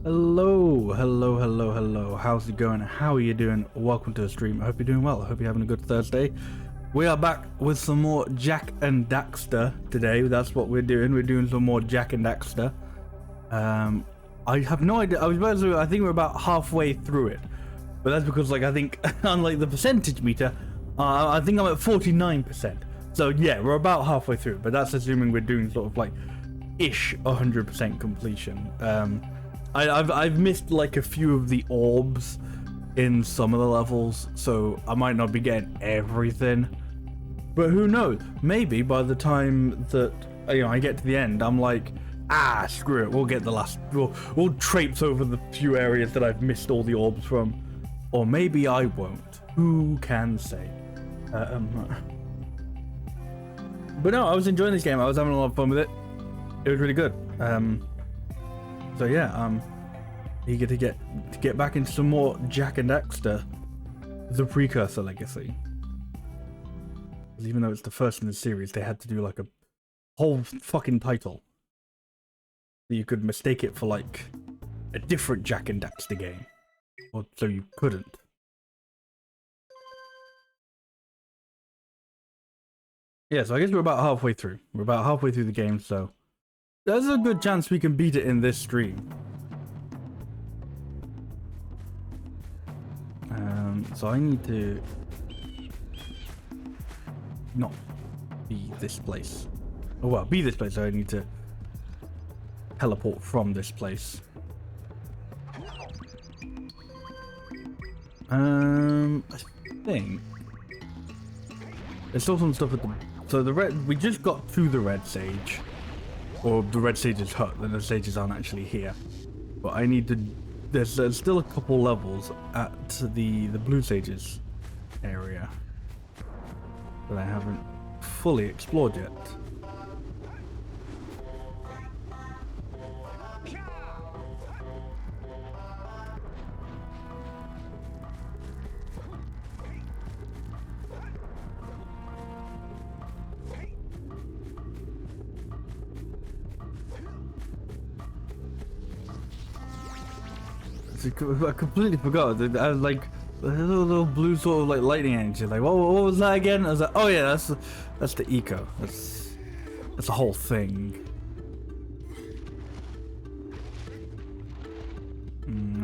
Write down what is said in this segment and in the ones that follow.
Hello, hello, hello, hello. How's it going? How are you doing? Welcome to the stream. I hope you're doing well. I hope you're having a good Thursday. We are back with some more Jak and Daxter today. That's what we're doing. We're doing some more Jak and Daxter. I have no idea. I think we're about halfway through it, but that's because, like, I think unlike the percentage meter, I think I'm at 49%. So yeah, we're about halfway through. But that's assuming we're doing sort of like ish 100% completion. I've missed like a few of the orbs in some of the levels, so I might not be getting everything. But who knows? Maybe by the time that I get to the end, I'm like, screw it. We'll get the last. We'll traipse over the few areas that I've missed all the orbs from, or maybe I won't. Who can say? But no, I was enjoying this game. I was having a lot of fun with it. It was really good. So yeah, I'm eager to get back into some more Jak and Daxter, the Precursor legacy. Even though it's the first in the series, they had to do like a whole fucking title. You could mistake it for like a different Jak and Daxter game, or so you couldn't. Yeah, so I guess we're about halfway through. We're about halfway through the game, so there's a good chance we can beat it in this stream. So I need to not be this place. Oh well, be this place, so I need to teleport from this place. I think there's still some stuff at the... So the red... We just got to the red sage. Or the red sage's hut, then the sages aren't actually here. But I need to... There's still a couple levels at the blue sages area that I haven't fully explored yet. I completely forgot. I was like, a little blue sort of like lightning energy. Like, what was that again? I was like, oh yeah, that's the eco. That's the whole thing.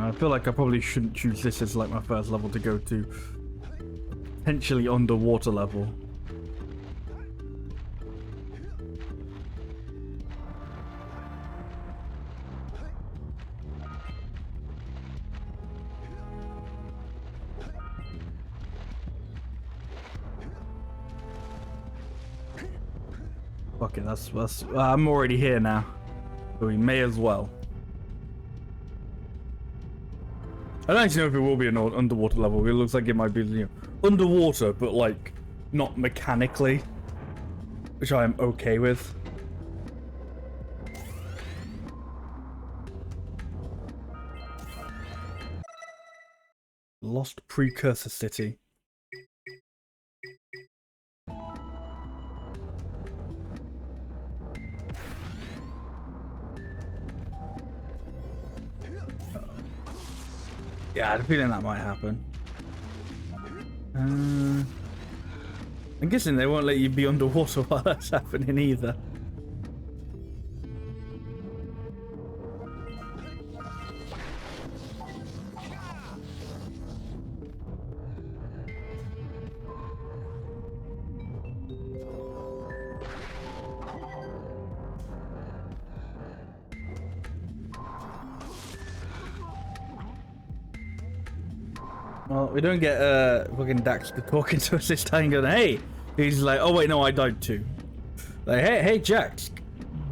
I feel like I probably shouldn't choose this as like my first level to go to. Potentially underwater level. Fuck it, that's I'm already here now, so we may as well. I don't actually know if it will be an underwater level. It looks like it might be, underwater, but like not mechanically, which I am okay with. Lost Precursor City. Yeah, I had a feeling that might happen. I'm guessing they won't let you be underwater while that's happening either. Well, we don't get fucking Daxter talking to us this time going, hey! He's like, oh wait, no, I died too. Like, hey, Jack,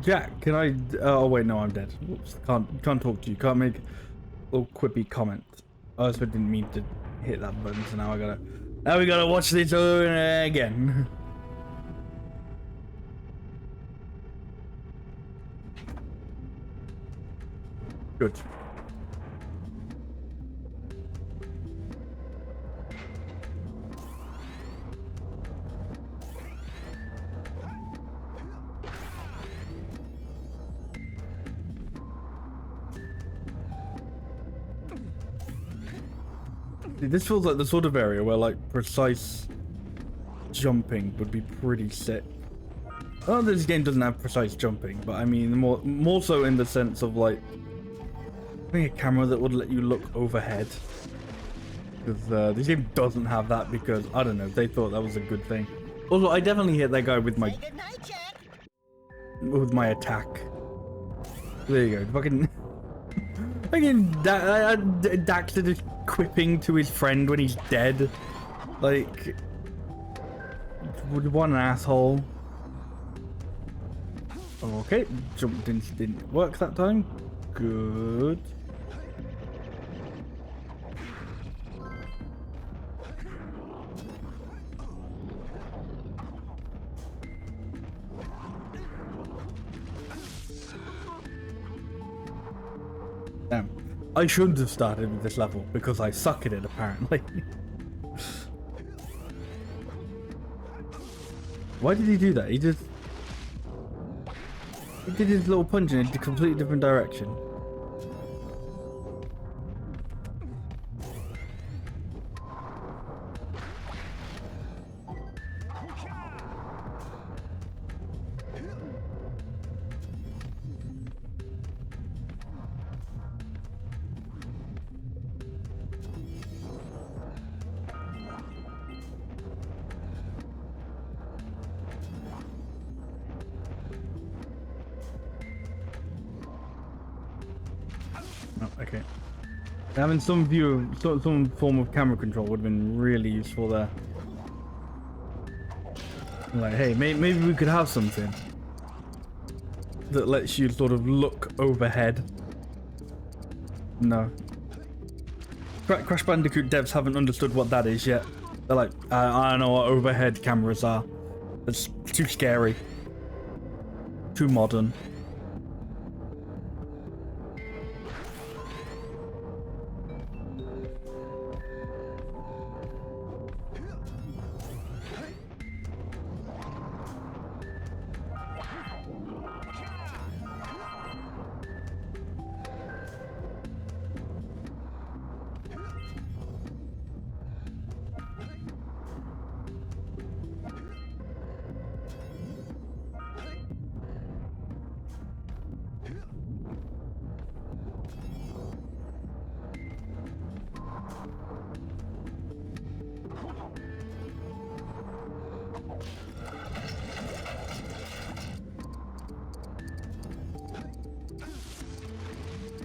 can I... Oh wait, no, I'm dead. Oops, can't talk to you, can't make a little quippy comment. I also didn't mean to hit that button, so now we gotta watch this over again. Good. This feels like the sort of area where like precise jumping would be pretty sick. Oh, this game doesn't have precise jumping, but I mean more so in the sense of like having a camera that would let you look overhead. Because this game doesn't have that because I don't know, they thought that was a good thing. Also, I definitely hit that guy with my attack. There you go, fucking Daxter just quipping to his friend when he's dead. Like, what an asshole. Okay, jump didn't work that time. Good. Damn. I shouldn't have started with this level because I suck at it apparently. Why did he do that? He did his little punch in a completely different direction. Oh, okay. Having some some form of camera control would have been really useful there. Like, hey, maybe we could have something that lets you sort of look overhead. No. Crash Bandicoot devs haven't understood what that is yet. They're like, I don't know what overhead cameras are. It's too scary. Too modern.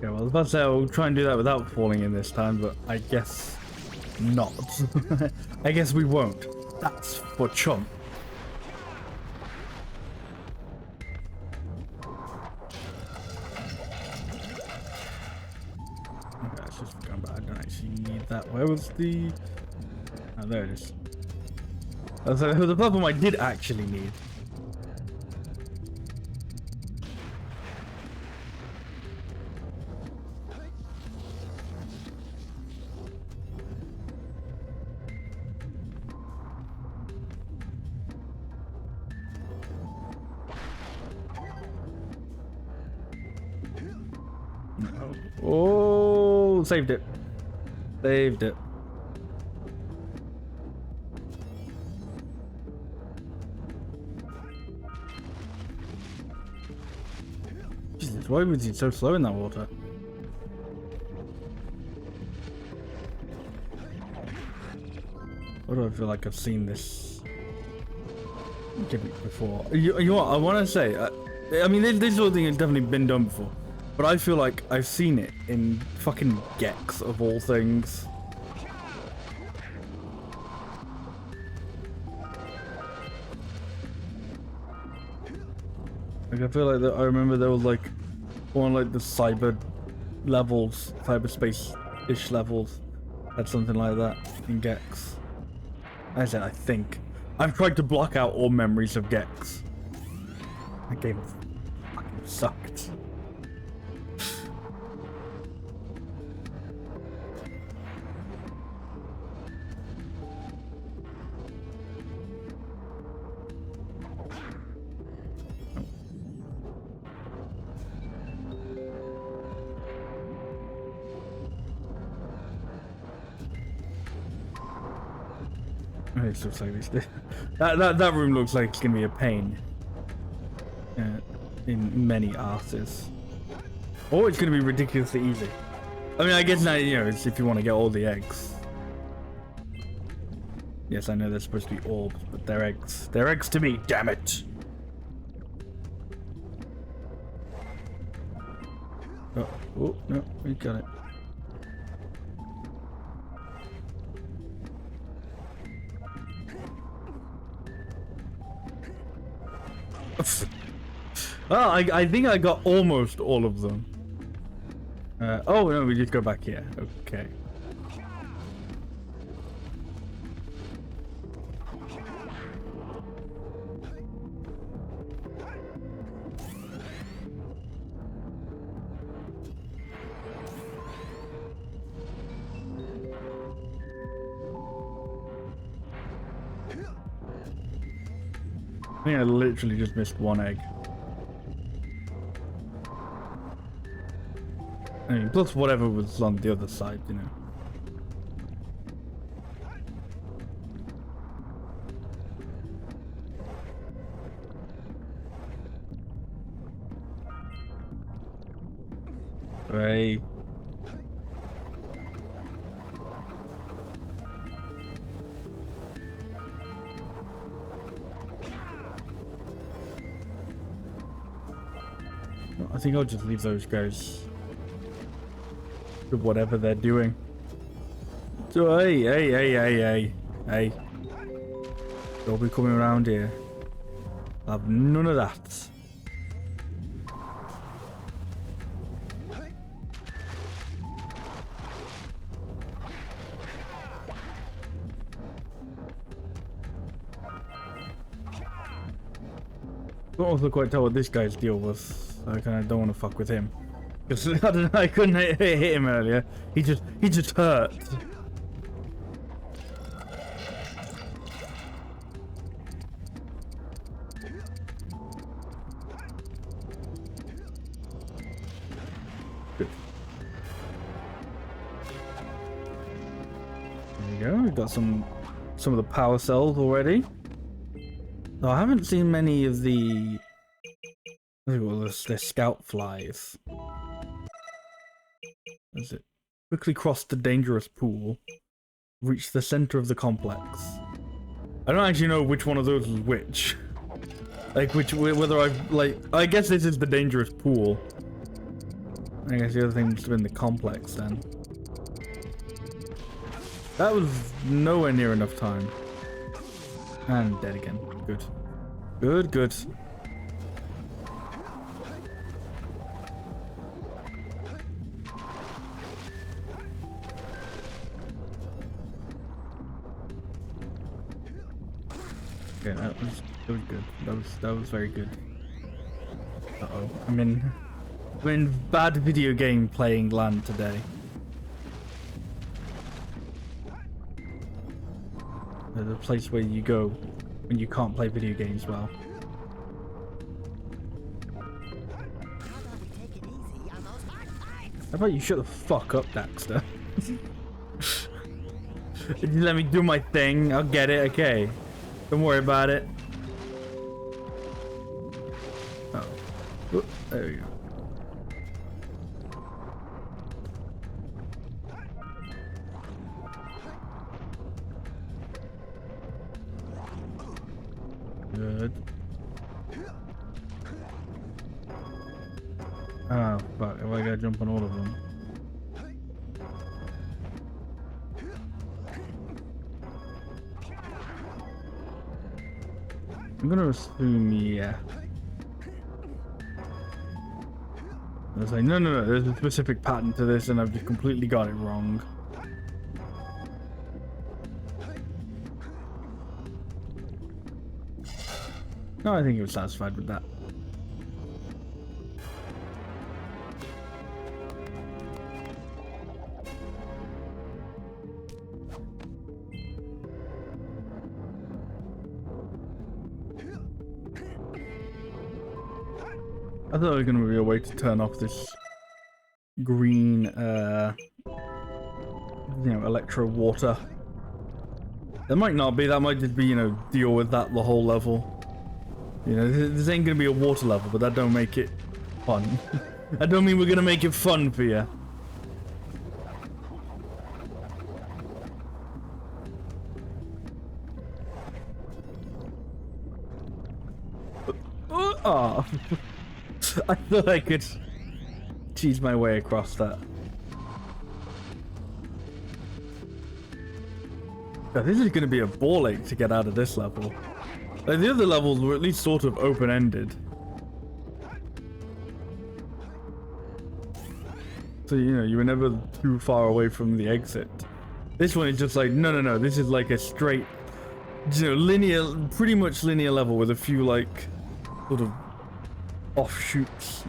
Yeah, well, I was about to say I'll try and do that without falling in this time, but I guess not. I guess we won't. That's for chump. Okay, let's just go back. I don't actually need that. Where was the... Oh, there it is. So there was a platform I did actually need. Oh, saved it. Saved it. Jesus, why was he so slow in that water? Why do I feel like I've seen this gimmick before? You know what? I want to say, I mean, this sort of thing has definitely been done before. But I feel like I've seen it in fucking Gex of all things. Like I feel like that. I remember there was like one like the cyber levels, cyberspace-ish levels, had something like that in Gex. I said I think. I've tried to block out all memories of Gex. That game fucking sucked. This looks like this. That room looks like it's gonna be a pain in many asses. Or it's gonna be ridiculously easy. I mean, I guess now, you know, it's if you want to get all the eggs. Yes, I know they're supposed to be orbs, but they're eggs. They're eggs to me, damn it! Oh, no, we got it. Oh, I think I got almost all of them. Oh no, we just go back here. Okay. I think I literally just missed one egg. I mean, plus whatever was on the other side, you know. Right. I think I'll just leave those guys to whatever they're doing. So hey. Don't be coming around here. I'll have none of that. I don't also quite tell what this guy's deal was. I kind of don't want to fuck with him. Because I don't know, I couldn't hit him earlier. He just hurt. Good. There we go. We've got some of the power cells already. No, I haven't seen many of the scout flies. Is it? Quickly cross the dangerous pool. Reach the center of the complex. I don't actually know which one of those was which. Like whether I guess this is the dangerous pool. I guess the other thing must have been the complex then. That was nowhere near enough time. And dead again. Good. Good. Yeah, that was good. That was very good. Uh-oh. I'm in bad video game playing land today. There's a place where you go when you can't play video games well. How about you shut the fuck up, Daxter? You let me do my thing, I'll get it, okay. Don't worry about it. Oh. Oop, there we go. Good. Oh, fuck. If I gotta jump on all of them. I'm gonna assume, yeah. I was like, no, there's a specific pattern to this and I've just completely got it wrong. No, I think he was satisfied with that. I thought there was going to be a way to turn off this green, you know, electro water. There might not be. That might just be, you know, deal with that the whole level. You know, this ain't gonna be a water level, but that don't make it fun. I don't mean we're gonna make it fun for you. Oh, I thought I could cheese my way across that. God, this is going to be a ball ache to get out of this level. Like, the other levels were at least sort of open-ended. So, you know, you were never too far away from the exit. This one is just like, no, this is like a straight, you know, linear, pretty much linear level with a few, like, sort of offshoots.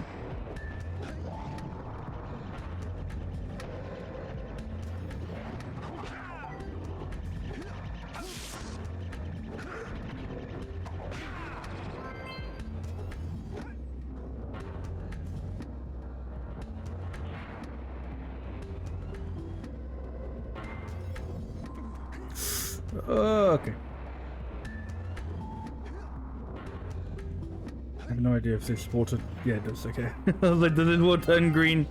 Okay. I have no idea if this water... Yeah, it does, okay. I was like, does this water turn green?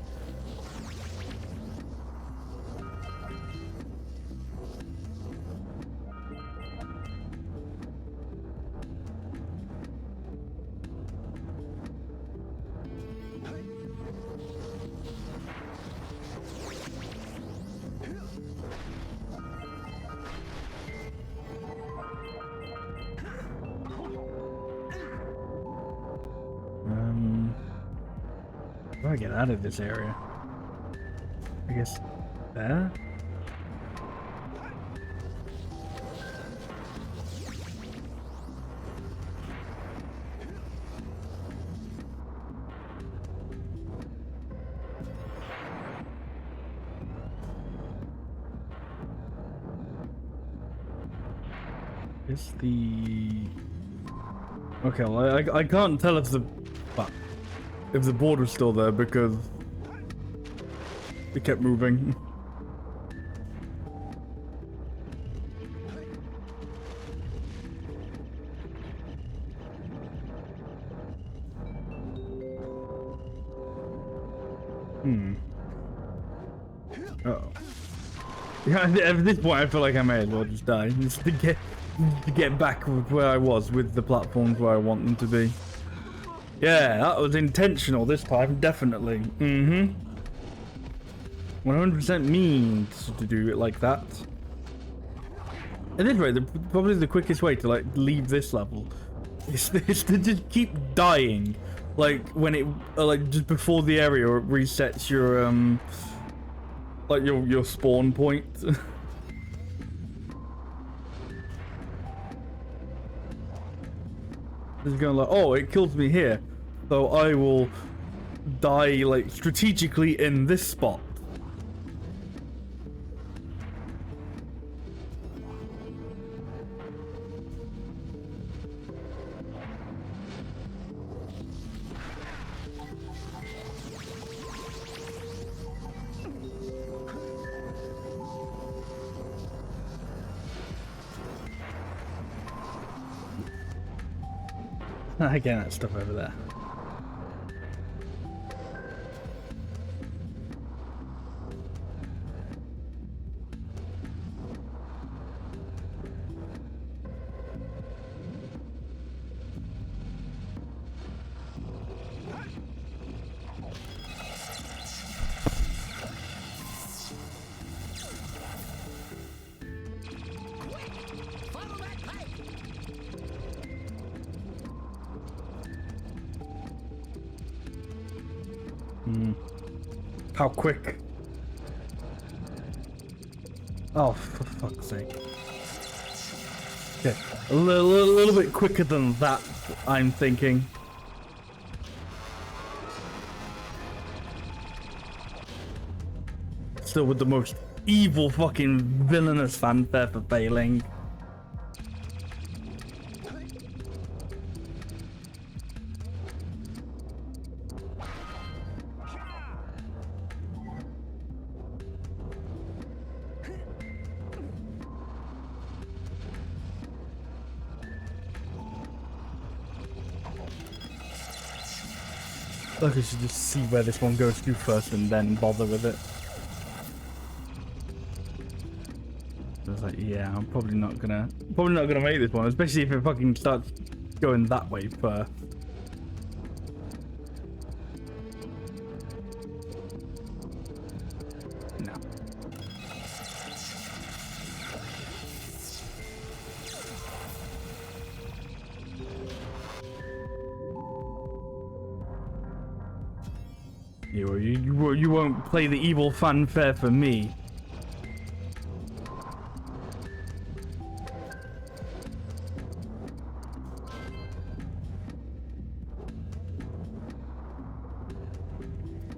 How do I get out of this area? I guess there? Is the... Okay, well, I can't tell if the... If the board was still there because it kept moving. Uh-oh. Yeah, at this point I feel like I may as well just die. Just to get back where I was with the platforms where I want them to be. Yeah, that was intentional this time, definitely. 100% means to do it like that. At this rate, probably the quickest way to like leave this level is to just keep dying, like when it, like just before the area resets your like your spawn point. It's going like, oh, it kills me here. So I will die, like, strategically in this spot. Again, that stuff over there. How quick? Oh, for fuck's sake. Okay, a little bit quicker than that, I'm thinking. Still with the most evil fucking villainous fanfare for failing. Like I should just see where this one goes to first and then bother with it. I was like, yeah, I'm probably not gonna make this one, especially if it fucking starts going that way first. No. You won't play the evil fanfare for me.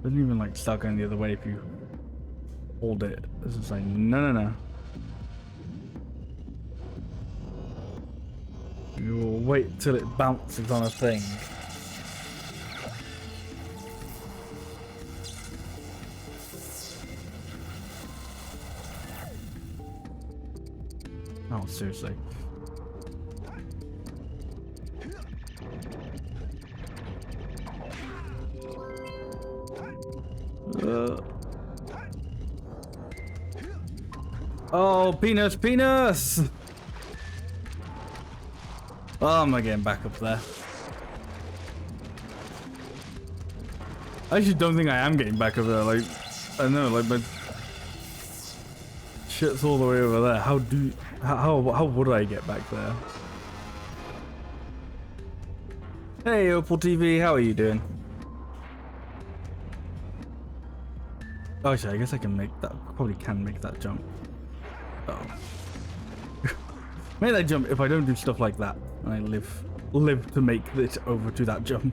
Doesn't even like start going the other way if you hold it. It's just like no. You will wait till it bounces on a thing. Oh, seriously. Oh, penis! Oh, am I getting back up there? I actually don't think I am getting back up there. Like, I don't know, like my shit's all the way over there. How would I get back there? Hey, Opal TV, how are you doing? Oh, actually, I guess I can make that. Probably can make that jump. Oh, make that jump if I don't do stuff like that, and I live to make it over to that jump.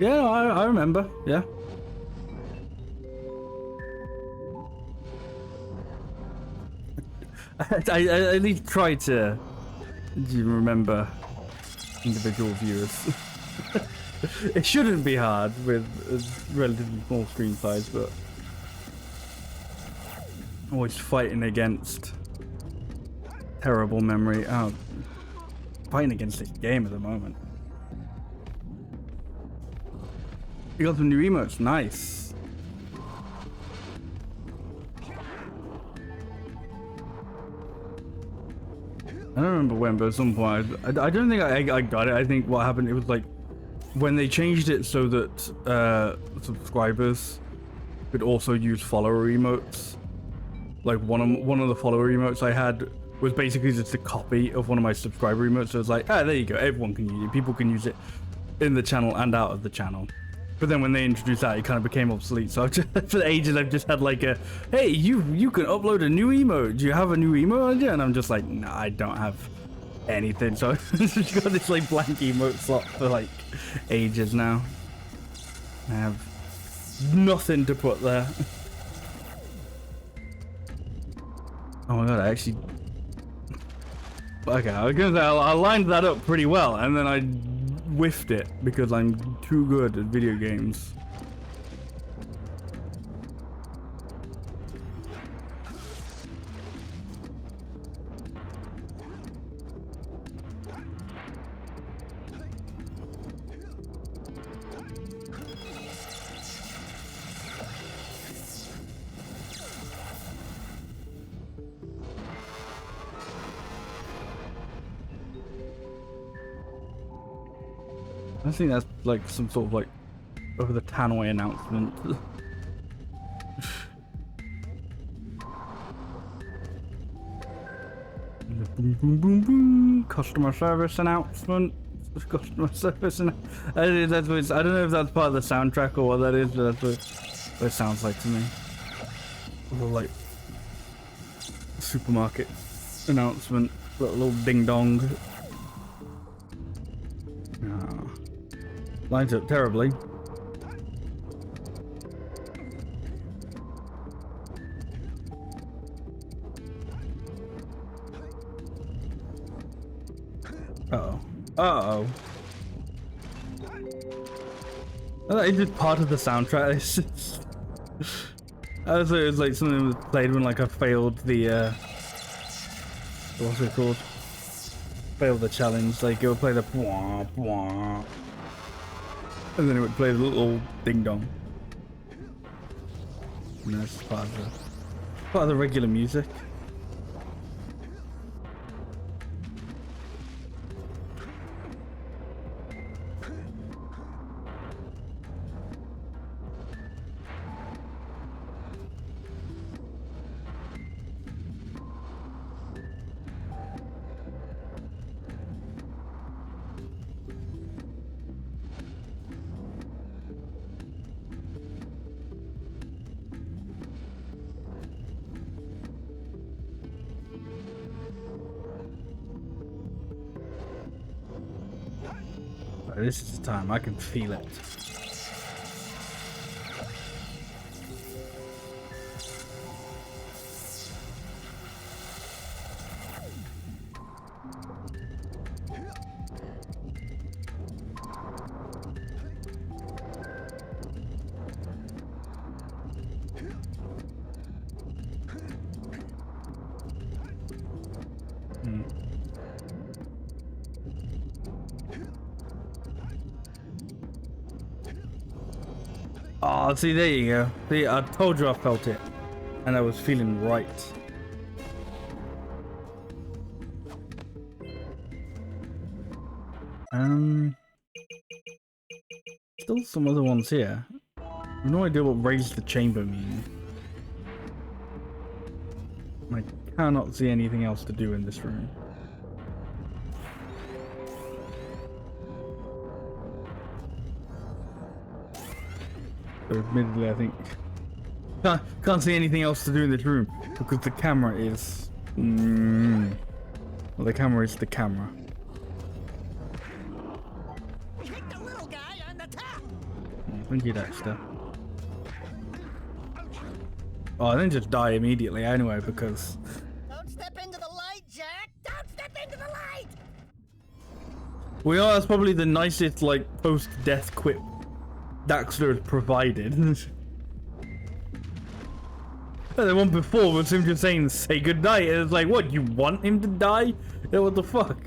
Yeah, I remember. Yeah. I at least try to remember individual viewers. It shouldn't be hard with a relatively small screen size, but always fighting against terrible memory. Oh, fighting against this game at the moment. You got some new emotes, nice. I don't remember when, but at some point, I don't think I got it. I think what happened, it was like when they changed it so that subscribers could also use follower emotes. Like one of the follower emotes I had was basically just a copy of one of my subscriber emotes. So it's like, ah, there you go. Everyone can use it. People can use it in the channel and out of the channel. But then when they introduced that, it kind of became obsolete. So for ages, I've just had like a, hey, you can upload a new emote. Do you have a new emote? And I'm just like, no, I don't have anything. So I've just got this like blank emote slot for like ages now. I have nothing to put there. Oh my god, I actually... Okay, I was gonna say, I lined that up pretty well, and then I whiffed it because I'm too good at video games. I think that's like some sort of like over the Tannoy announcement. Boom, boom, boom, boom. Customer service announcement. Customer service announcement. I don't know if that's part of the soundtrack or what that is, but that's what it sounds like to me. A little like supermarket announcement. Little ding dong. Oh. Lines up terribly. Uh-oh. Uh-oh. It's just part of the soundtrack. It's just... I was it was like something that was played when like I failed the what's it called? Failed the challenge. Like it would play the wah, wah, and then it would play the little ding dong. And that's part of the regular music. This is the time, I can feel it. Oh, see, there you go. See, I told you I felt it. And I was feeling right. Still some other ones here. I have no idea what raise the chamber means. I cannot see anything else to do in this room. So admittedly, I think can't see anything else to do in this room because the camera is well, the camera is the camera. Hit the little guy on the top. Thank you, Daxter. Oh, I didn't just die immediately anyway because. Don't step into the light, Jack. Don't step into the light. We are. That's probably the nicest like post-death quip Daxter has provided. The one before was him just saying say goodnight, and it's like, what, you want him to die? Yeah, what the fuck?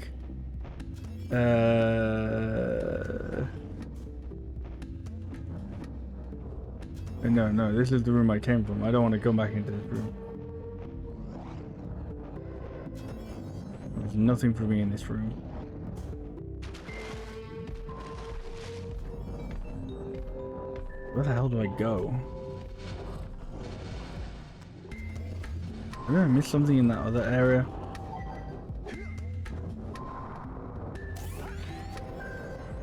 No, this is the room I came from. I don't want to go back into this room. There's nothing for me in this room. Where the hell do I go? Did I miss something in that other area?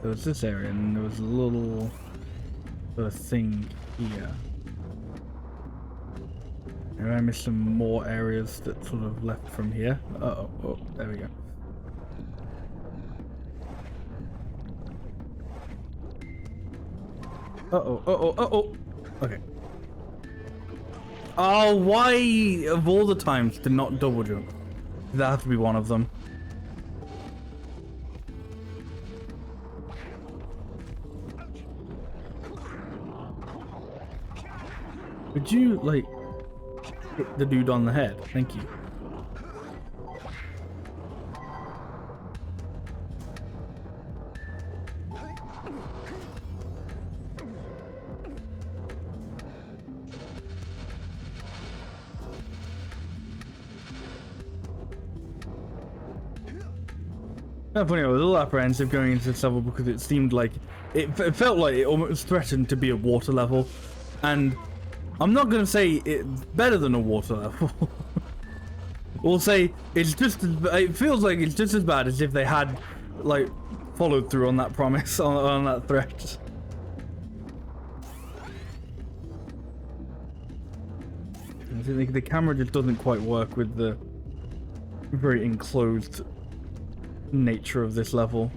There was this area and there was a little sort of thing here. Maybe I missed some more areas that sort of left from here. Oh, there we go. Uh-oh. Okay. Oh, why of all the times to not double jump? That have to be one of them. Would you, like, hit the dude on the head? Thank you. Kind of funny, I was a little apprehensive going into this level because it seemed like it felt like it almost threatened to be a water level, and I'm not gonna say it's better than a water level. We'll say it's just. It feels like it's just as bad as if they had like followed through on that promise on that threat. I think the camera just doesn't quite work with the very enclosed nature of this level.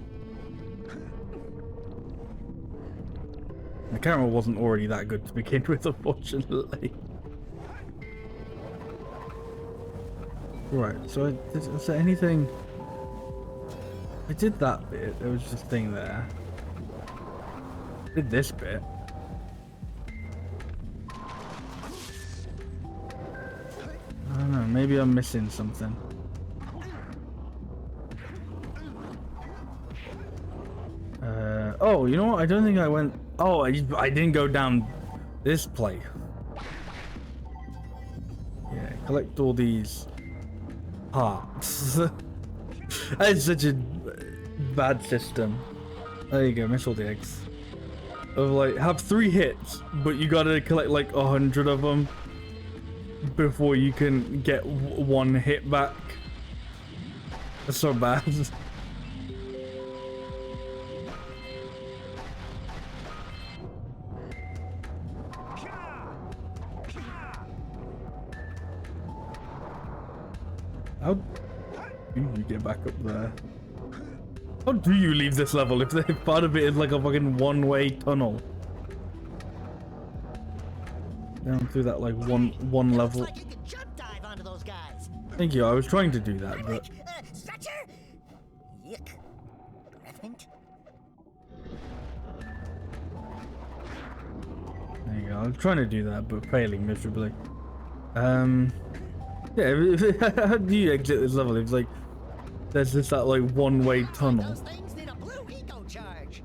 The camera wasn't already that good to begin with, unfortunately. Right, so is there anything? I did that bit, there was just a thing there. I did this bit. maybe I'm missing something. Oh, you know what? I don't think I went... Oh, I didn't go down this place. Yeah, collect all these parts. That's such a bad system. There you go, miss all the eggs. Of like, have 3 hits, but you gotta collect like 100 of them before you can get 1 hit back. That's so bad. How do you get back up there? How do you leave this level if part of it is like a fucking one-way tunnel? Down through that like one level. Looks like you could jump dive onto those guys. Thank you, I was trying to do that, but... Stretcher? Yuck. Breath. There you go, I was trying to do that, but failing miserably. Yeah, how do you exit this level? It's like, there's just that like one-way tunnel. Those things need a blue eco charge.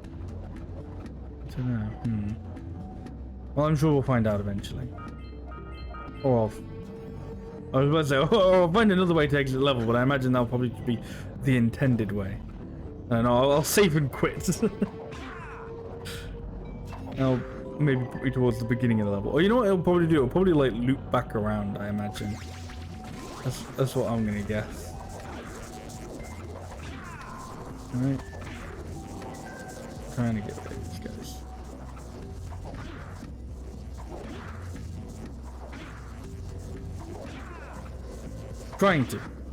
I don't know, Well, I'm sure we'll find out eventually. Or I was about to say, I'll find another way to exit the level, but I imagine that'll probably be the intended way. And I'll save and quit. I'll maybe put me towards the beginning of the level. Or you know what it'll probably do? It'll probably like loop back around, I imagine. That's what I'm gonna guess. Alright. Trying to get rid of these guys.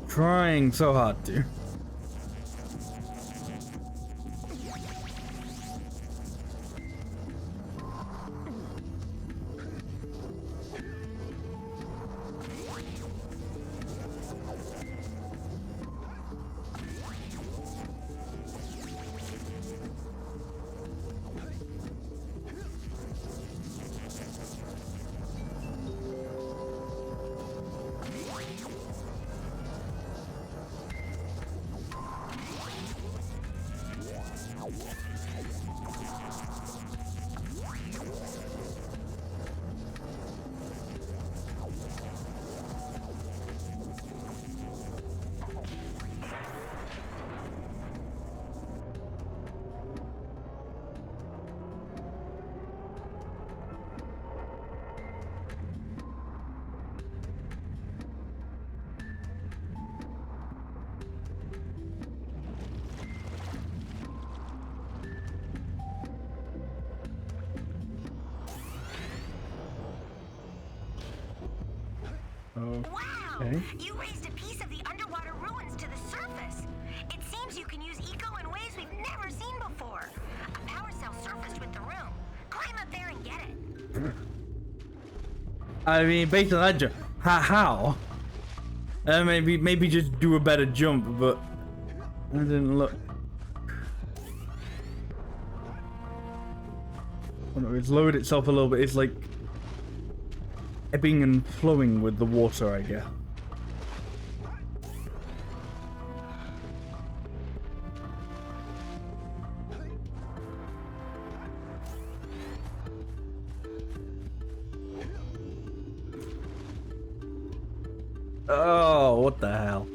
Trying so hard to. Wow! Okay. You raised a piece of the underwater ruins to the surface. It seems you can use eco in ways we've never seen before. A power cell surfaced with the room. Climb up there and get it. I mean, based on that jump, how? Maybe just do a better jump, but I didn't look. Oh no, it's lowered itself a little bit. It's like ebbing and flowing with the water, I guess. Oh, what the hell?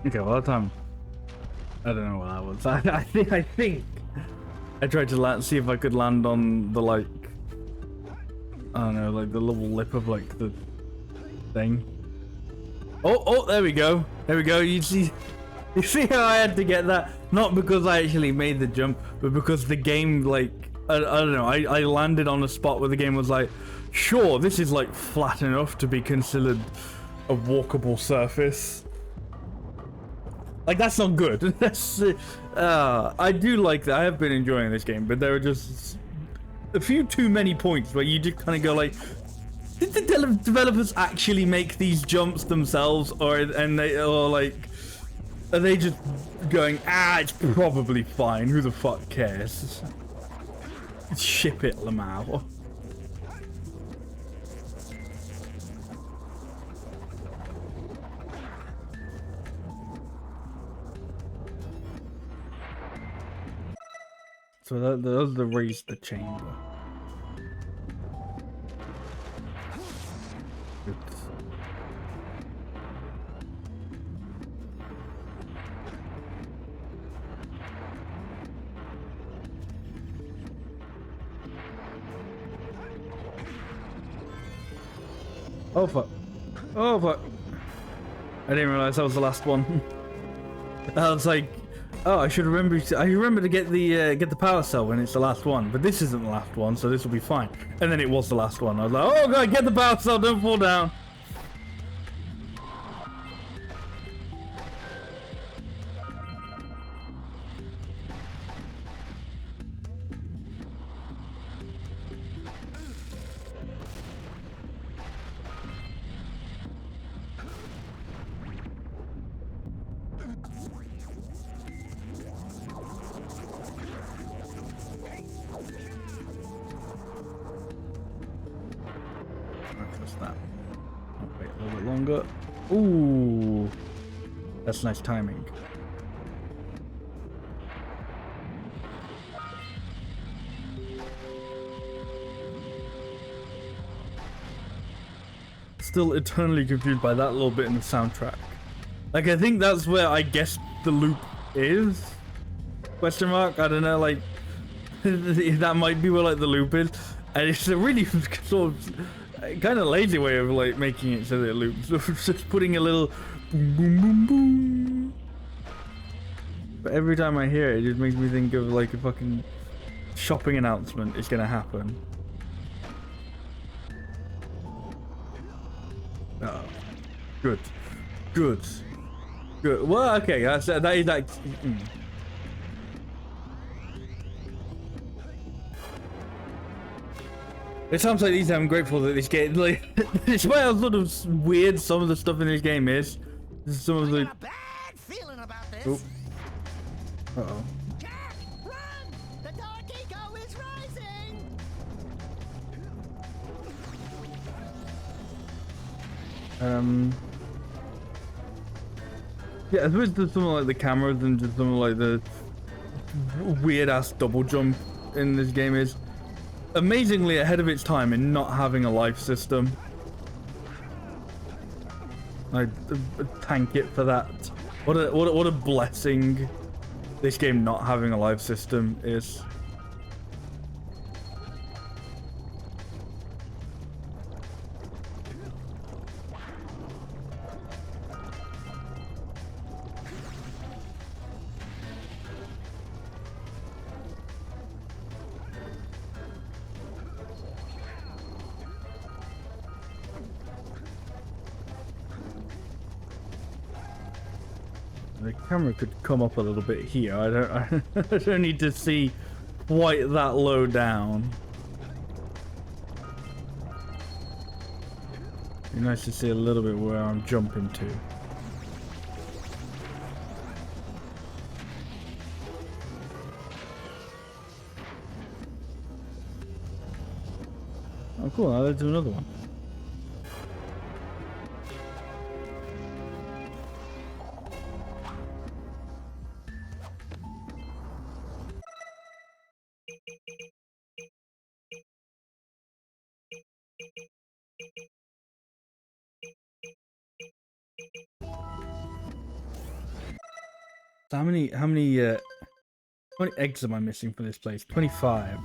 Okay, well, that time I don't know what that was. I think I tried to land, see if I could land on the like, I don't know, like the little lip of like the thing. Oh, there we go. There we go. You see how I had to get that? Not because I actually made the jump, but because the game, like, I don't know. I landed on a spot where the game was like, sure, this is like flat enough to be considered a walkable surface. Like, that's not good. That's I do like that. I have been enjoying this game, but there are just a few too many points where you just kind of go like, did the developers actually make these jumps themselves, or like, are they just going, it's probably fine, who the fuck cares? Ship it, Lamau. So those are the raise the chamber. Good. Oh fuck. Oh fuck. I didn't realize that was the last one. I was like, oh, I should remember. I remember to get the power cell when it's the last one, but this isn't the last one, so this will be fine. And then it was the last one. I was like, oh god, get the power cell, don't fall down. That. Oh, wait a little bit longer. Ooh, that's nice timing. Still eternally confused by that little bit in the soundtrack. Like, I think that's where I guess the loop is. Question mark? I don't know. Like, that might be where like the loop is, and it's a really sort of kind of lazy way of like making it so that it loops. Just putting a little boom boom boom boom. But every time I hear it, it just makes me think of like a fucking shopping announcement is gonna happen. Oh, good, good, good. Well, okay, that is like. It sounds like these. I'm grateful that this game, like, despite how sort of weird some of the stuff in this game is. Some of the. I got a bad feeling about this. Oh. Uh-oh. Jack, run! The dark eco is rising. Yeah, I suppose there's something like the cameras and just something like the weird ass double jump in this game is amazingly ahead of its time in not having a life system. I thank it for that. What a blessing this game not having a life system is. The camera could come up a little bit here. I don't need to see quite that low down. Be nice to see a little bit where I'm jumping to. Oh cool, now let's do another one. So how many eggs am I missing for this place? 25.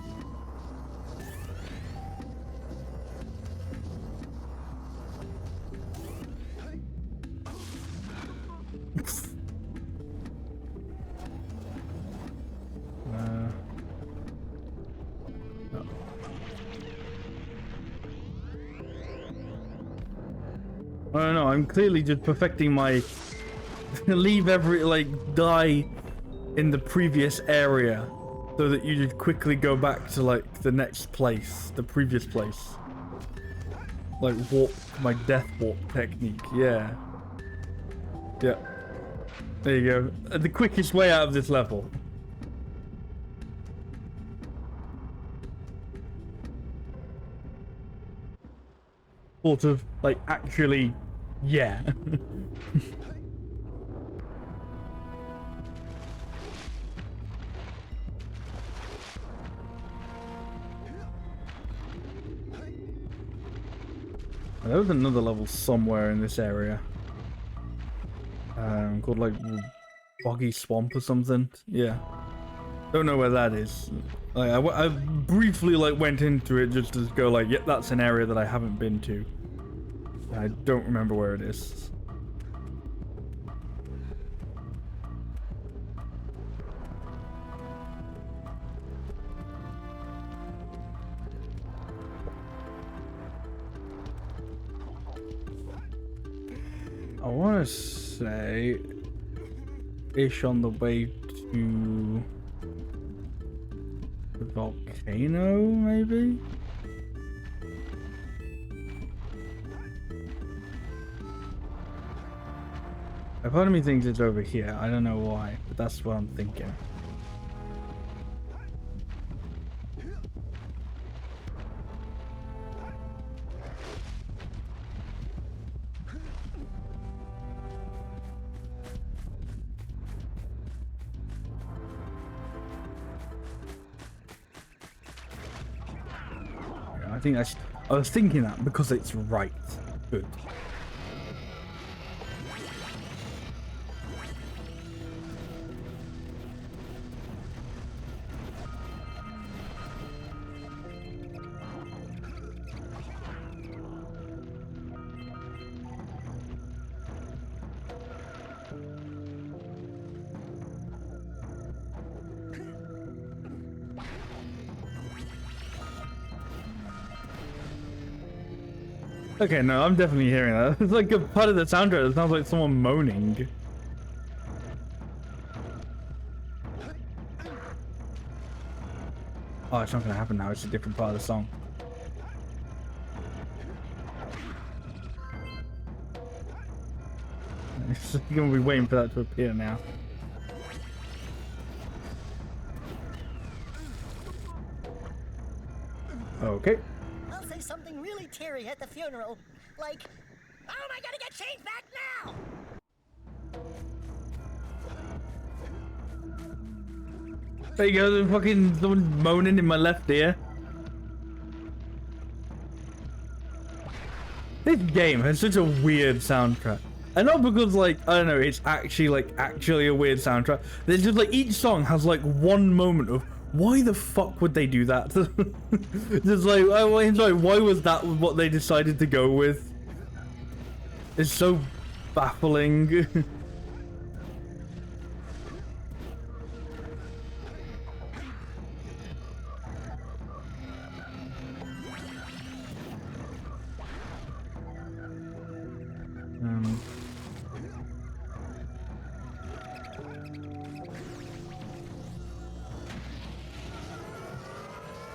I don't know, I'm clearly just perfecting my leave every, like, die in the previous area so that you just quickly go back to, like, the next place, the previous place. Like, warp, my death warp technique, yeah. Yeah. There you go. The quickest way out of this level. Sort of, like, actually, yeah. There was another level somewhere in this area. Called, like, Boggy Swamp or something. Yeah. Don't know where that is. Like, I briefly, like, went into it just to go, like, yep, that's an area that I haven't been to. I don't remember where it is. I want to say ish on the way to the volcano, maybe? A part of me thinks it's over here. I don't know why, but that's what I'm thinking. I was thinking that because it's right. Good. Okay, no, I'm definitely hearing that. It's like a part of the soundtrack that sounds like someone moaning. Oh, it's not gonna happen now. It's a different part of the song. It's gonna be waiting for that to appear now. Okay. I'll say something really teary at the funeral. Like, oh, am I gonna get changed back now? There you go, there's fucking someone moaning in my left ear. This game has such a weird soundtrack. And not because, like, I don't know, it's actually a weird soundtrack. There's just like each song has like one moment of why the fuck would they do that? Just like, I'm sorry, why was that what they decided to go with? It's so baffling.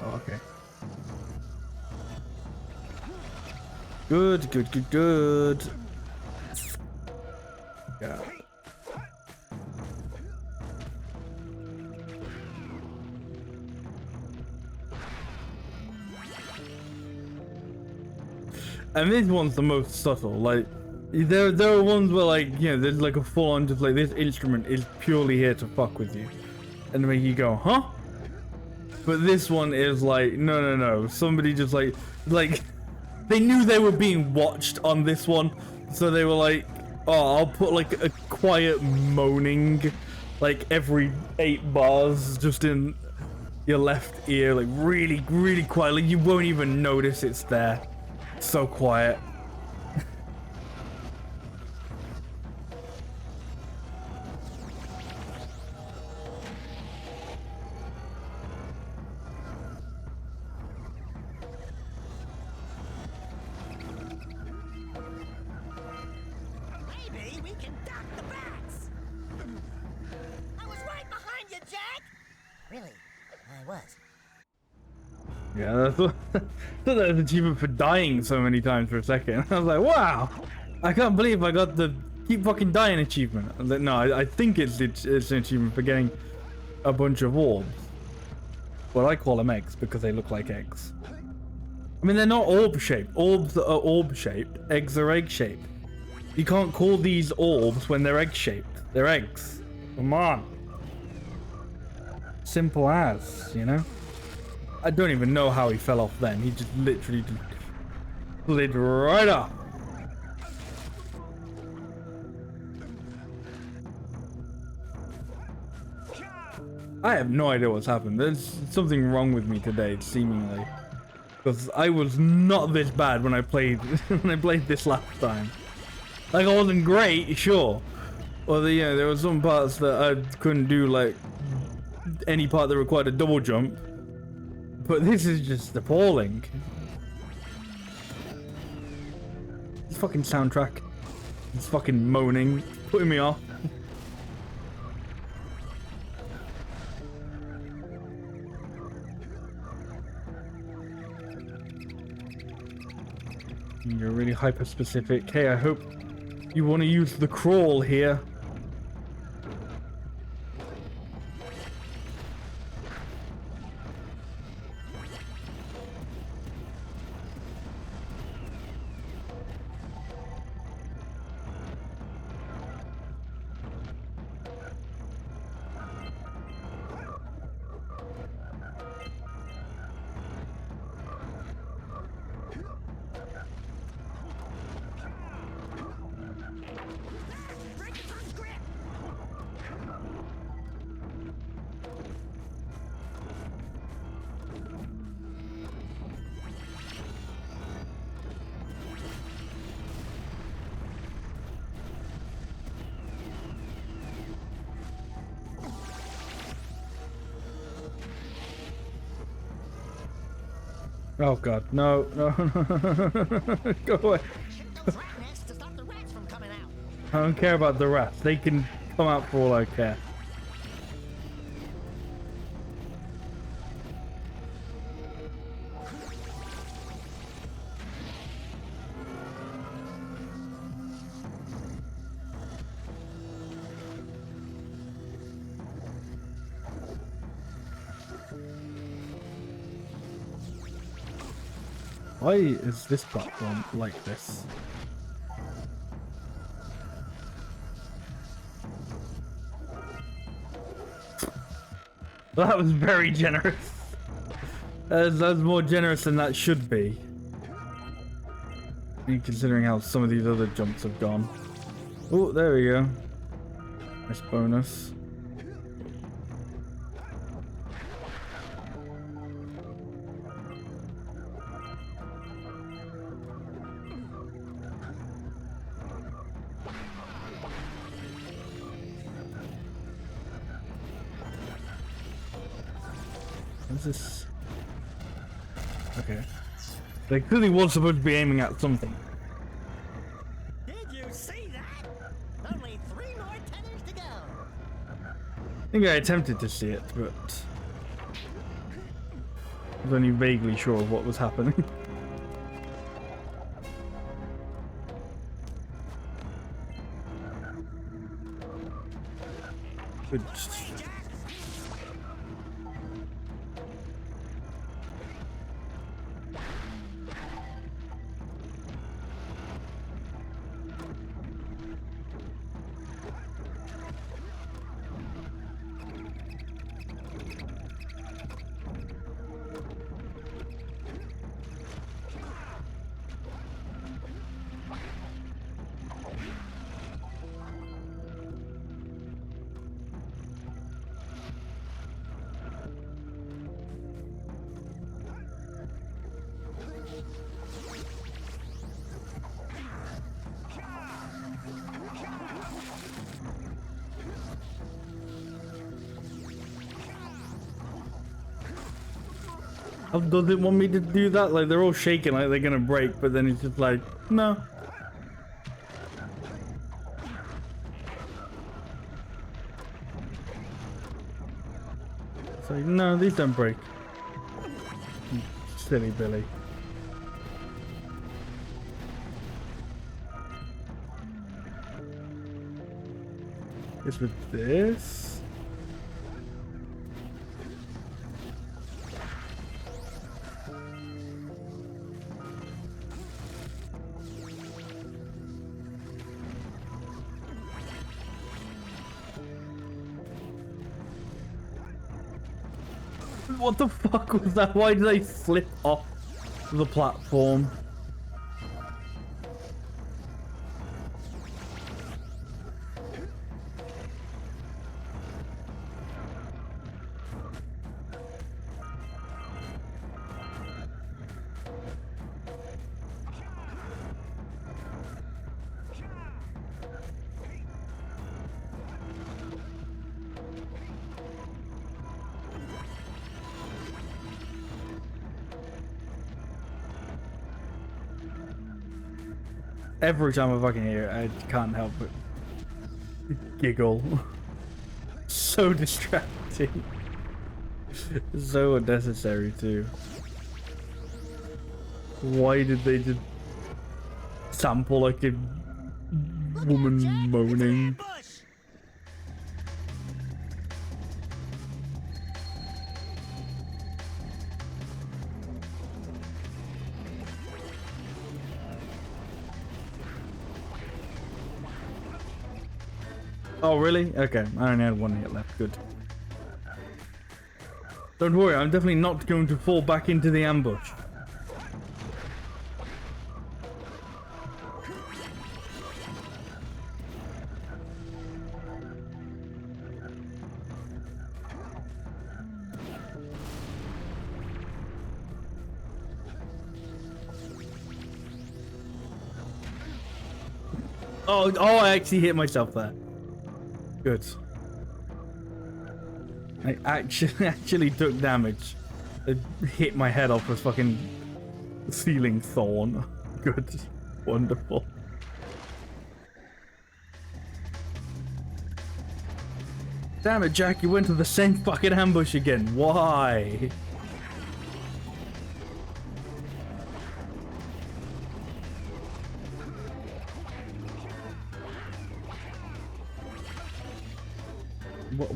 Oh, okay. Good. Yeah. And this one's the most subtle. Like, there are ones where, like, you know, there's like a full-on just like, this instrument is purely here to fuck with you, and make you go, huh? But this one is like, no. Somebody just like they knew they were being watched on this one, so they were like, oh, I'll put like a quiet moaning, like every 8 bars, just in your left ear, like really quietly. You won't even notice it's there. It's so quiet. Maybe we can dock the bats. Jack? Really, I was. Yeah, that's what. I thought that was an achievement for dying so many times for a second. I was like, wow, I can't believe I got the keep fucking dying achievement. I was like, no, I think it's an achievement for getting a bunch of orbs. Well, I call them eggs because they look like eggs. I mean, they're not orb shaped. Orbs are orb shaped. Eggs are egg shaped. You can't call these orbs when they're egg shaped. They're eggs. Come on. Simple as, you know? I don't even know how he fell off then. He just literally just slid right off. I have no idea what's happened. There's something wrong with me today, seemingly. Because I was not this bad when I played this last time. Like, I wasn't great, sure. Or you know, there were some parts that I couldn't do, like any part that required a double jump. But this is just appalling. This fucking soundtrack. This fucking moaning. Putting me off. You're really hyper specific. Hey, I hope you want to use the crawl here. Oh god, no, no, go away. Those rat nests to stop the rats from coming out. I don't care about the rats. They can come out for all I care. Why is this platform like this? That was very generous. That's more generous than that should be. Considering how some of these other jumps have gone. Oh, there we go. Nice bonus. What's this? Okay. They clearly was supposed to be aiming at something. Did you see that? Only 3 more tethers to go. I think I attempted to see it, but I was only vaguely sure of what was happening. Good. How does it want me to do that? Like, they're all shaking like they're gonna break, but then it's just like, no. It's like, no, these don't break. Silly Billy. Guess with this. What the fuck was that? Why did they flip off the platform? Every time I fucking hear it, I can't help but giggle. So distracting. So unnecessary too. Why did they just sample like a woman moaning? Oh, really? Okay, I only had one hit left. Good. Don't worry, I'm definitely not going to fall back into the ambush. Oh, I actually hit myself there. Good. I actually took damage. It hit my head off with fucking ceiling thorn. Good. Wonderful. Damn it, Jack, you went to the same fucking ambush again. Why?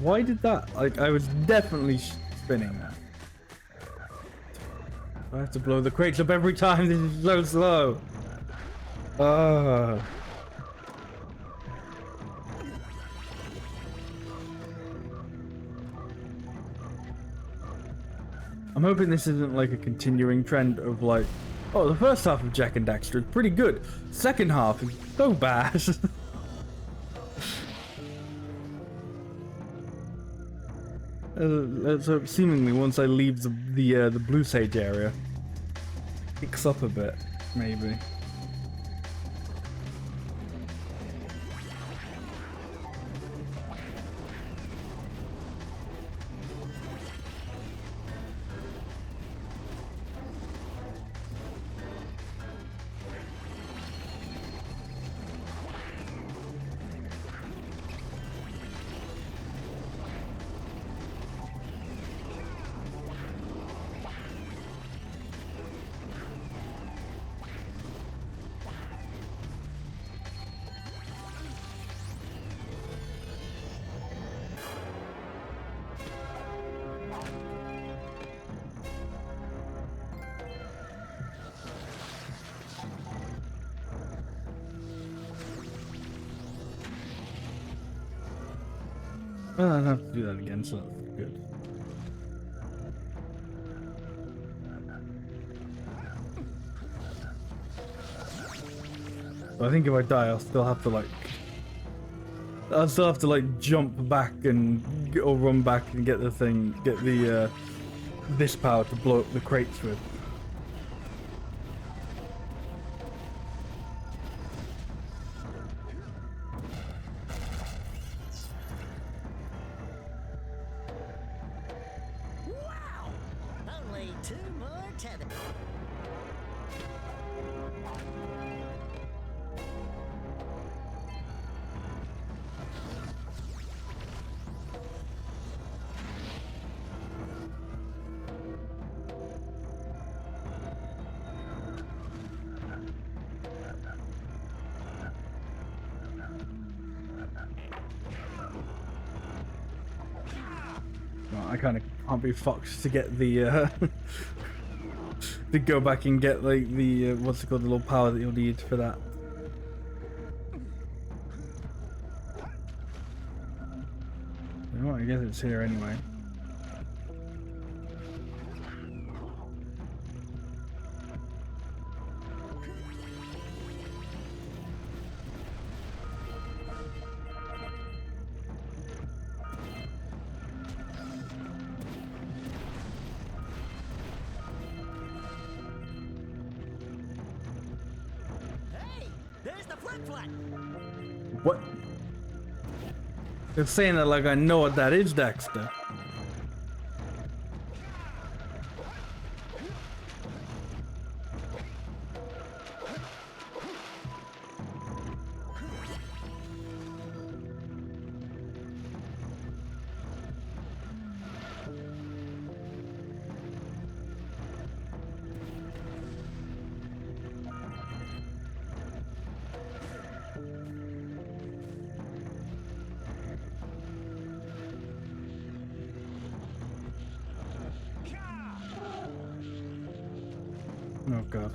Why did that? Like, I was definitely spinning that. I have to blow the crates up every time. This is so slow. I'm hoping this isn't like a continuing trend of like, oh, the first half of Jak and Daxter is pretty good. Second half is so bad. So seemingly, once I leave the blue sage area, picks up a bit, maybe. Well, I don't have to do that again, so that's good. But I think if I die, I'll still have to like jump back and or run back and get the thing, get the this power to blow up the crates with. Only 2 more tethers. I kind of can't be fucked to get the to go back and get like the what's it called, the little power that you'll need for that. Well, I guess it's here anyway. What? They're saying that like I know what that is, Daxter. Oh god.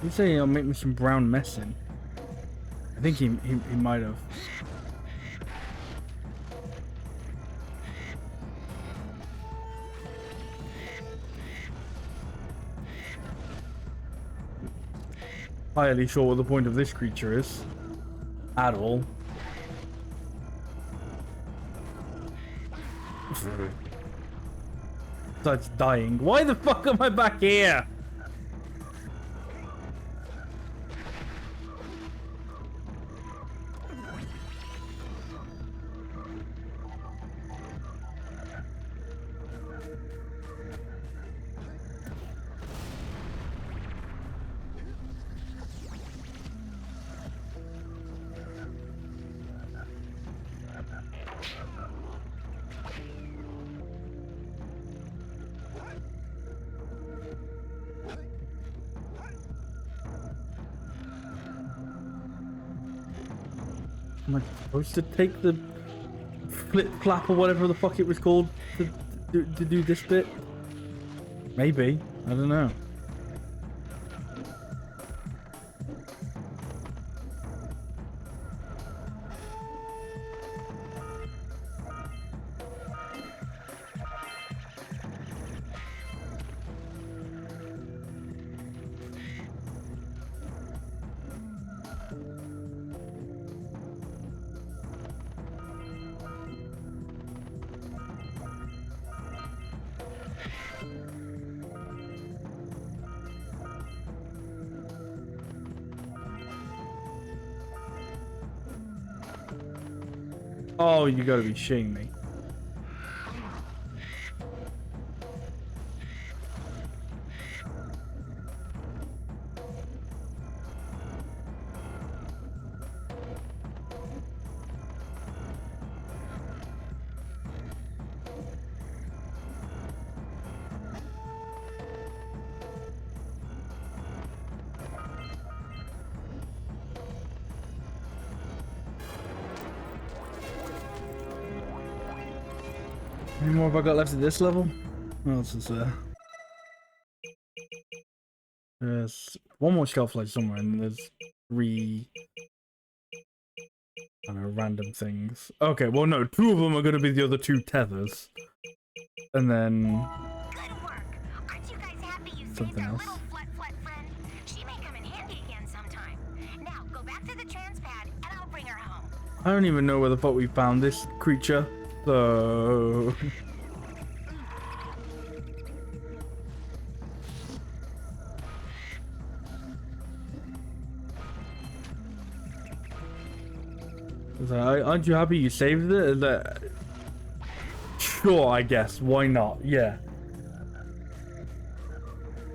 You say he'll make me some brown medicine? I think he might have. Entirely sure what the point of this creature is. At all. Starts dying. Why the fuck am I back here? Am I supposed to take the flip flap or whatever the fuck it was called to do this bit? Maybe. I don't know. Oh, you gotta be shitting me. How many more have I got left at this level? What else is there? There's one more shelf light somewhere, and there's 3 I don't know, random things. Okay, well no, 2 of them are gonna be the other 2 tethers. And then Good work. Aren't you guys happy you saved something our else. little flut friend? She may come in handy again sometime. Now go back to the trans pad and I'll bring her home. I don't even know where the fuck we found this creature. So aren't you happy you saved it? Sure, I guess. Why not? Yeah.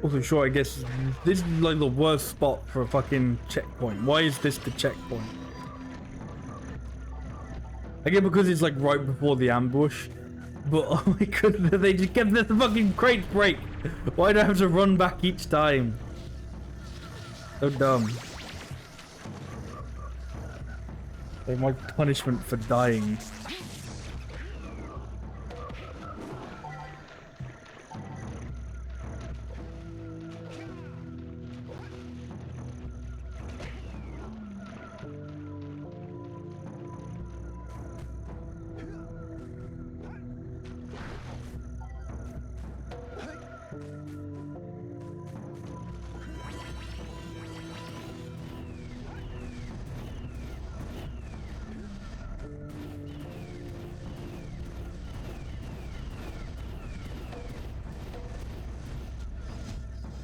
Also, sure, I guess this is like the worst spot for a fucking checkpoint. Why is this the checkpoint? I get because it's like right before the ambush, but oh my god, they just kept the fucking crate break. Why do I have to run back each time? So dumb. Like my punishment for dying.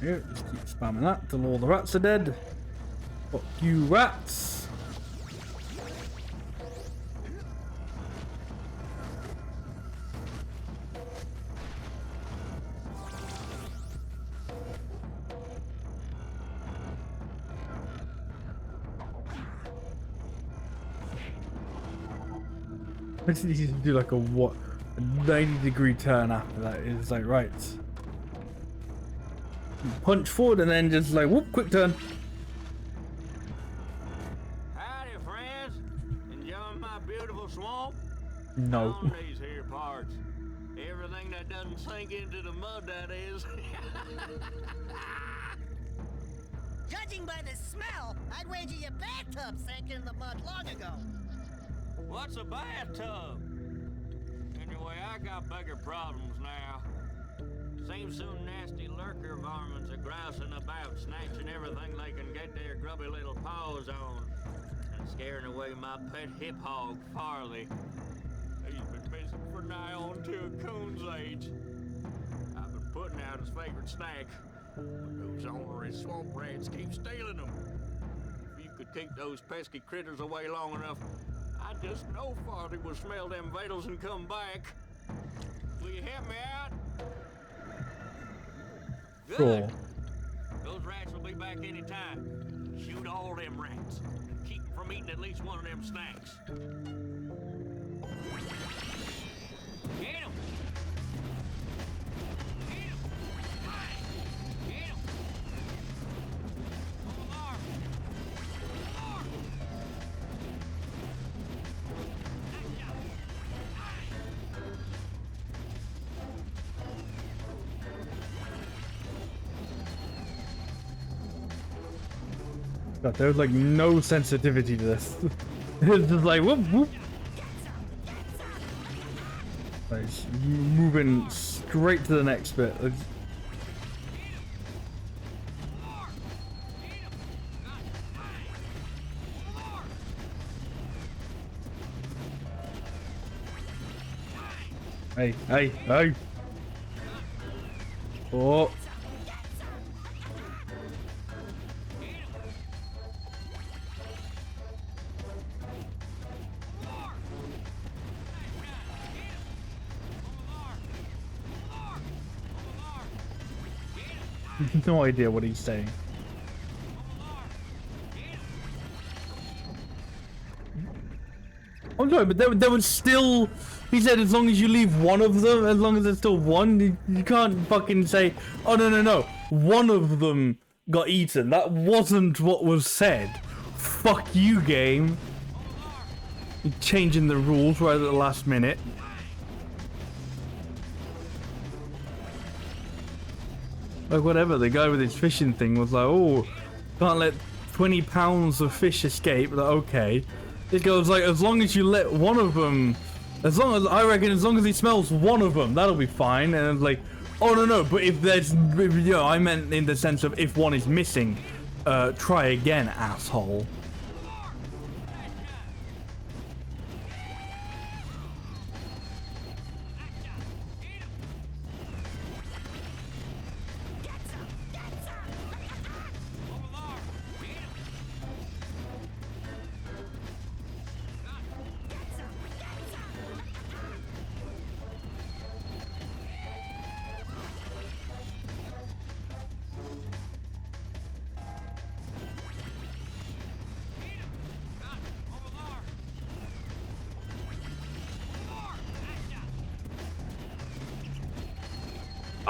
Here, just keep spamming that till all the rats are dead. Fuck you, rats! I just need to do like a what? A 90-degree turn after that. It's like, right. Punch forward and then just like, whoop, quick turn. Howdy, friends. Enjoying my beautiful swamp? No. On these here parts. Everything that doesn't sink into the mud, that is. Judging by the smell, I'd wager your bathtub sank in the mud long ago. What's a bathtub? Anyway, I got bigger problems now. Seems some nasty lurker varmints are grousing about, snatching everything they can get their grubby little paws on, and scaring away my pet hip hog, Farley. He's been missing for nigh on to a coon's age. I've been putting out his favorite snack, but those ornery swamp rats keep stealing them. If you could keep those pesky critters away long enough, I just know Farley will smell them vitals and come back. Will you help me out? Good. Cool. Those rats will be back any time. Shoot all them rats. Keep them from eating at least one of them snacks. Get him! Get him! Get him! Alarm! Alarm! God, there's like no sensitivity to this. It's just like whoop whoop. Like moving straight to the next bit. Hey, hey, hey. Oh. No idea what he's saying. Oh no, but there was still. He said as long as you leave one of them, as long as there's still one, you can't fucking say, oh no no no, one of them got eaten. That wasn't what was said. Fuck you, game. You're changing the rules right at the last minute. Like whatever, the guy with his fishing thing was like, oh, can't let 20 pounds of fish escape. Like, okay. It goes like, as long as you let one of them, as long as, I reckon, as long as he smells one of them, that'll be fine. And it's like, oh no no, but if there's, you know, I meant in the sense of if one is missing, try again, asshole.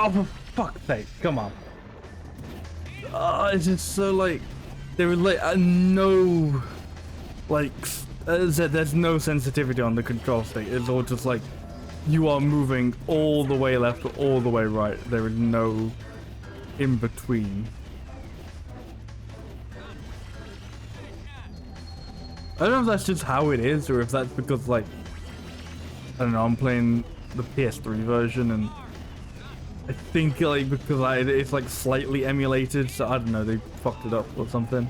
Oh, for fuck's sake, come on. Oh, it's just so like, there was like no, like, as I said, there's no sensitivity on the control state. It's all just like you are moving all the way left or all the way right. There is no in between. I don't know if that's just how it is, or if that's because, like, I don't know, I'm playing the PS3 version, and I think, like, because it's, like, slightly emulated, so I don't know, they fucked it up or something.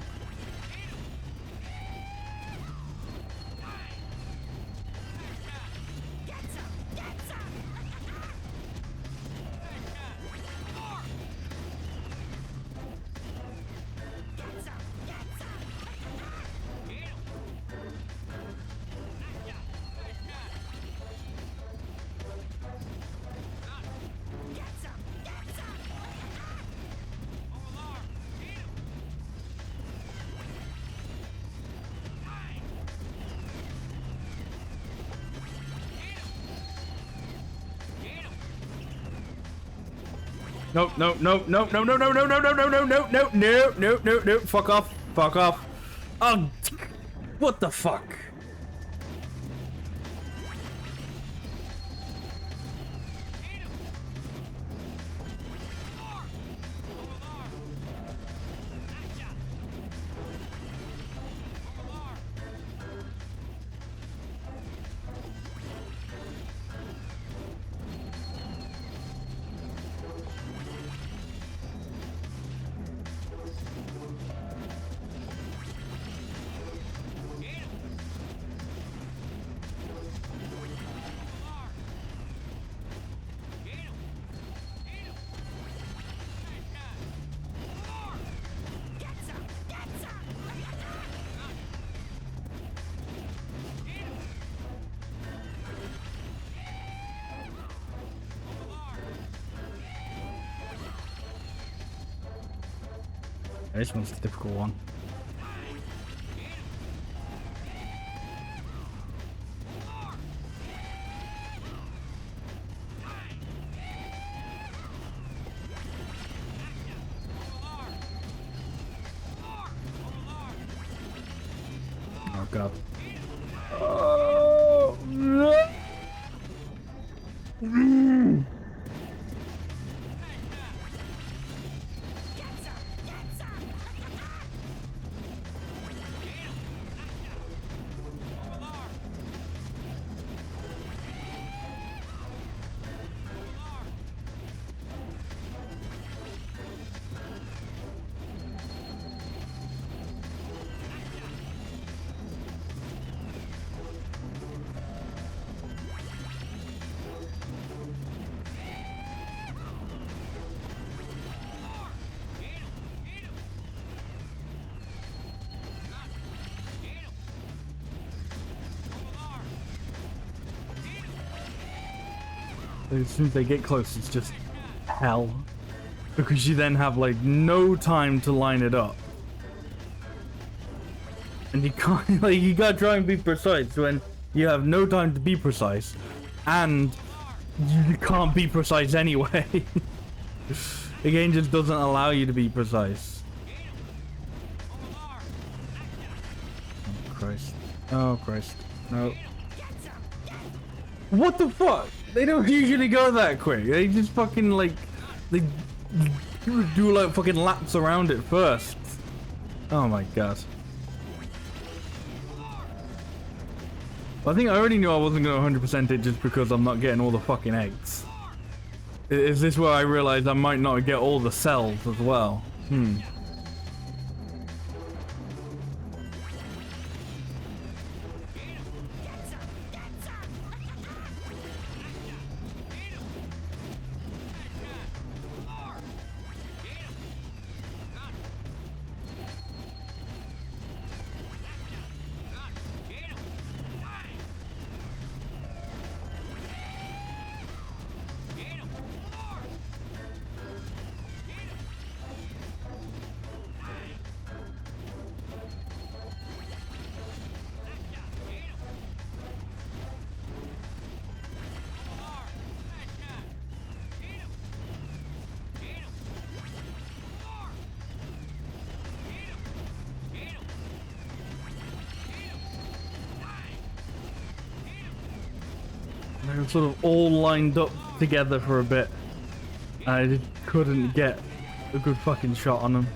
Nope, nope, nope, nope, no, no, no, no, no, no, no, no, no, no, no, no, no, no, fuck off, fuck off. Oh, what the fuck? This one's the difficult one. Oh god. Oh no. As soon as they get close, it's just hell. Because you then have, like, no time to line it up. And you can't, like, you gotta try and be precise when you have no time to be precise. And you can't be precise anyway. The game just doesn't allow you to be precise. Oh, Christ. Oh, Christ. No. What the fuck? They don't usually go that quick. They just fucking, like, they do like fucking laps around it first. Oh my god. I think I already knew I wasn't going to 100% it just because I'm not getting all the fucking eggs. Is this where I realized I might not get all the cells as well? sort of all lined up together for a bit. I just couldn't get a good fucking shot on them.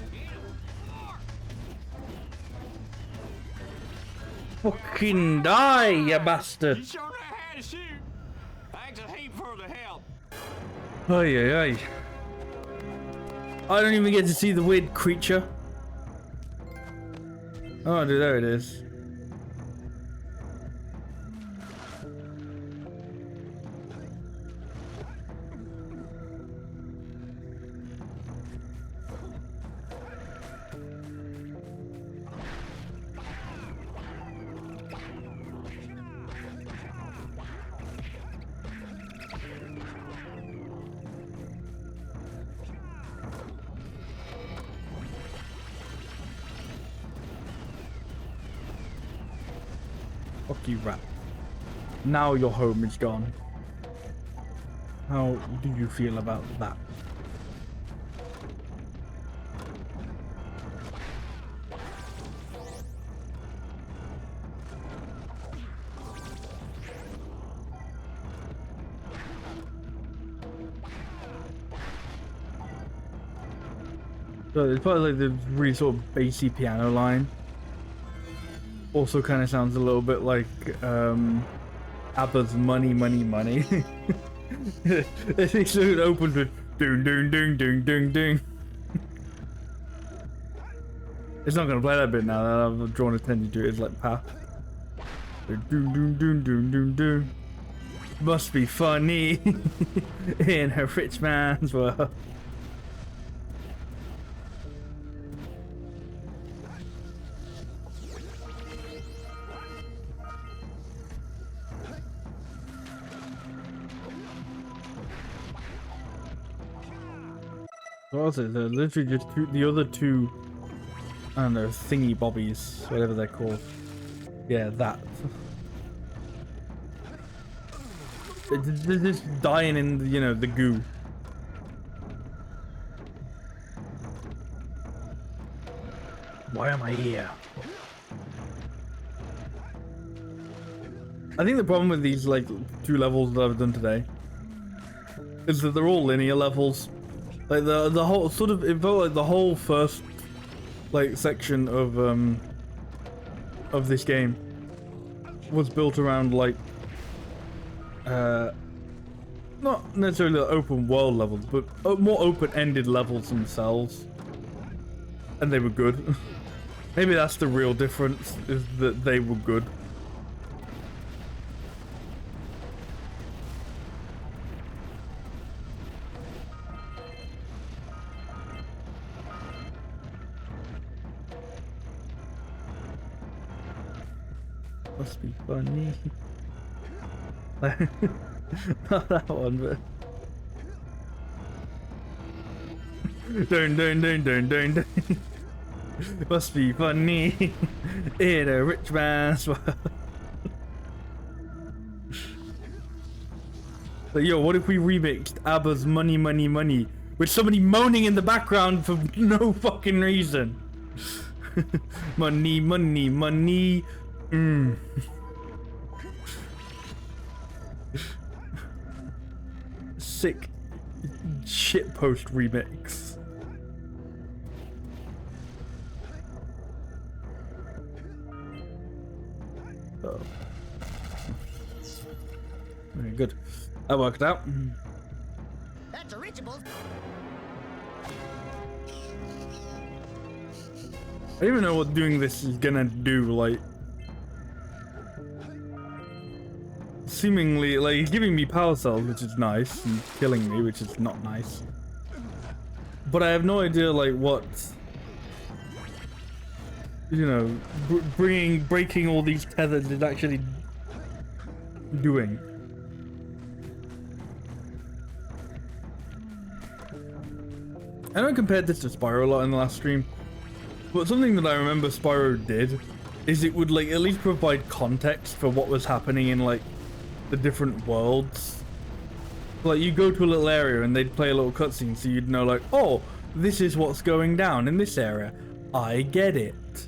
Fucking die, you bastard! You sure know how to shoot. Thanks a heap for the help. Ay, ay, ay. I don't even get to see the weird creature. Oh, dude, there it is. Fuck you, rat. Now your home is gone. How do you feel about that? So it's probably like the really sort of bassy piano line. Also kind of sounds a little bit like ABBA's Money, Money, Money. It's opened with ding, ding, ding, ding, ding, ding. It's not going to play that bit now that I've drawn attention to it. It's like path. Doom, doom, doom, doom, doom, doom. Must be funny in a rich man's world. What was it? They're literally just the other two, I don't know, thingy bobbies, whatever they're called. Yeah, that. They're just dying in, you know, the goo. Why am I here? I think the problem with these, like, 2 levels that I've done today is that they're all linear levels. Like the whole sort of, it felt like the whole first like section of this game was built around like not necessarily the open world levels, but more open-ended levels themselves, and they were good. Maybe that's the real difference, is that they were good. Must be funny. Not that one, but dun dun dun dun dun dun. Must be funny in a rich man's world. But yo, what if we remixed ABBA's Money, Money, Money with somebody moaning in the background for no fucking reason? Money, money, money. Sick shitpost remix. Oh. Very good. That worked out. That's original. I don't even know what doing this is gonna do, like. Seemingly, like, he's giving me power cells, which is nice, and killing me, which is not nice. But I have no idea, like, what, you know, breaking all these tethers is actually doing. I know I compared this to Spyro a lot in the last stream, but something that I remember Spyro did is it would, like, at least provide context for what was happening in, like, the different worlds. Like, you go to a little area and they'd play a little cutscene so you'd know, like, oh, this is what's going down in this area. I get it.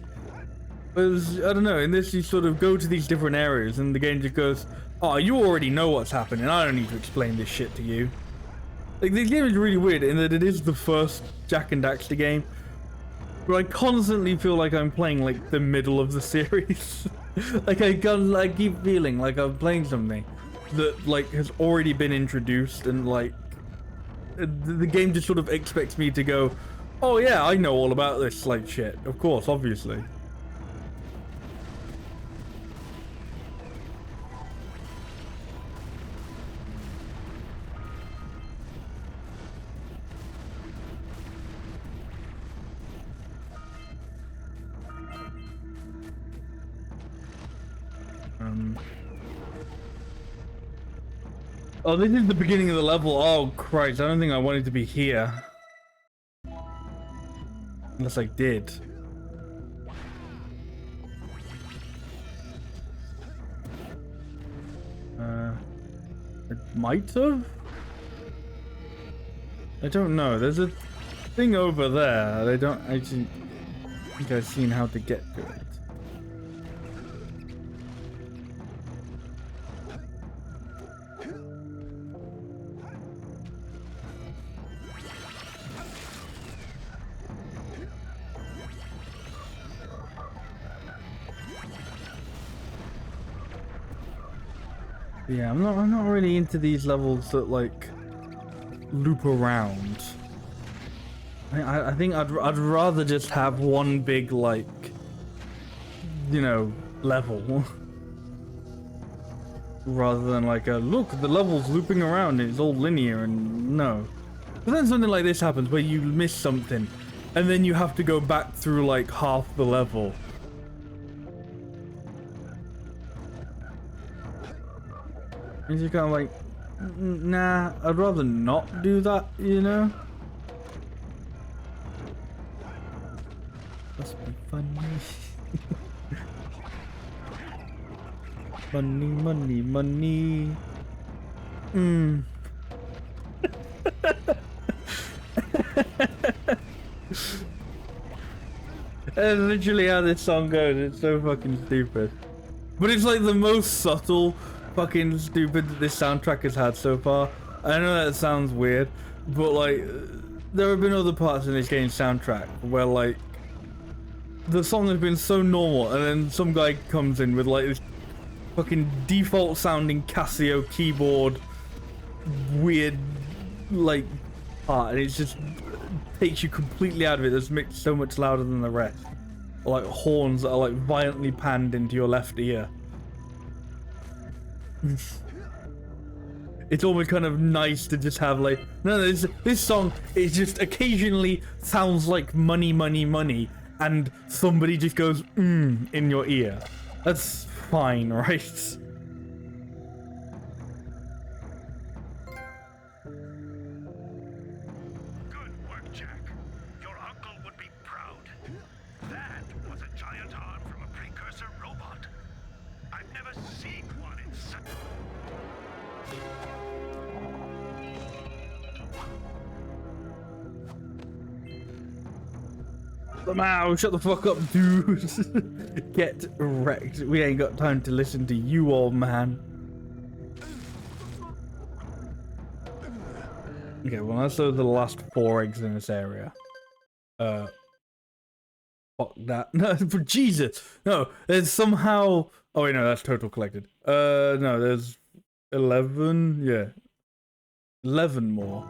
Whereas, I don't know, in this you sort of go to these different areas and the game just goes, Oh, you already know what's happening. I don't need to explain this shit to you. Like, this game is really weird in that it is the first Jak and Daxter game, but I constantly feel like I'm playing like the middle of the series. Like I keep feeling like I'm playing something that like has already been introduced, and like the game just sort of expects me to go, oh yeah, I know all about this like shit. Of course, obviously. Oh, this is the beginning of the level. Oh, Christ. I don't think I wanted to be here. Unless I did. It might have? I don't know. There's a thing over there. I don't actually think I've seen how to get to it. Yeah, I'm not really into these levels that like loop around. I think I'd rather just have one big like, you know, level rather than like a look, the level's looping around and it's all linear, and no. But then something like this happens where you miss something and then you have to go back through like half the level. And you're kind of like, nah, I'd rather not do that, you know? Must be funny. Money, money, money. That's literally how this song goes. It's so fucking stupid. But it's like the most subtle fucking stupid that this soundtrack has had so far. I know that sounds weird, but like there have been other parts in this game's soundtrack where like the song has been so normal and then some guy comes in with like this fucking default sounding Casio keyboard weird like part, and it just takes you completely out of it. It's mixed so much louder than the rest. Or like horns that are like violently panned into your left ear. It's almost kind of nice to just have like, no, this song is just occasionally sounds like money, money, money, and somebody just goes in your ear. That's fine, right? Good work, Jak. Your uncle would be proud. That was a giant arm from a Precursor robot. I've never seen one in such... Lamau, shut the fuck up, dude. Get wrecked. We ain't got time to listen to you, old man. Okay, well, that's the last 4 eggs in this area. Fuck that. No, but Jesus. No, there's somehow... Oh, wait, no, that's total collected. No, there's 11. Yeah. 11 more.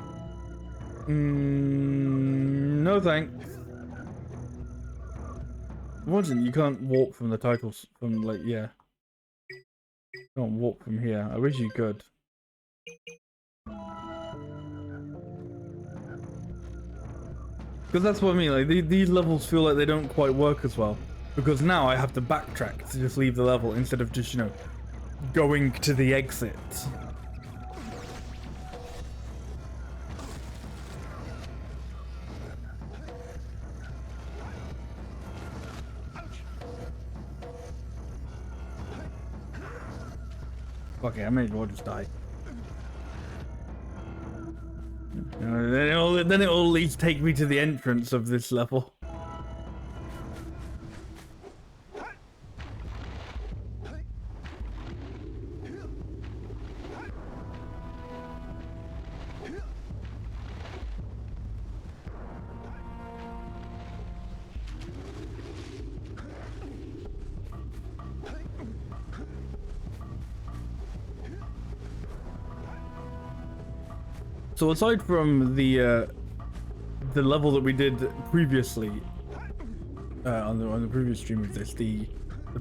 No thanks. Wasn't you can't walk from the titles from like yeah. You can't walk from here. I wish you could. Because that's what I mean. Like these levels feel like they don't quite work as well. Because now I have to backtrack to just leave the level instead of just, you know, going to the exit. Okay, I may as well just die. Then it will at least take me to the entrance of this level. So aside from the level that we did previously on the previous stream of this, the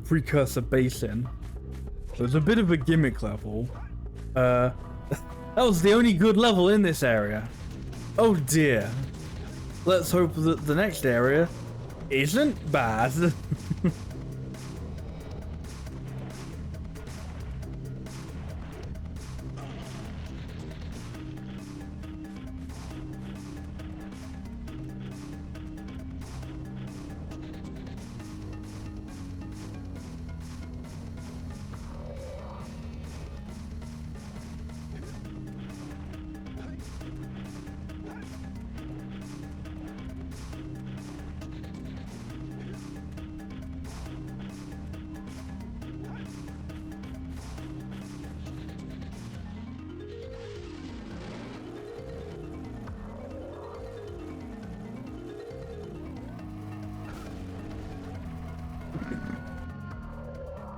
Precursor Basin, there's a bit of a gimmick level. That was the only good level in this area. Oh dear. Let's hope that the next area isn't bad.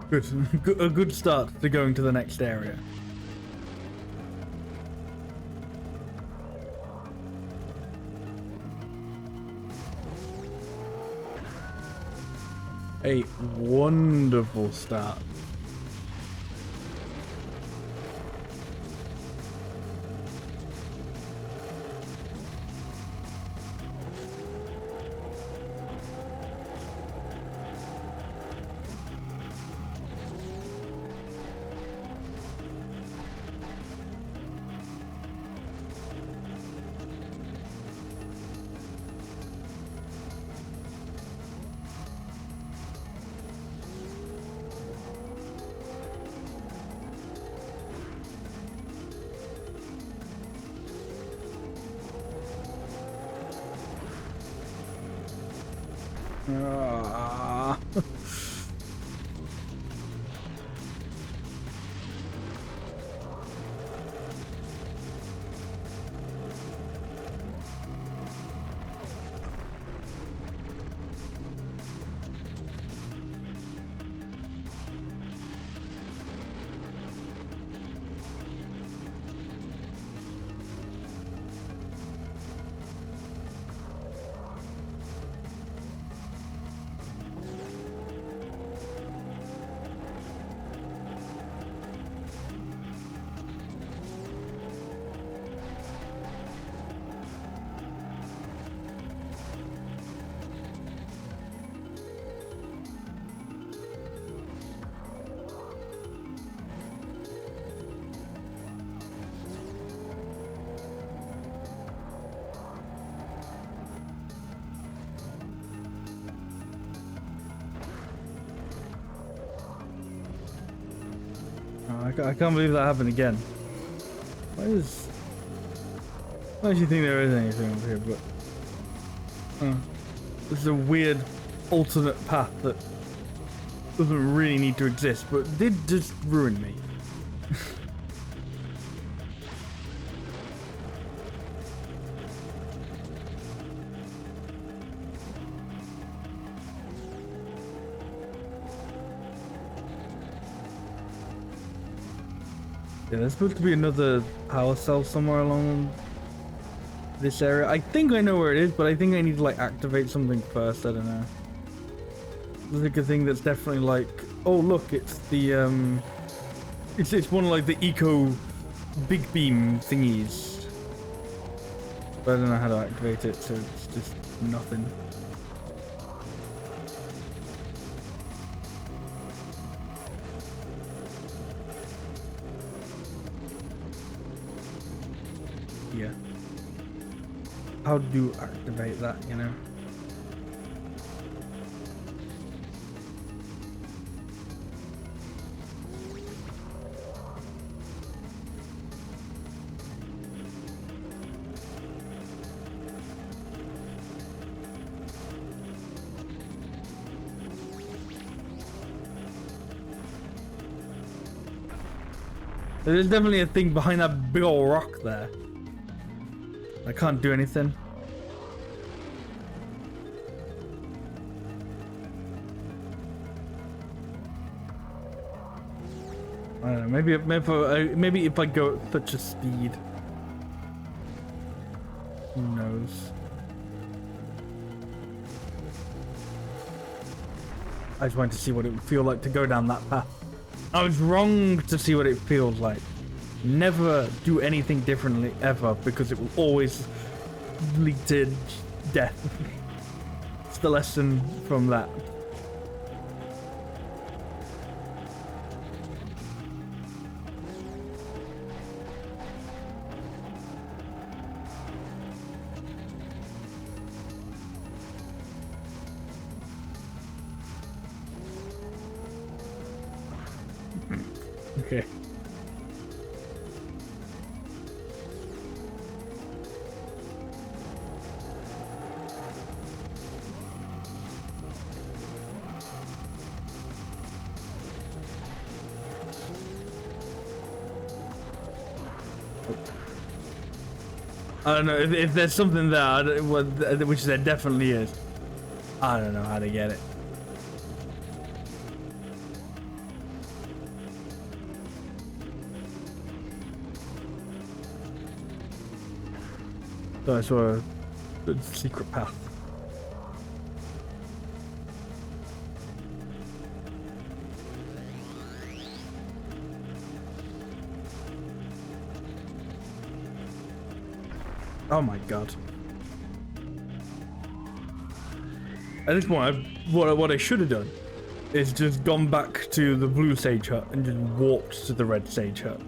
Good. A good start to going to the next area. A wonderful start. Ah. I can't believe that happened again. Why do you think there is anything over here? But this is a weird alternate path that doesn't really need to exist, but did just ruin me. Yeah, there's supposed to be another power cell somewhere along this area. I think I know where it is, but I think I need to like activate something first. I don't know. There's like a thing that's definitely like, oh look, it's the it's one of like the eco big beam thingies. But I don't know how to activate it, so it's just nothing. Yeah. How do you activate that, you know? There's definitely a thing behind that big old rock there. I can't do anything. I don't know. Maybe if I go at such a speed. Who knows? I just wanted to see what it would feel like to go down that path. I was wrong to see what it feels like. Never do anything differently ever, because it will always lead to death. It's the lesson from that. Okay. I don't know if there's something there, which there definitely is. I don't know how to get it. So I saw a secret path. Oh my god. At this point, what I should have done is just gone back to the blue sage hut and just walked to the red sage hut.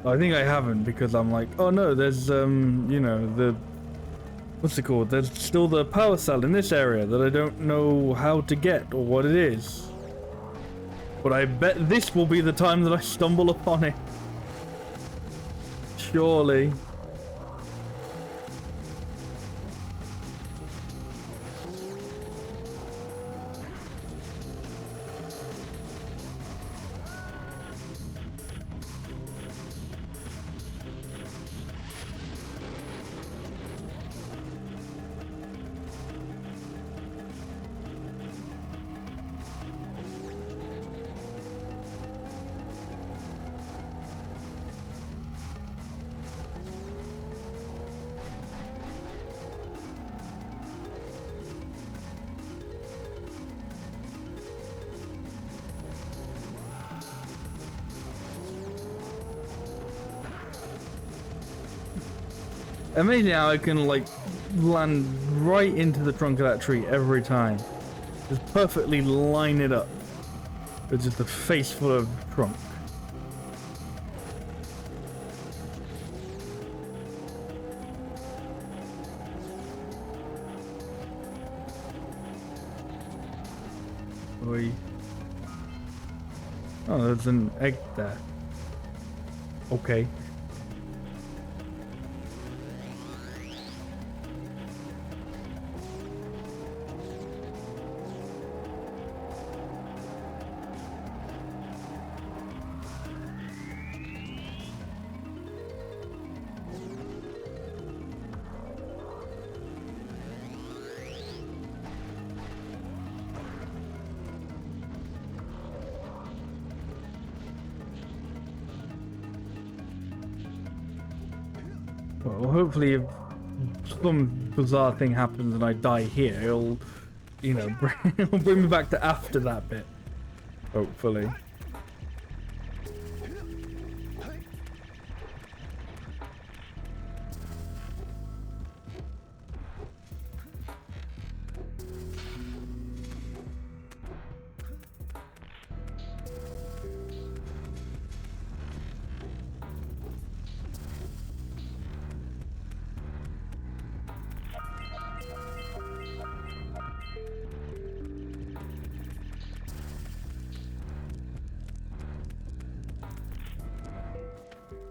I think I haven't, because I'm like, oh no, there's you know, what's it called? There's still the power cell in this area that I don't know how to get or what it is. But I bet this will be the time that I stumble upon it. Surely. Amazing how I can like land right into the trunk of that tree every time. Just perfectly line it up. With just a face full of trunk. Oi. Oh, there's an egg there. Okay. Well, hopefully if some bizarre thing happens and I die here, it'll, you know, it'll bring me back to after that bit. Hopefully.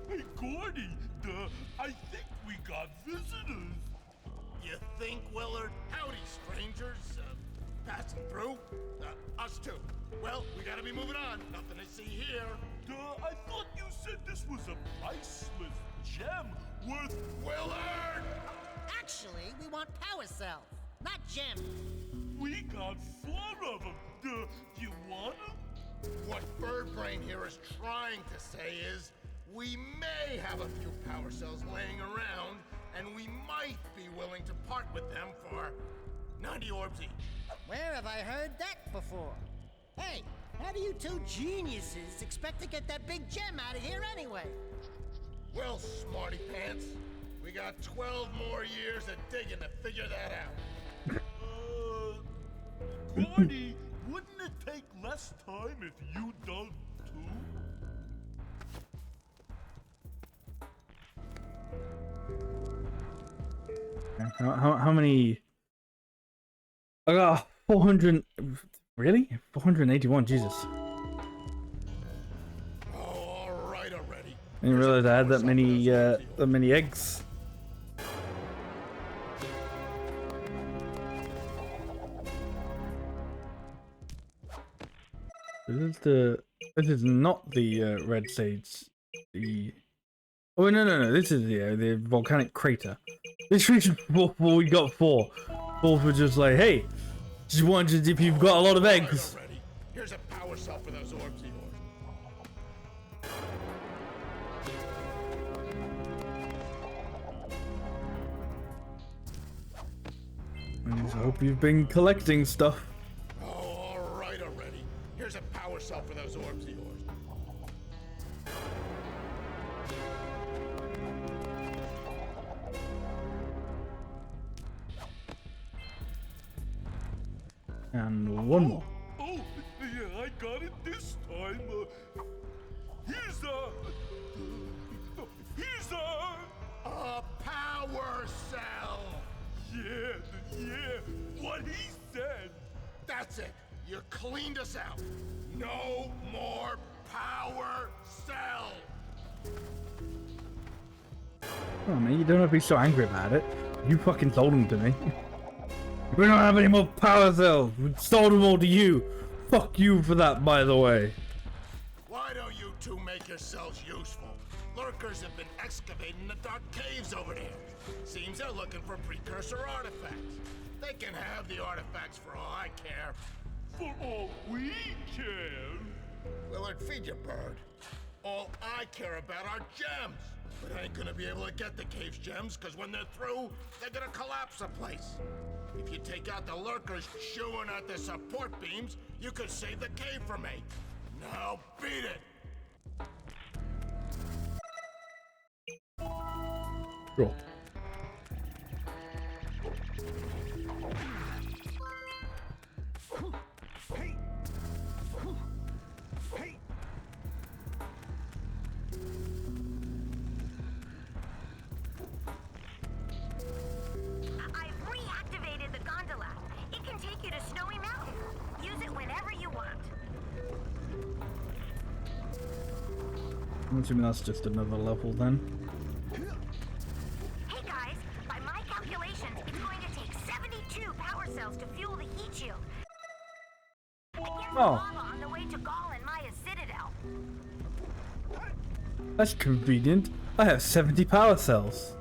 Hey, Gordy, I think we got visitors. You think, Willard? Howdy, strangers. Passing through? Us too. Well, we gotta be moving on. Nothing to see here. I thought you said this was a priceless gem worth... Willard! Actually, we want power cells, not gems. We got 4 of them. Do you want them? What Birdbrain here is trying to say is, we may have a few power cells laying around, and we might be willing to part with them for 90 orbs each. Where have I heard that before? Hey, how do you two geniuses expect to get that big gem out of here anyway? Well, smarty pants, we got 12 more years of digging to figure that out. Gordy, wouldn't it take less time if you dug too? How many? I got 400. Really? 481. Jesus. Oh, all right already. I didn't realize I had that many eggs. This is not the red sage. Oh no! This is the volcanic crater. This reason we got four. Fourth was just like, hey, just wondered if you've got a lot of eggs. Already. Here's a power cell for those orbs of yours. I just hope you've been collecting stuff. Oh, all right already. Here's a power cell for those orbs of yours. And one more. Oh, yeah, I got it this time. Here's A power cell! yeah, what he said. That's it. You cleaned us out. No more power cells. Oh man, you don't have to be so angry about it. You fucking sold them to me. We don't have any more power cells. We sold them all to you. Fuck you for that, by the way. Why don't you two make yourselves useful? Lurkers have been excavating the dark caves over there. Seems they're looking for precursor artifacts. They can have the artifacts for all I care. For all we care. Willard, feed your bird. All I care about are gems. But I ain't gonna be able to get the cave's gems, because when they're through, they're gonna collapse the place. If you take out the lurkers chewing at the support beams, you could save the cave for me. Now beat it! Sure. I've reactivated the gondola. It can take you to Snowy Mountain. Use it whenever you want. I'm assuming that's just another level then. Hey guys, by my calculations, it's going to take 72 power cells to fuel the heat shield. Against the lava on the way to Gaul and Maya's Citadel. That's convenient. I have 70 power cells.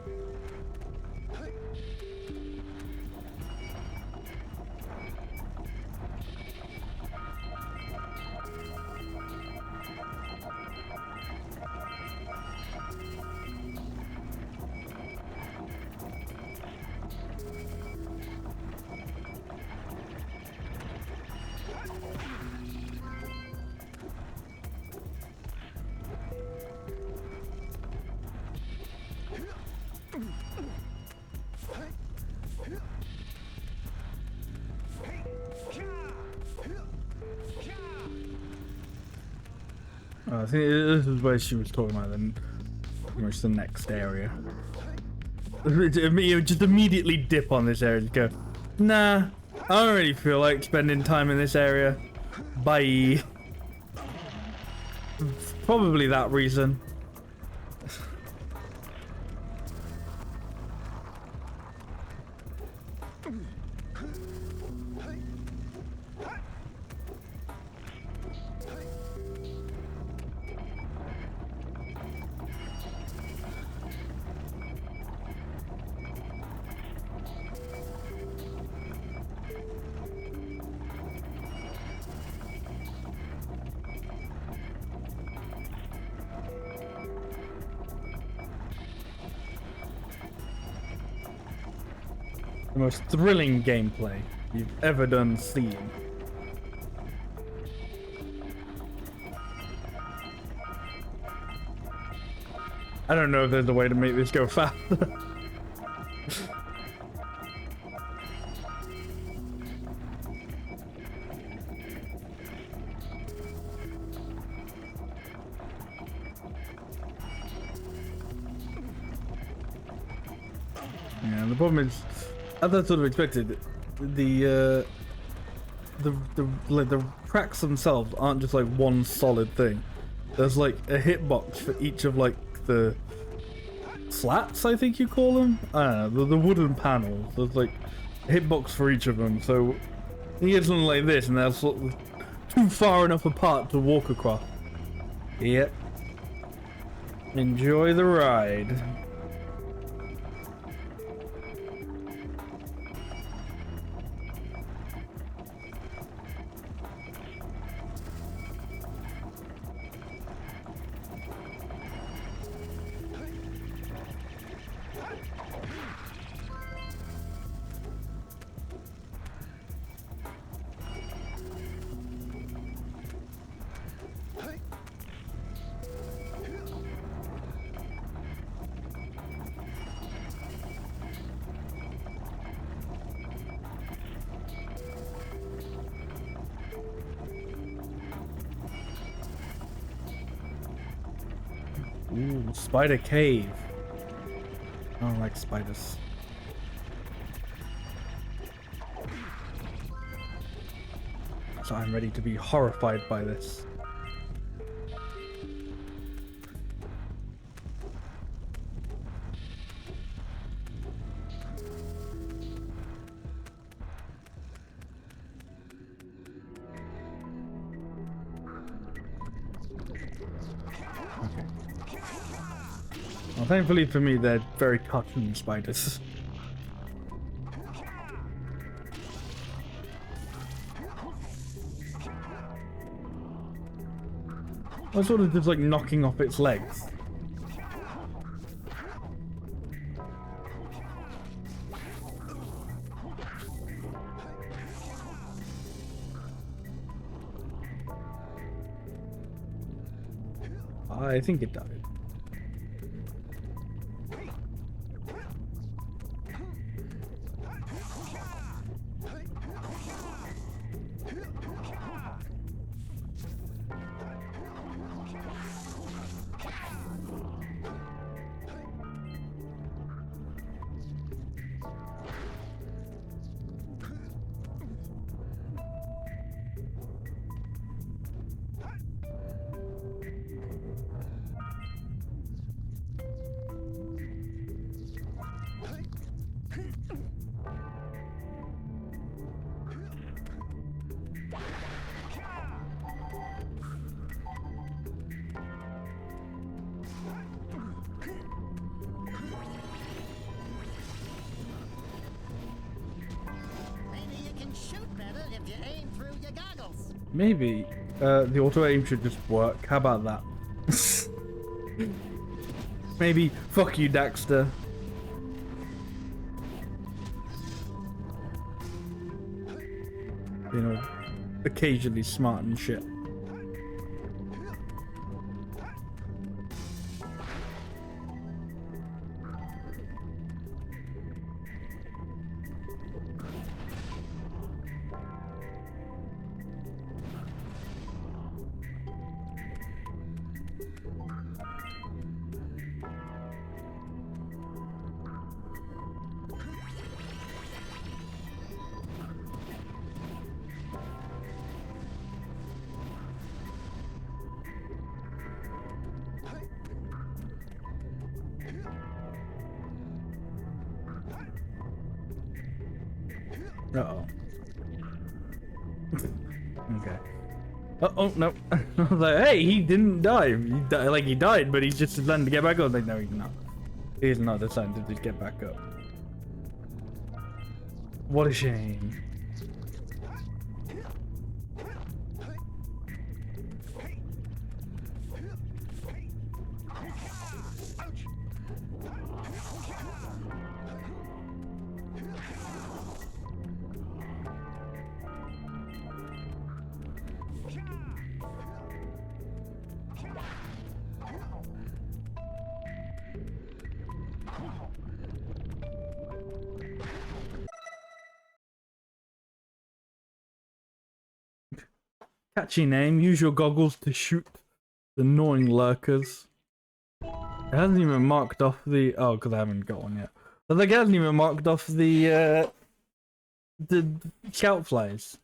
I think this is where she was talking about then. Pretty much the next area. You just immediately dip on this area and go, nah, I don't really feel like spending time in this area. Bye. Probably that reason. The most thrilling gameplay you've ever done seen. I don't know if there's a way to make this go faster. Yeah, the problem is, as I sort of expected, the tracks themselves aren't just like one solid thing. There's like a hitbox for each of like the slats, I think you call them. I don't know, the wooden panels. There's like a hitbox for each of them. So you get something like this, and they're sort of too far enough apart to walk across. Yep. Enjoy the ride. Ooh, spider cave. I don't like spiders. So I'm ready to be horrified by this. Well, thankfully for me, they're very cartoon spiders. I was sort of just like knocking off its legs. I think it died. Maybe the auto aim should just work. How about that? Maybe fuck you, Daxter. You know, occasionally smart and shit. Uh-oh. Okay. Oh no. I was like, hey, he didn't die. He died, but he's just deciding to get back up. Like, no, he's not. He's not deciding to just get back up. What a shame. Catchy name. Use your goggles to shoot the annoying lurkers. It hasn't even marked off the... Oh, because I haven't got one yet. But it hasn't even marked off the scout flies.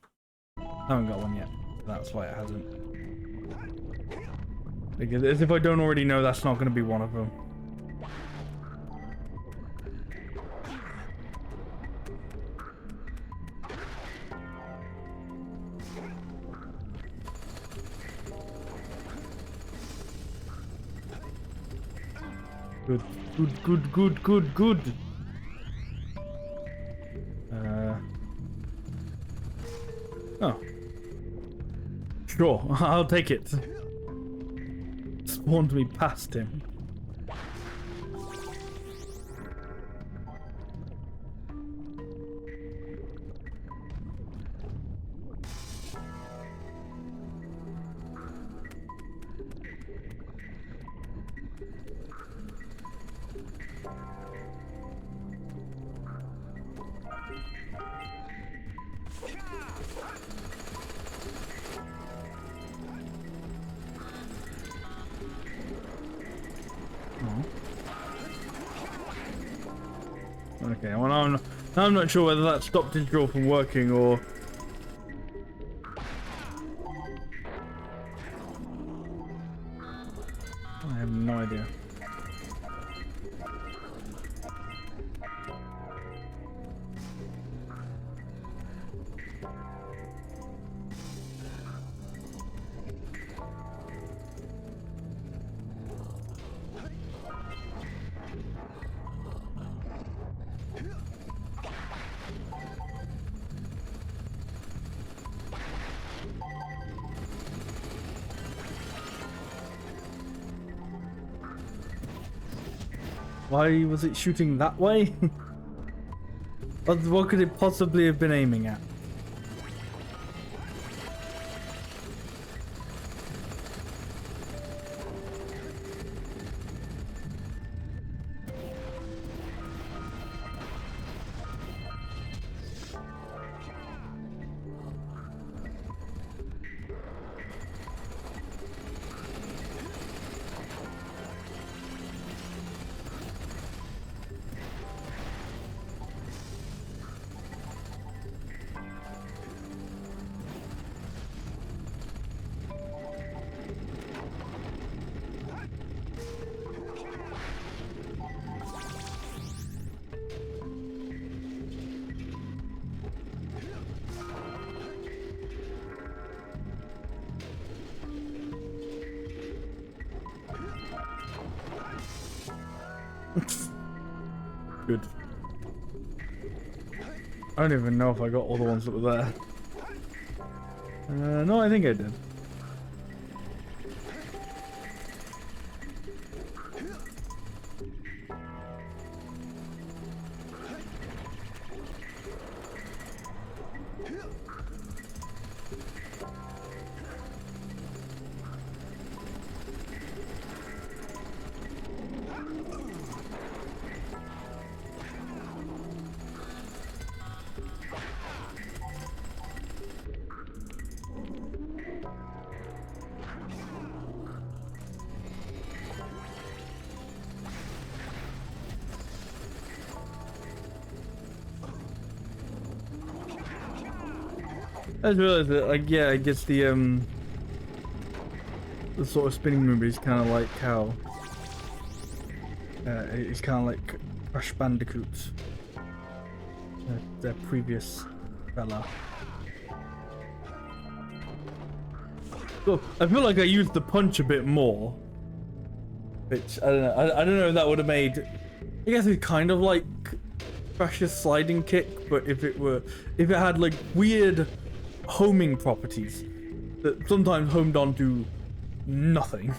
I haven't got one yet. That's why it hasn't. Because as if I don't already know, that's not going to be one of them. Good, good, good, good, good, good. Oh. Sure, I'll take it. Spawned me past him. Okay, well I'm not sure whether that stopped his drill from working or... I have no idea. Why was it shooting that way? What could it possibly have been aiming at? Good. I don't even know if I got all the ones that were there. No, I think I did. I just realized that, like, yeah, I guess the sort of spinning movie is kind of like how it's kind of like Crash Bandicoot, their previous fella. So I feel like I used the punch a bit more, which I don't know. I don't know if that would have made. I guess it's kind of like Crash's sliding kick, but if it had like weird homing properties that sometimes homed onto nothing.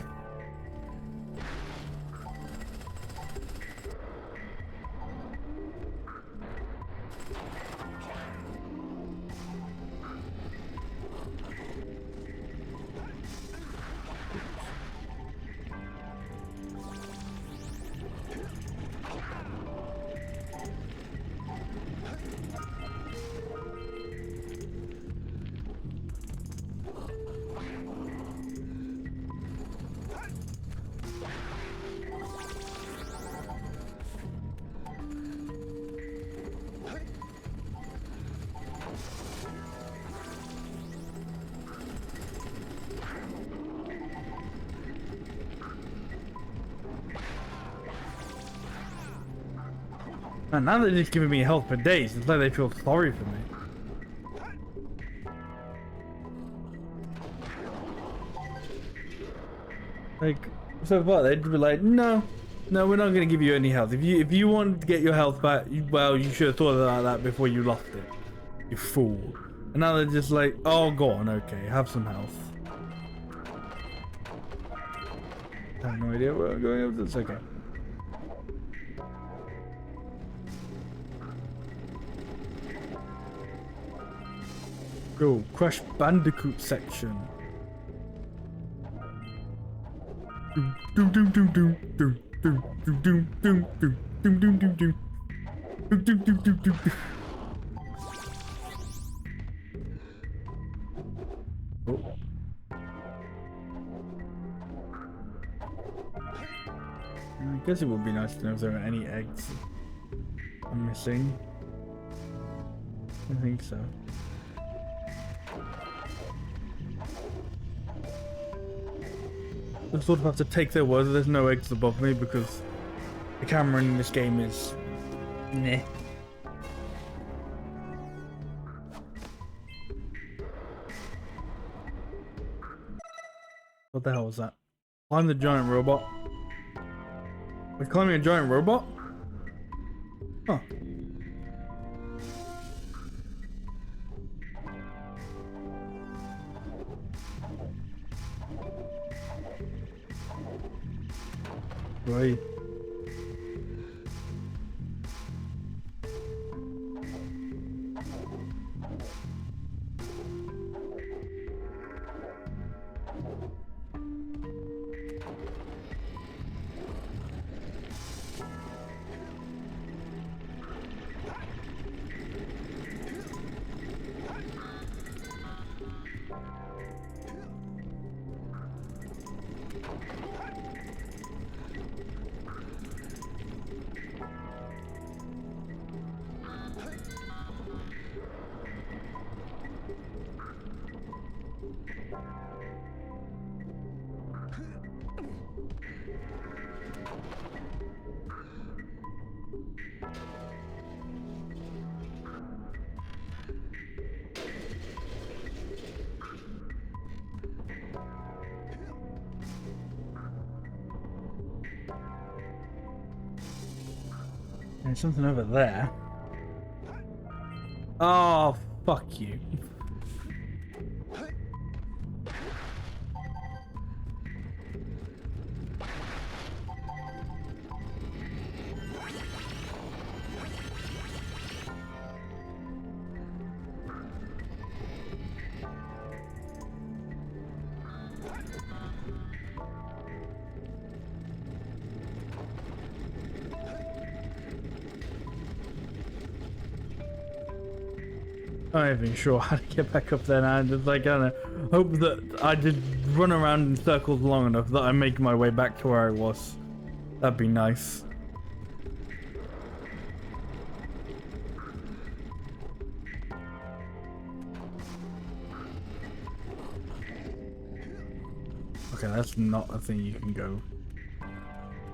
And now they're just giving me health for days. It's like they feel sorry for me. Like, so far they'd be like, no, we're not gonna give you any health. If you want to get your health back, well, you should have thought about that before you lost it. You fool. And now they're just like, oh, go on, okay, have some health. I have no idea where I'm going with this. Okay. Go, Crash Bandicoot section. Oh. I guess it would be nice to know if there are any eggs I'm missing. I think so. I sort of have to take their word that there's no eggs above me because the camera in this game is meh. What the hell was that? Climb the giant robot. We're climbing a giant robot? Huh. Right. There's something over there. Oh, fuck you. I'm not even sure how to get back up there now. I'm just like, I don't know, hope that I just run around in circles long enough that I make my way back to where I was. That'd be nice. Okay, that's not a thing you can go.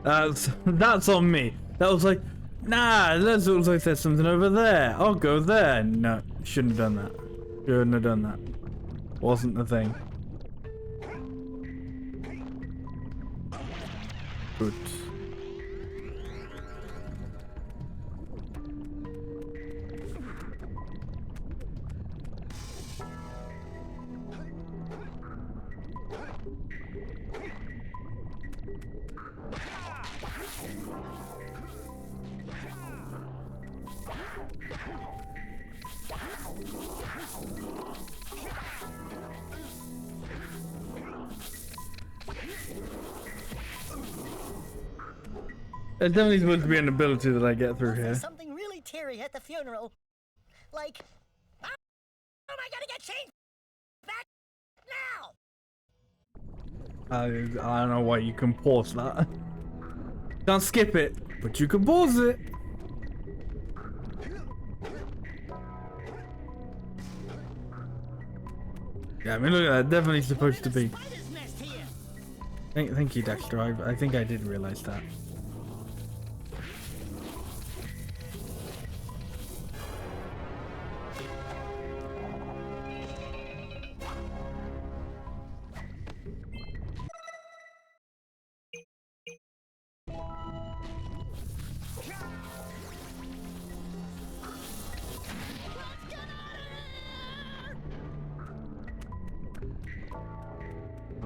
That's on me. That was like, nah, that looks like there's something over there. I'll go there. No, shouldn't have done that. Shouldn't have done that. Wasn't the thing. Good. There definitely supposed to be an ability that I get through here. Something really teary at the funeral. Like, oh, am I gonna get changed back now? I don't know why you can pause that. Can't skip it, but you can pause it. Yeah, I mean, look at that. Definitely supposed to be. Thank you, Daxter. I think I did realize that.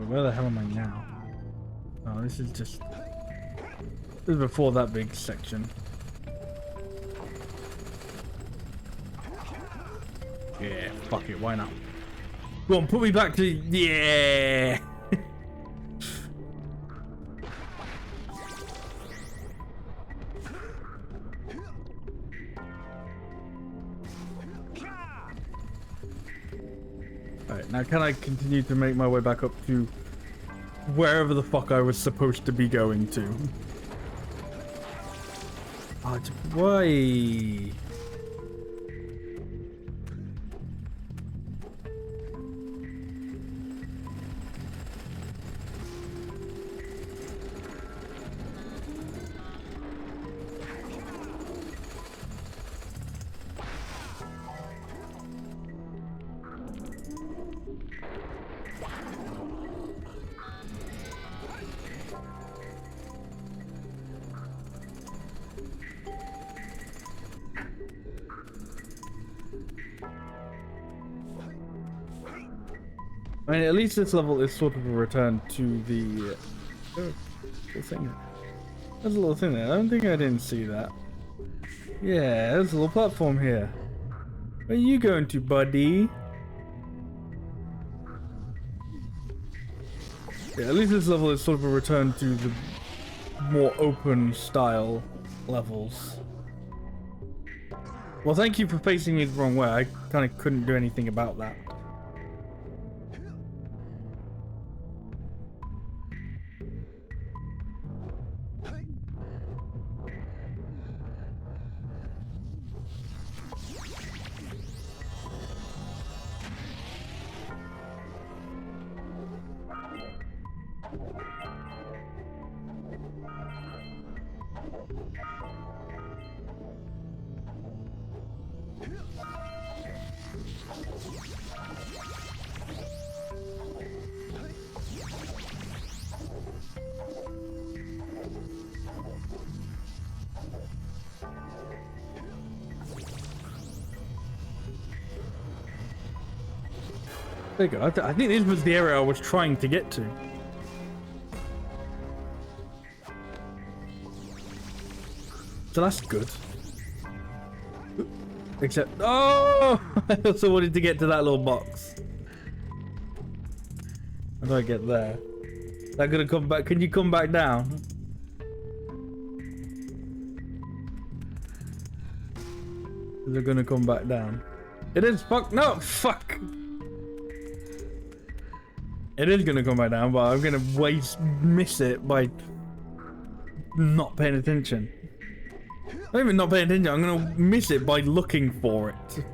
where the hell am I now? Oh, this is just... This is before that big section. Yeah, fuck it, why not? Go on, put me back to... Yeah! Alright, now can I continue to make my way back up to wherever the fuck I was supposed to be going to? Oh, why? I mean, at least this level is sort of a return to the little thing. There's a little thing there. I don't think I didn't see that. Yeah, there's a little platform here. Where are you going to, buddy? Yeah, at least this level is sort of a return to the more open style levels. Well, thank you for facing me the wrong way. I kind of couldn't do anything about that. There you go. I think this was the area I was trying to get to. So that's good. Except, oh! I also wanted to get to that little box. How do I get there? Is that gonna come back? Can you come back down? Is it gonna come back down? It is. Fuck. No. Fuck. It is gonna come back down, but I'm gonna miss it by not paying attention. Not even not paying attention, I'm gonna miss it by looking for it.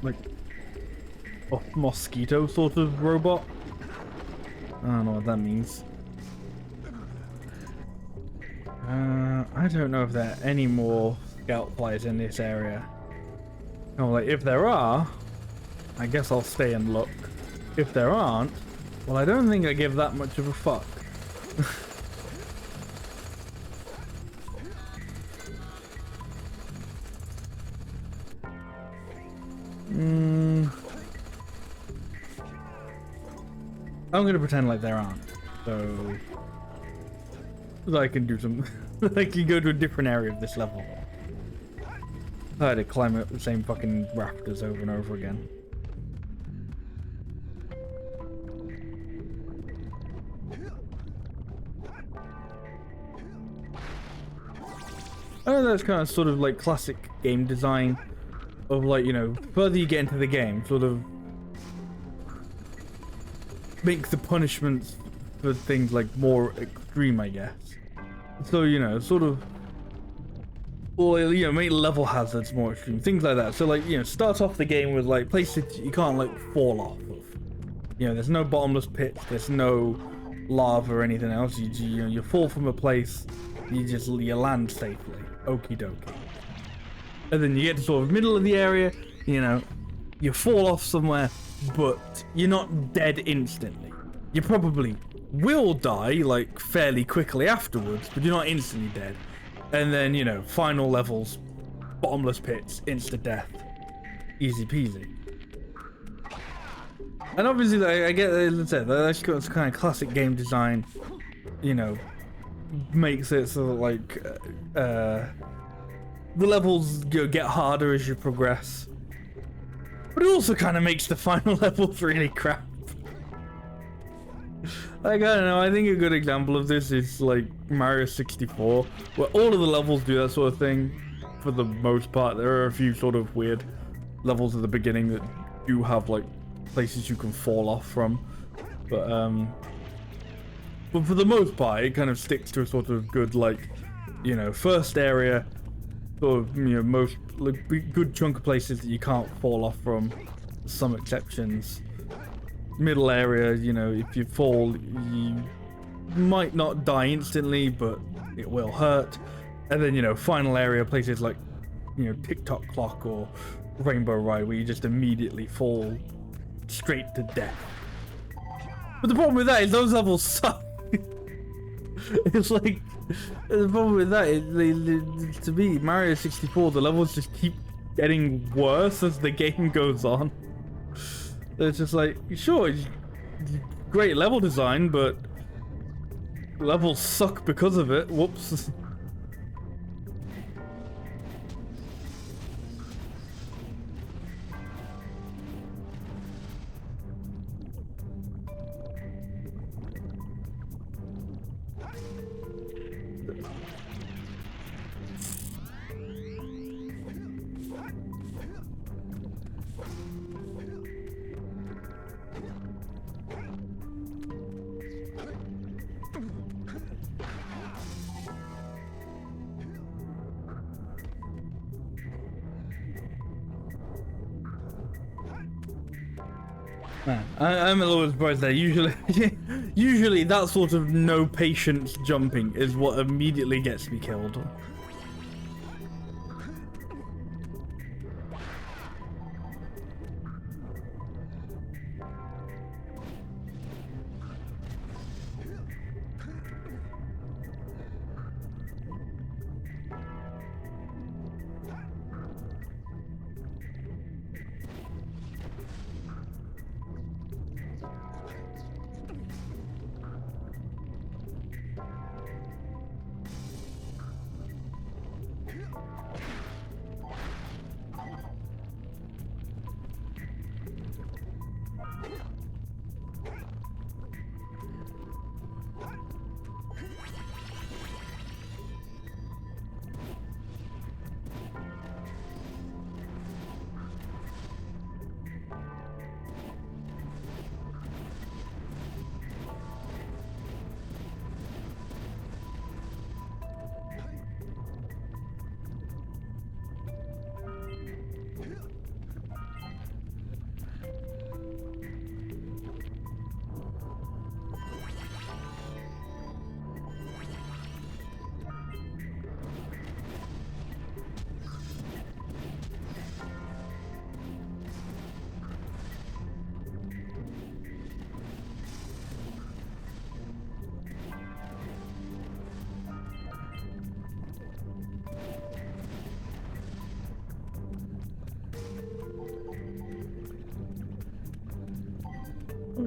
Like a mosquito sort of robot. I don't know what that means. I don't know if there are any more scout flies in this area. Oh, like if there are, I guess I'll stay and look. If there aren't, well, I don't think I give that much of a fuck. I'm gonna pretend like there aren't, so I can do some. I can go to a different area of this level. I had to climb up the same fucking rafters over and over again. I know that's kind of sort of like classic game design of, like, you know, the further you get into the game, sort of make the punishments for things like more extreme, I guess. So, you know, sort of, or, you know, make level hazards more extreme, things like that. So, like, you know, start off the game with like places you can't like fall off of. You know, there's no bottomless pits, there's no lava or anything else. You know, you fall from a place you land safely. Okie dokie. And then you get to sort of middle of the area, you know, you fall off somewhere, but you're not dead instantly. You probably will die, like, fairly quickly afterwards, but you're not instantly dead. And then, you know, final levels, bottomless pits, insta-death. Easy peasy. And obviously, I get that's kind of classic game design, you know, makes it so that, like, the levels get harder as you progress. But it also kind of makes the final levels really crap. Like, I don't know, I think a good example of this is, like, Mario 64, where all of the levels do that sort of thing, for the most part. There are a few sort of weird levels at the beginning that do have, like, places you can fall off from. But for the most part, it kind of sticks to a sort of good, like, you know, first area, sort of, you know, most, like, good chunk of places that you can't fall off from, some exceptions. Middle area, you know, if you fall, you might not die instantly, but it will hurt. And then, you know, final area, places like, you know, Tick-Tock Clock or Rainbow Ride, where you just immediately fall straight to death. But the problem with that is those levels suck. It's like, the problem with that is, to me, Mario 64, the levels just keep getting worse as the game goes on. It's just like, sure, great level design, but levels suck because of it. Whoops. I'm a little surprised there. Usually that sort of no patience jumping is what immediately gets me killed.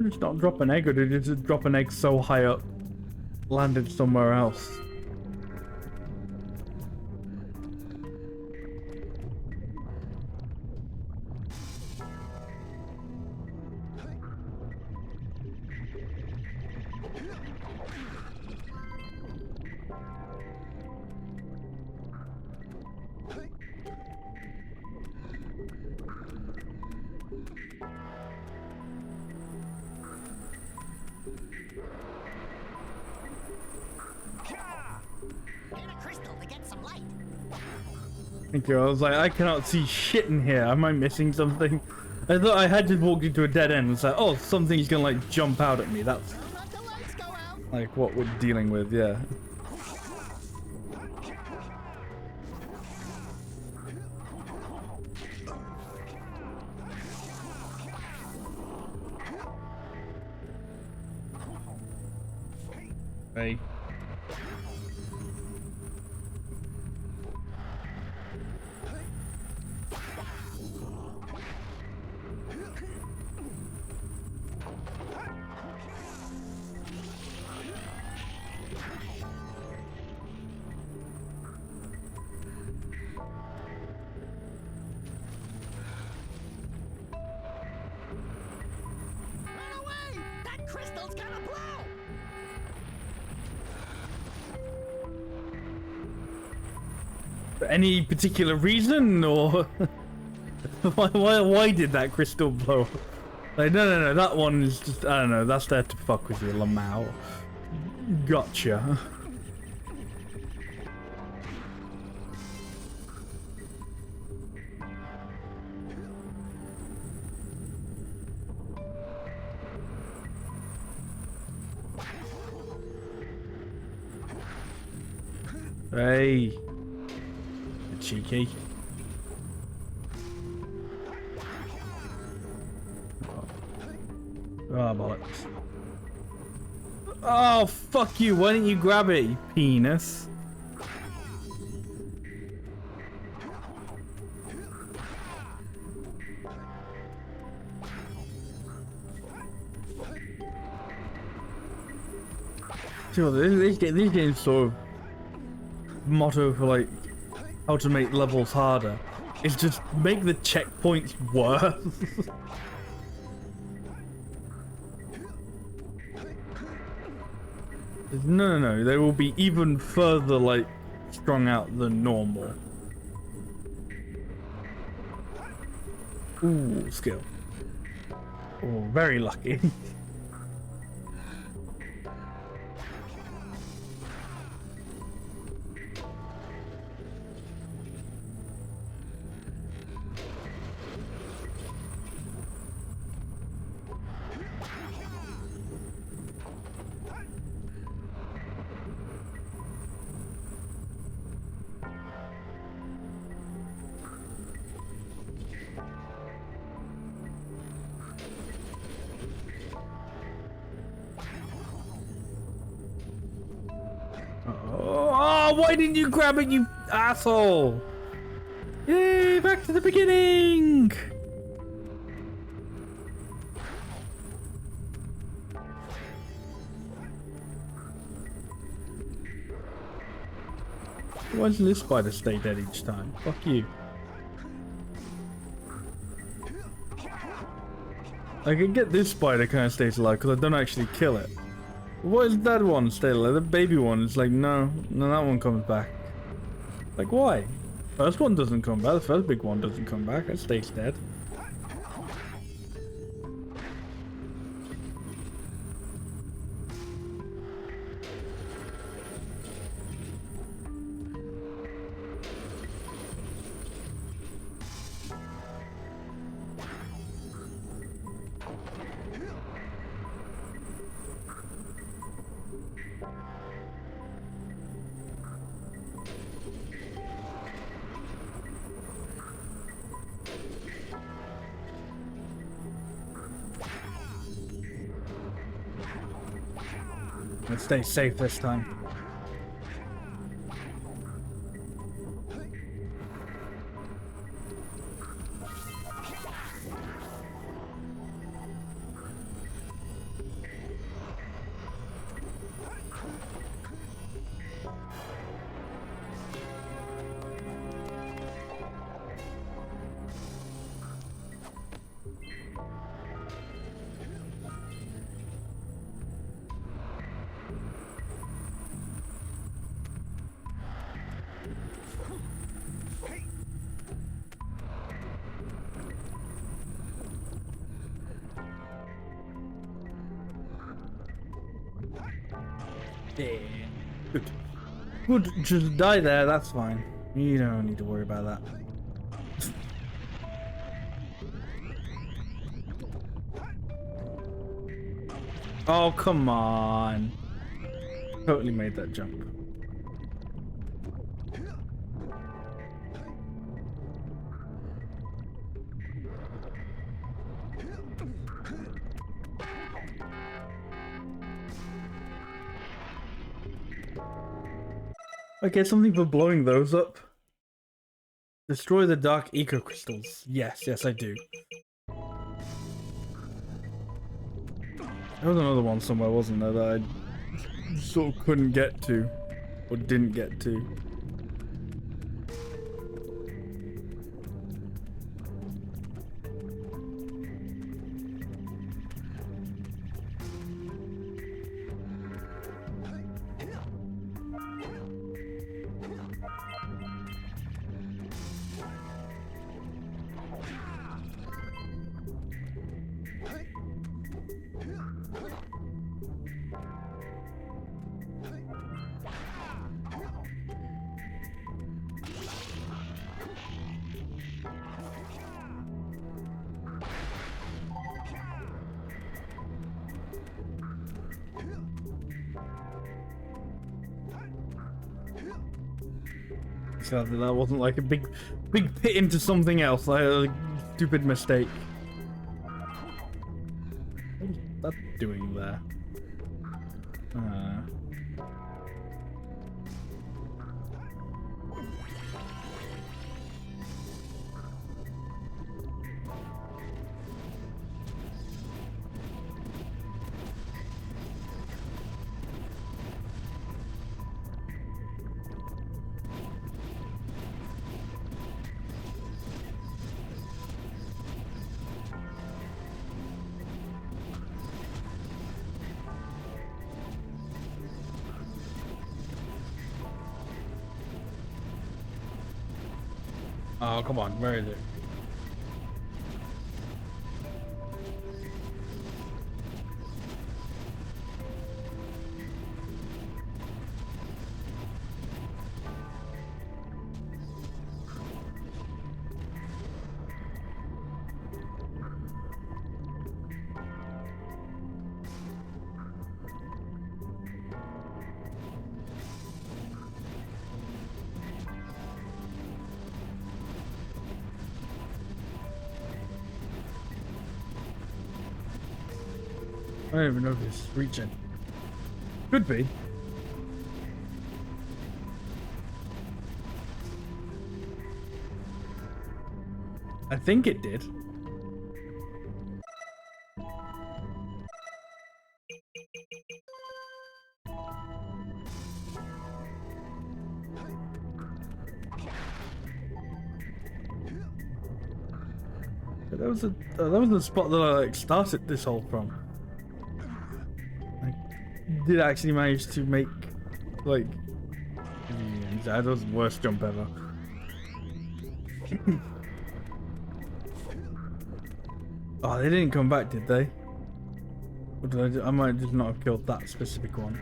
Just not drop an egg, or did you just drop an egg so high up, landed somewhere else? Thank you. I was like, I cannot see shit in here. Am I missing something? I thought I had just walked into a dead end. It's like, oh, something's gonna like jump out at me. That's like what we're dealing with, yeah. Hey. Run away! That crystal's gonna blow! For any particular reason, or why did that crystal blow? Like, no, that one is just, I don't know, that's there to fuck with you, Lamau. Gotcha. Hey. Cheeky. Oh, bollocks. Oh, fuck you. Why didn't you grab it, you penis? See what, this game's sort of motto for like how to make levels harder is just make the checkpoints worse. No, they will be even further like strung out than normal. Ooh, skill. Oh, very lucky. Oh, why didn't you grab it, you asshole? Yay, back to the beginning! Why does this spider stay dead each time? Fuck you. I can get this spider kind of stays alive because I don't actually kill it. Why does that one stay alive? The baby one is like, no, that one comes back. Like, why? First one doesn't come back. The first big one doesn't come back. It stays dead. Let's stay safe this time. Yeah. Good. Just die there, that's fine. You don't need to worry about that. Oh, come on. Totally made that jump. Okay, something for blowing those up. Destroy the dark eco crystals. Yes, yes I do. There was another one somewhere, wasn't there, that I sort of couldn't get to. Or didn't get to. So that wasn't like a big pit into something else, like a stupid mistake. What is that doing there? Oh, come on, where is it? I don't even know if it's reaching. Could be. I think it did. But that was the spot that I like started this whole from. Did actually manage to make, like, that was the worst jump ever. Oh, they didn't come back, did they? Or did I might just not have killed that specific one.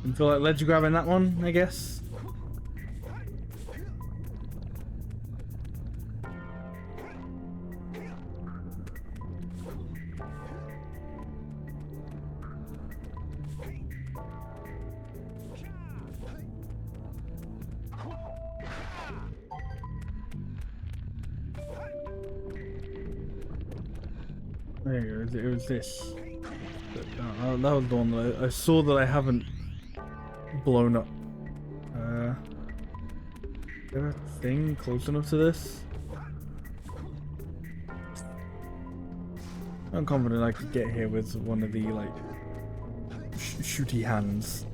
I feel like ledge grabbing that one, I guess. There you go, it was this. That was the one that I saw that I haven't blown up. Is there a thing close enough to this? I'm confident I could get here with one of the like shooty hands.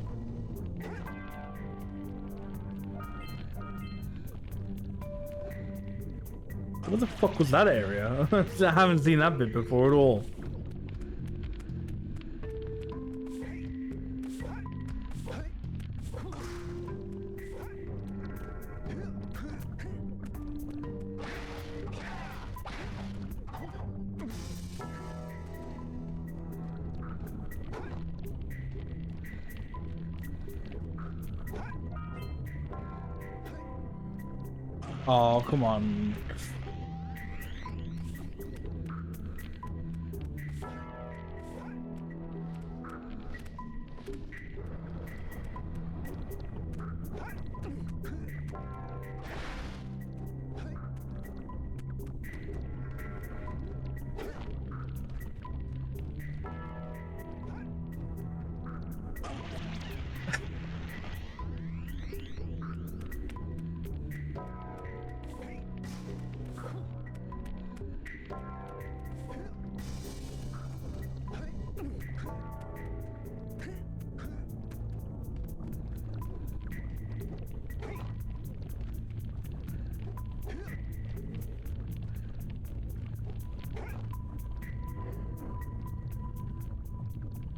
What the fuck was that area? I haven't seen that bit before at all. Oh, come on.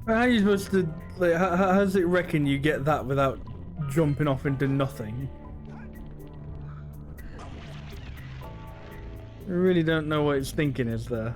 How are you supposed to, like, how does it reckon you get that without jumping off into nothing? I really don't know what it's thinking is there.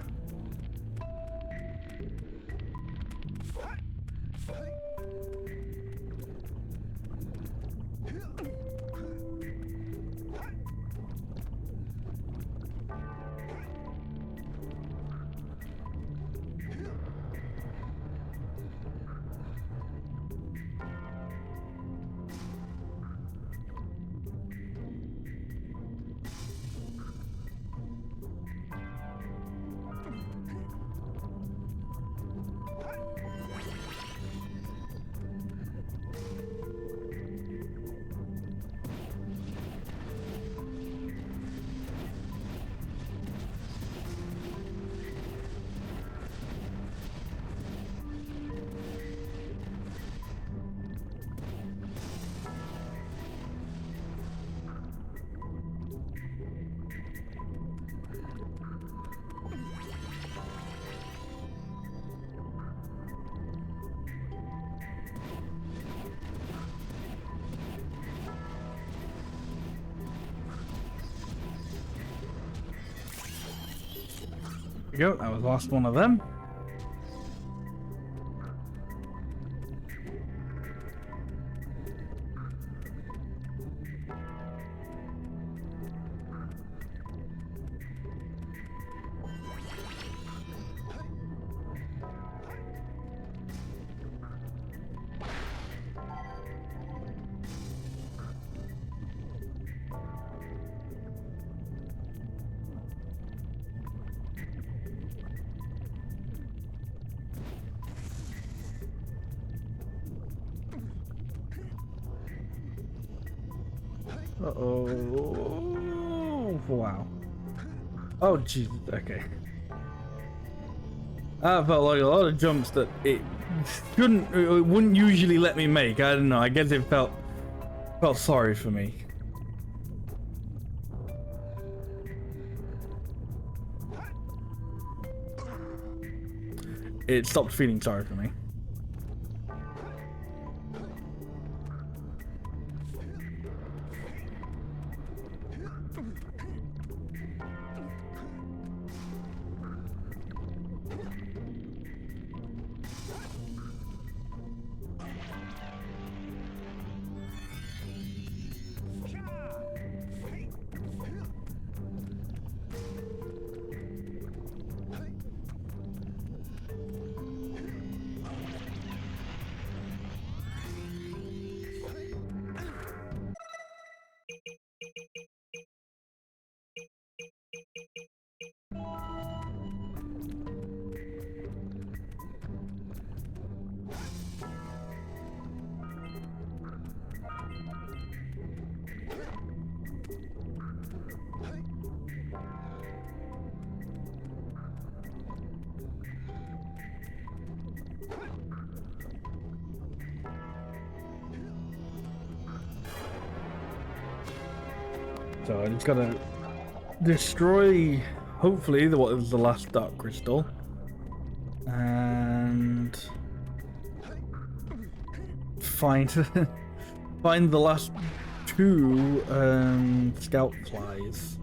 There we go, that was the last one of them. Uh-oh. Wow. Oh, jeez. Okay. That felt like a lot of jumps that it wouldn't usually let me make. I don't know. I guess it felt sorry for me. It stopped feeling sorry for me. So I just gotta destroy, hopefully, what is the last dark crystal, and find find the last two scout flies.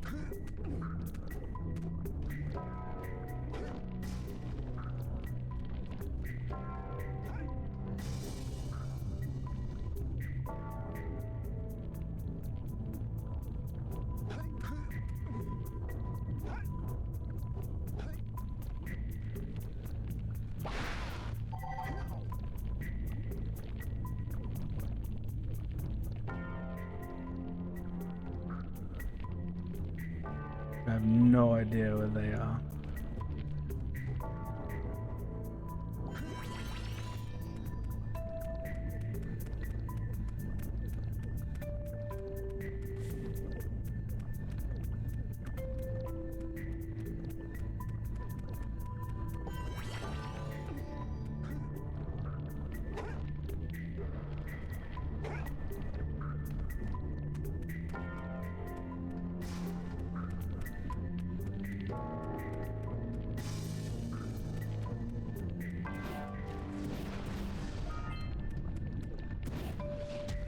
I have no idea where they are.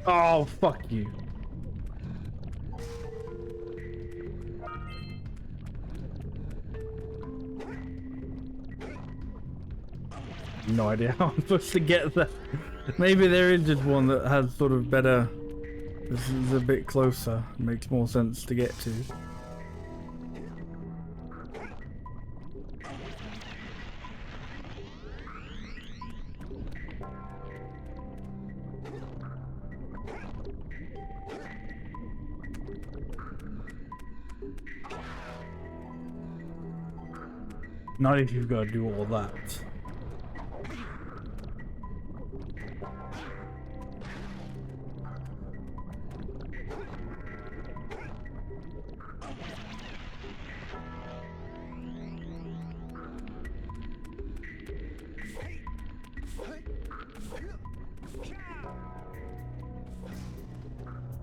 Oh, fuck you. No idea how I'm supposed to get there. Maybe there is just one that has sort of better... This is a bit closer. Makes more sense to get to. Not if you've got to do all that.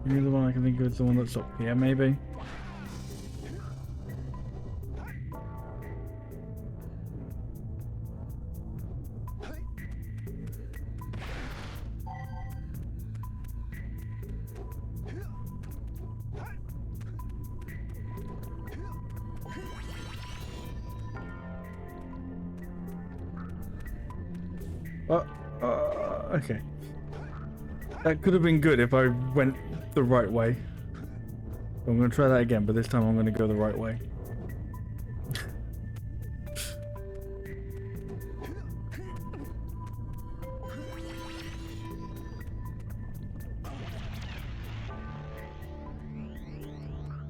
The other one I can think of is the one that's up here, maybe. Okay. That could have been good if I went the right way. I'm going to try that again, but this time I'm going to go the right way.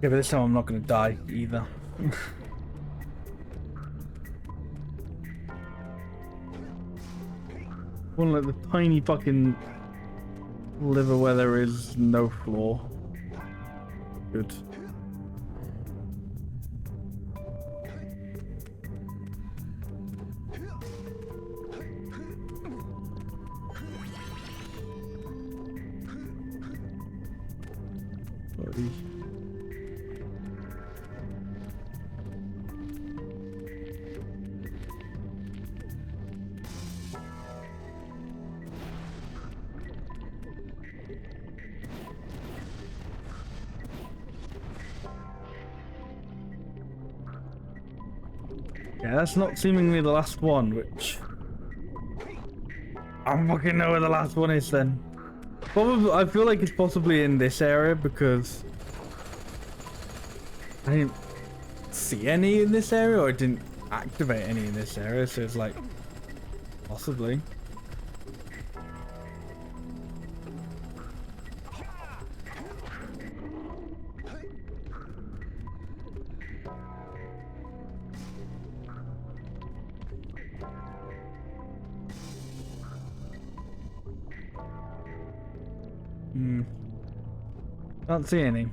Yeah, but this time I'm not going to die either. One like the tiny fucking liver where there is no floor. Good. Buddy. Yeah, that's not seemingly the last one, which... I don't fucking know where the last one is then. Probably, I feel like it's possibly in this area because... I didn't see any in this area, or I didn't activate any in this area, so it's like... Possibly. Can't see any.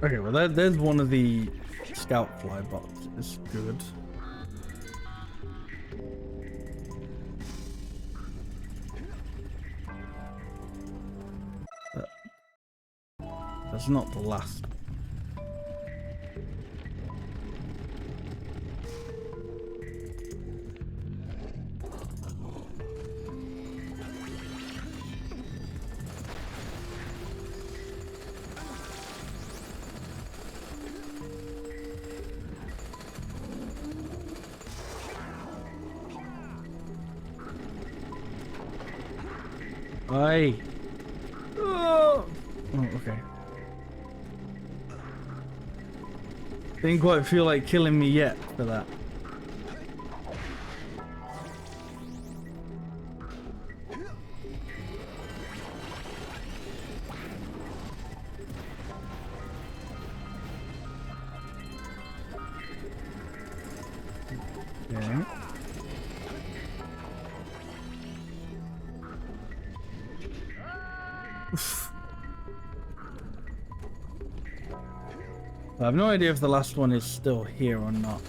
Okay, well there's one of the scout fly boxes. Good. That's not the last. Aye. Oh, okay. Didn't quite feel like killing me yet for that. Okay. I have no idea if the last one is still here or not.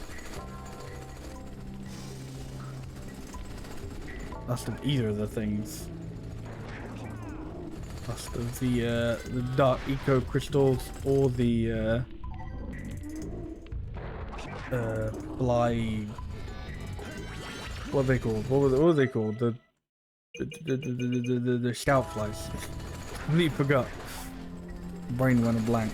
Last of either of the things. Last of the dark eco crystals or the fly. What are they called? What were they called? The scout flies. Completely forgot. Brain went blank.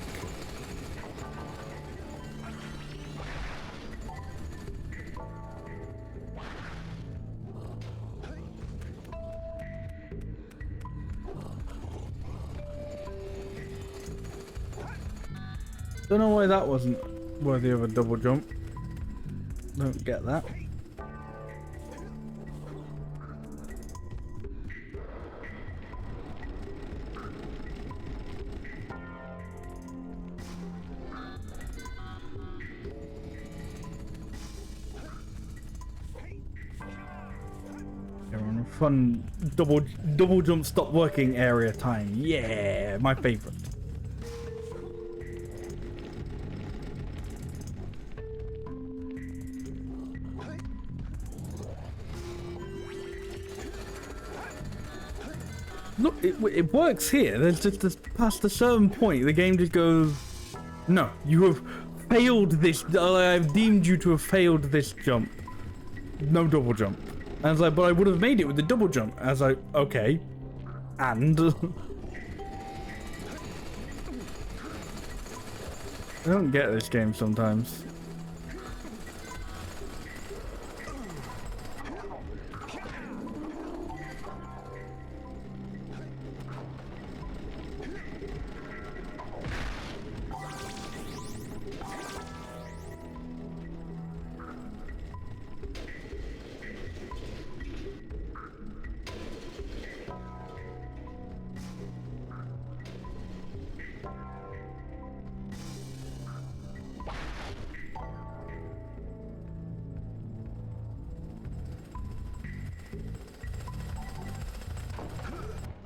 Don't know why that wasn't worthy of a double jump. Don't get that. We're on a fun double jump stop working area time. Yeah, my favorite. Look, it works here. There's just past a certain point, the game just goes, no, you have failed this. I've deemed you to have failed this jump. No double jump. And I was like, but I would have made it with the double jump. I was like, okay, and I don't get this game sometimes.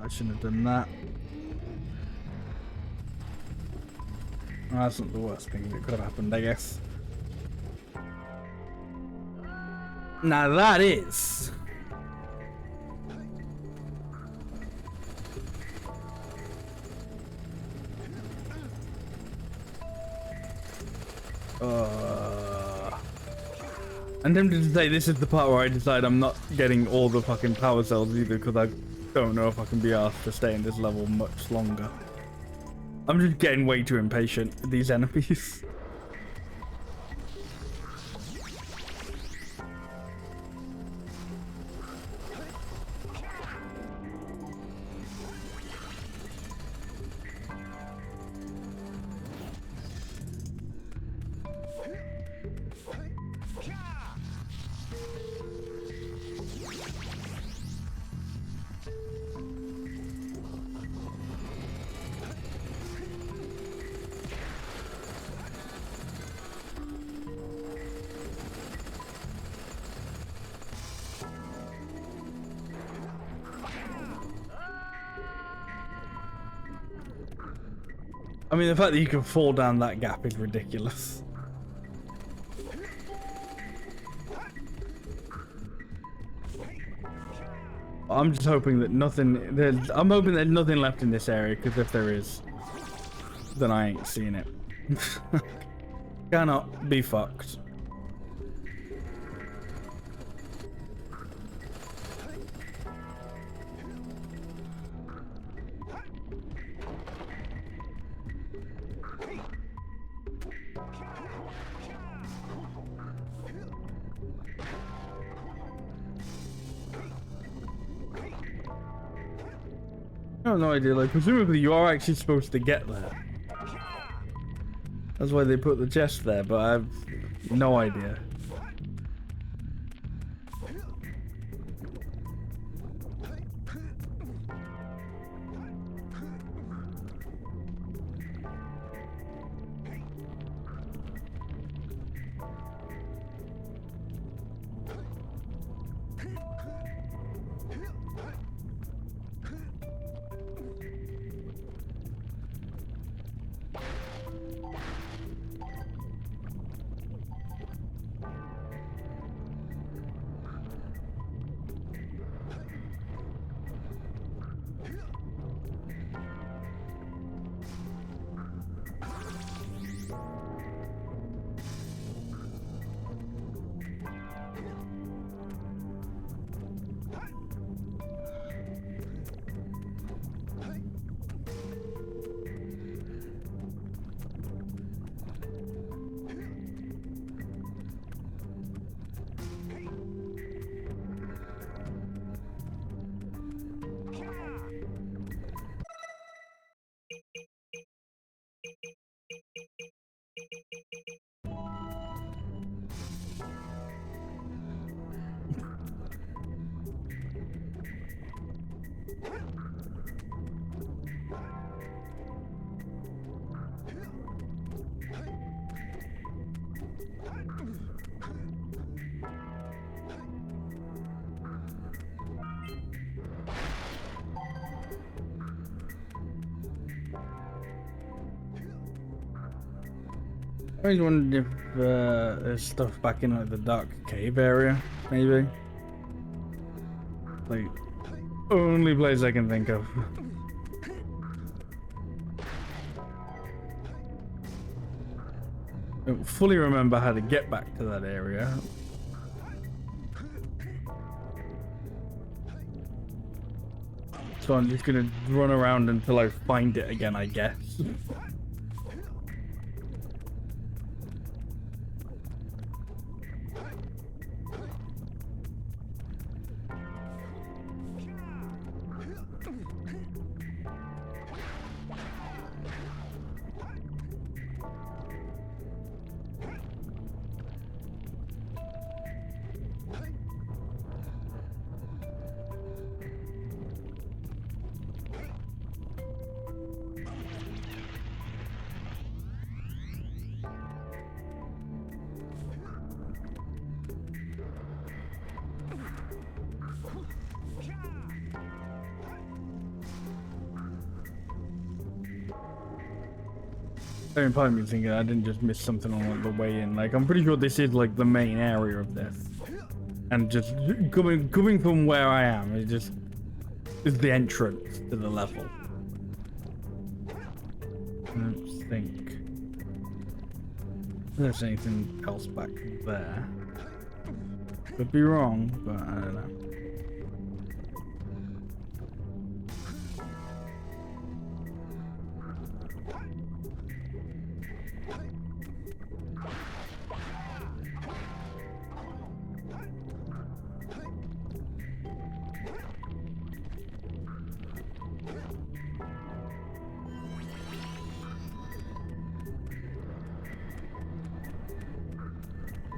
I shouldn't have done that. That's not the worst thing that could have happened, I guess. Now that is. I'm tempted to say this is the part where I decide I'm not getting all the fucking power cells either, because I don't know if I can be asked to stay in this level much longer. I'm just getting way too impatient with these enemies. I mean, the fact that you can fall down that gap is ridiculous. I'm just hoping that I'm hoping there's nothing left in this area, because if there is, then I ain't seen it. Cannot be fucked. I have no idea. Like, presumably you are actually supposed to get there. That's why they put the chest there, but I have no idea. I always wondered if there's stuff back in like the dark cave area, maybe. Like, only place I can think of. I don't fully remember how to get back to that area. So I'm just gonna run around until I find it again, I guess. Very part of me thinking I didn't just miss something on like, the way in. Like, I'm pretty sure this is like the main area of this, and just coming from where I am, it just is the entrance to the level. I don't think there's anything else back there. Could be wrong, but I don't know.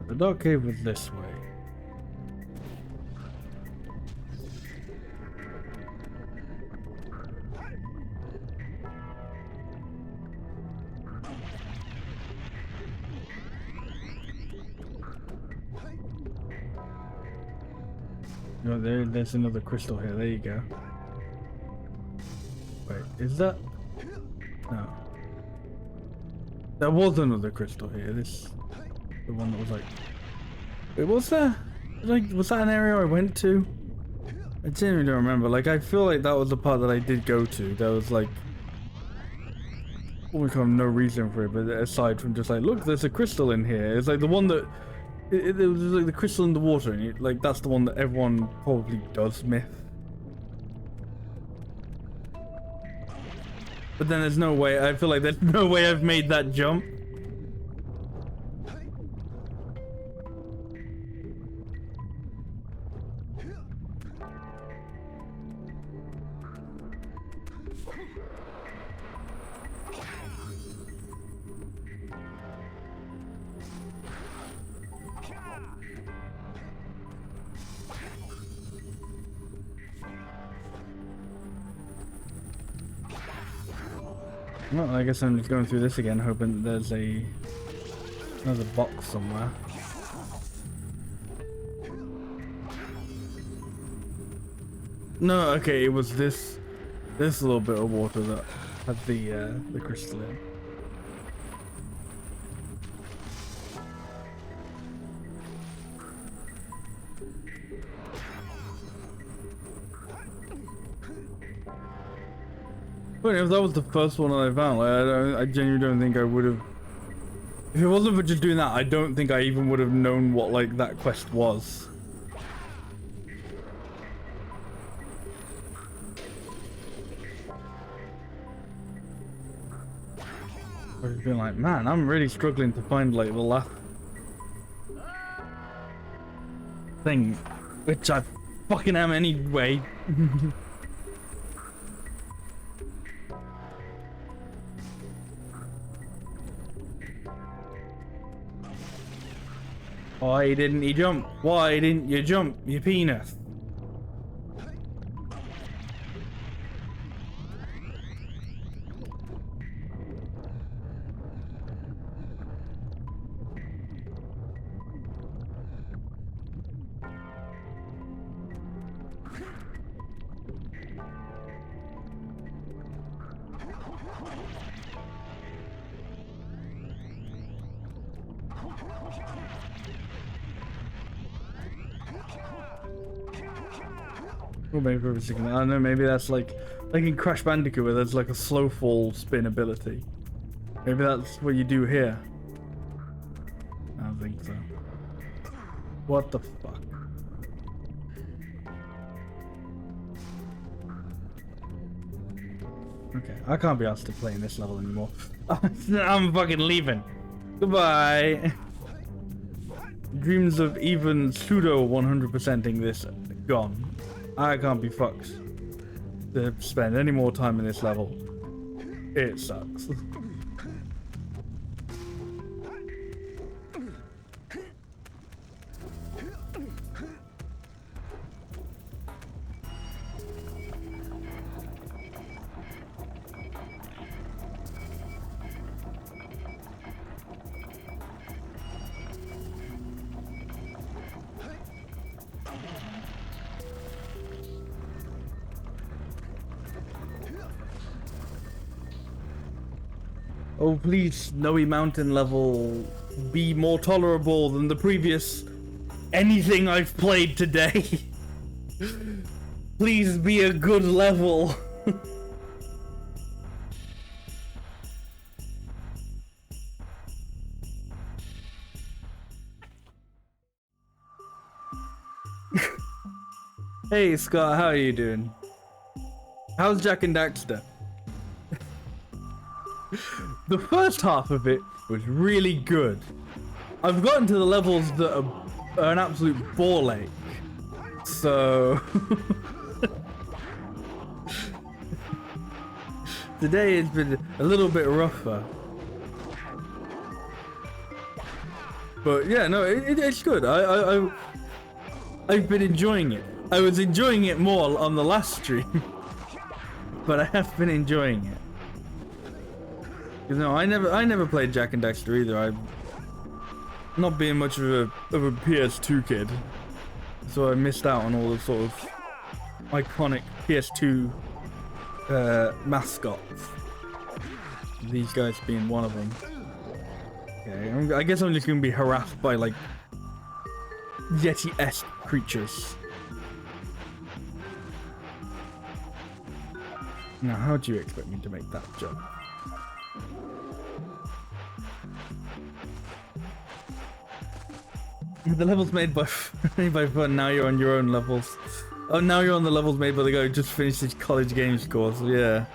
The dark cave was this way. No, there's another crystal here. There you go. Wait, is that? No. There was another crystal here. This, the one that was like. Wait, was there? Like, was that an area I went to? I didn't even remember. Like, I feel like that was the part that I did go to. There was like, almost kind of no reason for it, but aside from just like, look, there's a crystal in here. It's like the one that. It was like the crystal in the water, and like that's the one that everyone probably does myth. But then there's no way. I feel like there's no way I've made that jump. Well, I guess I'm just going through this again, hoping that there's another box somewhere. No, okay, it was this little bit of water that had the crystal in. But if that was the first one that I found, like, I genuinely don't think I would have. If it wasn't for just doing that, I don't think I even would have known what like that quest was. I've just been like, man, I'm really struggling to find like the last thing, which I fucking am anyway. Why didn't you jump? Why didn't you jump, you penis? Or maybe for a second, I don't know, maybe that's like in Crash Bandicoot where there's like a slow fall spin ability. Maybe that's what you do here. I don't think so. What the fuck? Okay, I can't be asked to play in this level anymore. I'm fucking leaving. Goodbye. Dreams of even pseudo 100%ing this gone. I can't be fucked to spend any more time in this level. It sucks. Oh, please, Snowy Mountain level be more tolerable than the previous anything I've played today. Please be a good level. Hey Scott, how are you doing? How's Jak and Daxter? The first half of it was really good. I've gotten to the levels that are an absolute ball ache. So today has been a little bit rougher. But yeah, no, it's good. I've been enjoying it. I was enjoying it more on the last stream, but I have been enjoying it. No, I never played Jak and Daxter either. I'm not being much of a PS2 kid, so I missed out on all the sort of iconic PS2 mascots. These guys being one of them. Okay, I guess I'm just gonna be harassed by like Yeti-esque creatures. Now, how do you expect me to make that jump? The levels made by fun. Now you're on your own levels. Oh, now you're on the levels made by the guy who just finished his college games course. Yeah.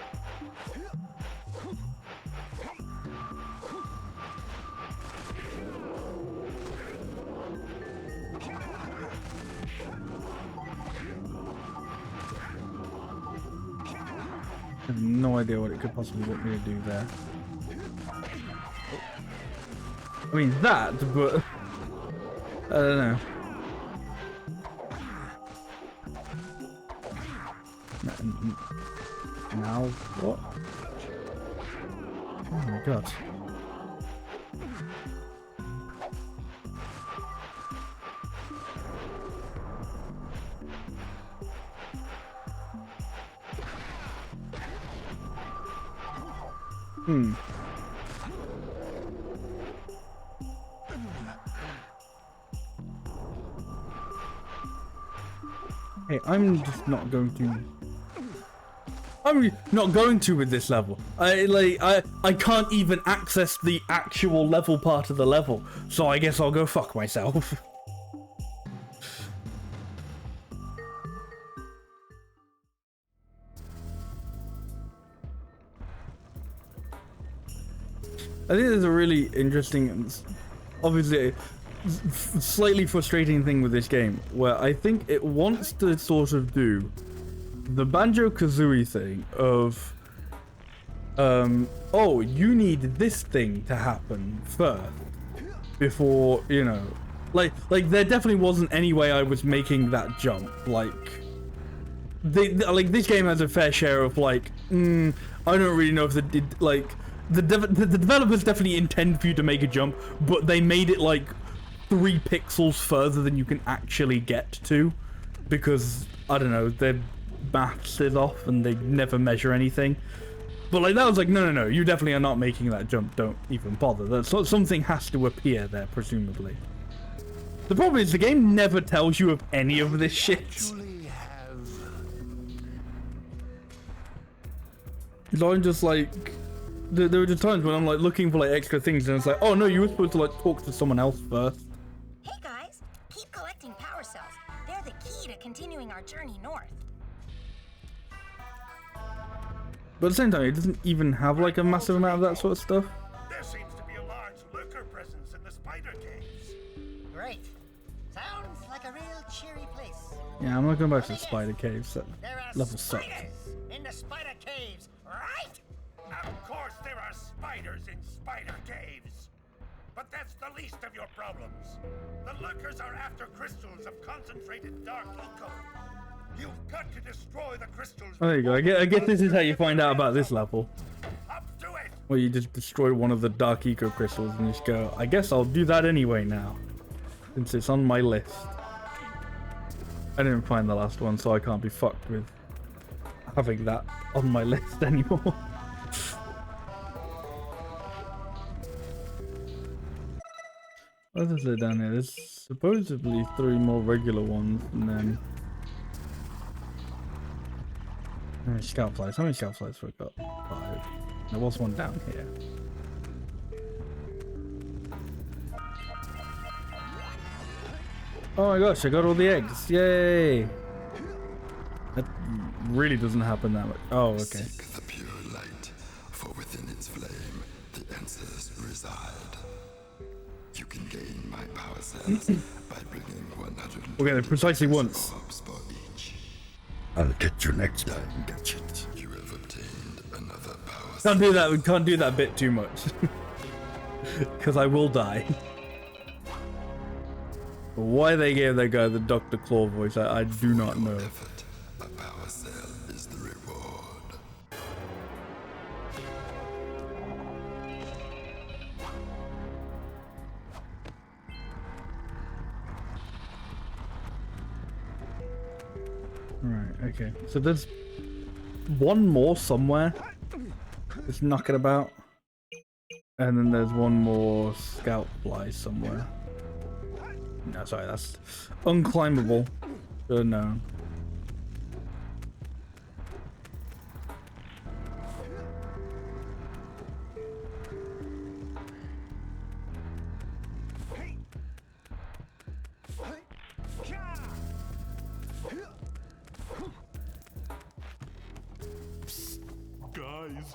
I have no idea what it could possibly want me to do there. I mean that, but I don't know. Now what? Oh my god. Hey, I'm just not going to. I'm not going to with this level. I can't even access the actual level part of the level, so I guess I'll go fuck myself. I think there's a really interesting, and obviously slightly frustrating thing with this game, where I think it wants to sort of do the Banjo-Kazooie thing of, oh, you need this thing to happen first before, you know, like there definitely wasn't any way I was making that jump. Like, like this game has a fair share of like, I don't really know if they did, like, the developers definitely intend for you to make a jump, but they made it like 3 pixels further than you can actually get to, because I don't know, their maths is off and they never measure anything. But like that was like, no, you definitely are not making that jump. Don't even bother. That's something has to appear there, presumably. The problem is the game never tells you of any of this shit. So I'm just like, there were just times when I'm like looking for like extra things and it's like, oh no, you were supposed to like talk to someone else first. Hey guys, keep collecting power cells. They're the key to continuing our journey north. But at the same time, it doesn't even have like a massive amount of that sort of stuff. There seems to be a large lurker presence in the spider caves. Great. Sounds like a real cheery place. Yeah, I'm not going back to the spider caves. That There are level sucks. spiders in the spider caves, right? Of course there are spiders in spider caves. But that's the least of your problems. The lurkers are after crystals of concentrated dark eco. You've got to destroy the crystals. Oh, there you go. I guess this is how you find out about this level. Up to it. Where you just destroy one of the dark eco crystals and just go, I guess I'll do that anyway now, since it's on my list. I didn't find the last one, so I can't be fucked with having that on my list anymore. What is there down here? There's supposedly 3 more regular ones, and then scout flies. How many scout flies have I got? 5. There was one down here. Oh my gosh, I got all the eggs. Yay! That really doesn't happen that much. Oh, okay. Seek the pure light, for within its flame the answers reside. You can gain my power cells by bringing 100. Okay, precisely once. orbs for each. I'll get you next time, Gadget. You have obtained another power Can't do that. We can't do that bit too much, because I will die. Why they gave that guy the Dr. Claw voice, I do not know. effort. A power cell is the reward. Right, okay. So there's one more somewhere. Just knocking about. And then there's one more scout fly somewhere. No, sorry, that's unclimbable. Should have known. Guys,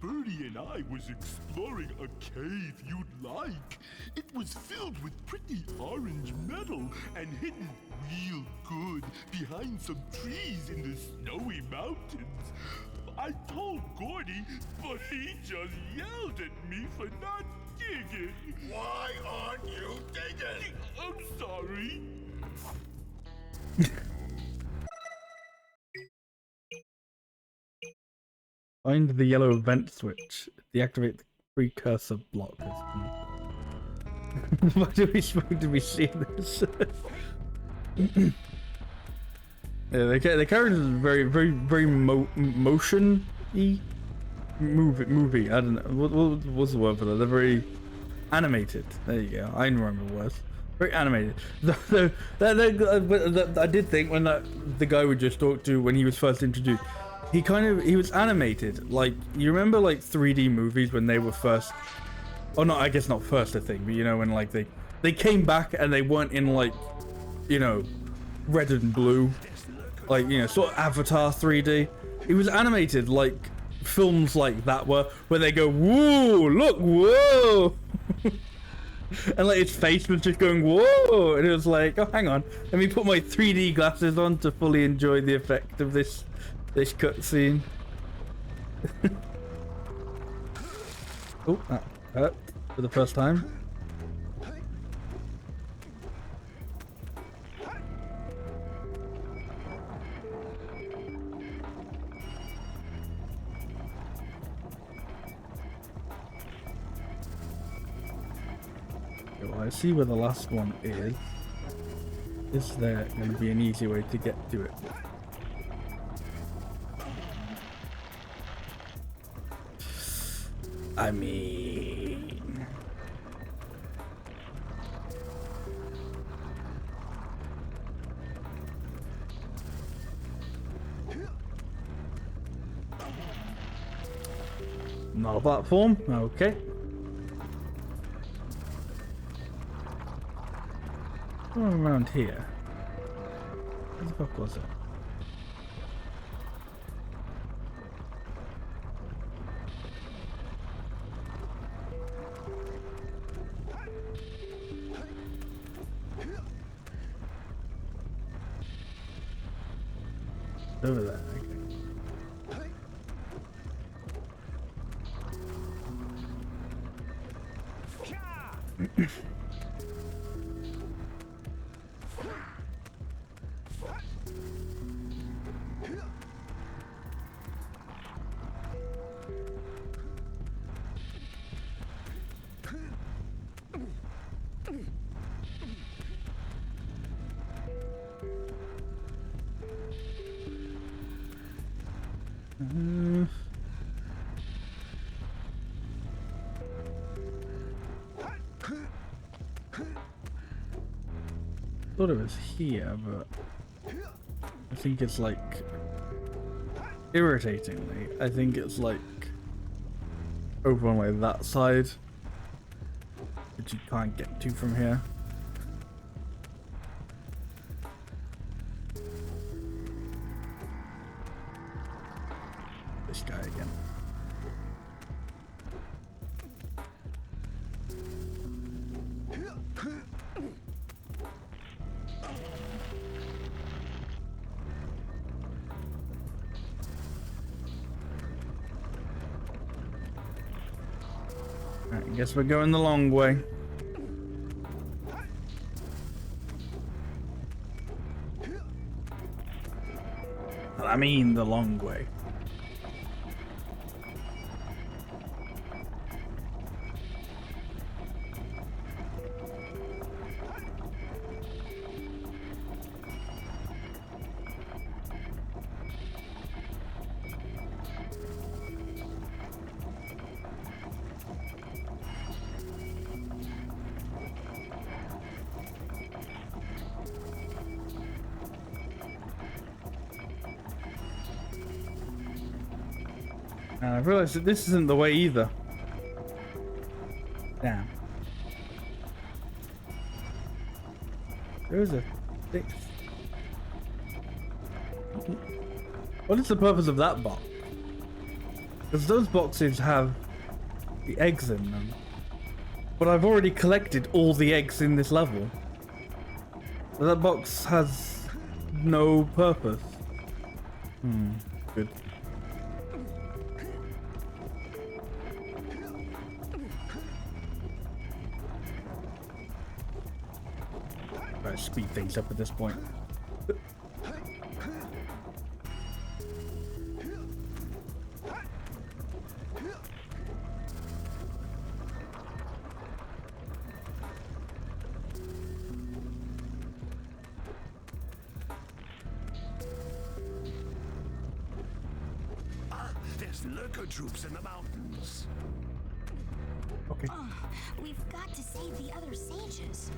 Birdie and I was exploring a cave you'd like. It was filled with pretty orange metal and hidden real good behind some trees in the snowy mountains. I told Gordy, but he just yelled at me for not digging. Why aren't you digging? I'm sorry. Find the yellow vent switch. Deactivate the precursor block. Why do we see this? Yeah, the character is very motion-y movie. I don't know what's the word for that. They're very animated. There you go. I remember the words. Very animated. I did think when the guy we just talked to when he was first introduced, he was animated. Like, you remember like 3D movies when they were first. Oh no, I guess not first a thing, but you know when like they came back and they weren't in like, you know, red and blue, like, you know, sort of Avatar 3D. It was animated like films like that were, where they go, whoa, look, whoa, and like his face was just going, whoa, and it was like, oh, hang on, let me put my 3D glasses on to fully enjoy the effect of this cutscene. Oh, that hurt for the first time. Well, I see where the last one is. Is there going to be an easy way to get to it? I mean... Not a platform, okay. Going around here. Where the fuck was it? Over there, okay. Thought it was here, but I think it's like irritatingly, I think it's like over on like that side, which you can't get to from here. This guy again. Alright, I guess we're going the long way. I mean the long way. And I realized that this isn't the way either. Damn. There's a fix. What is the purpose of that box? Because those boxes have the eggs in them. But I've already collected all the eggs in this level. So that box has no purpose. Good. Speed things up at this point. lurker troops in the mountains. Okay. We've got to save the other sages.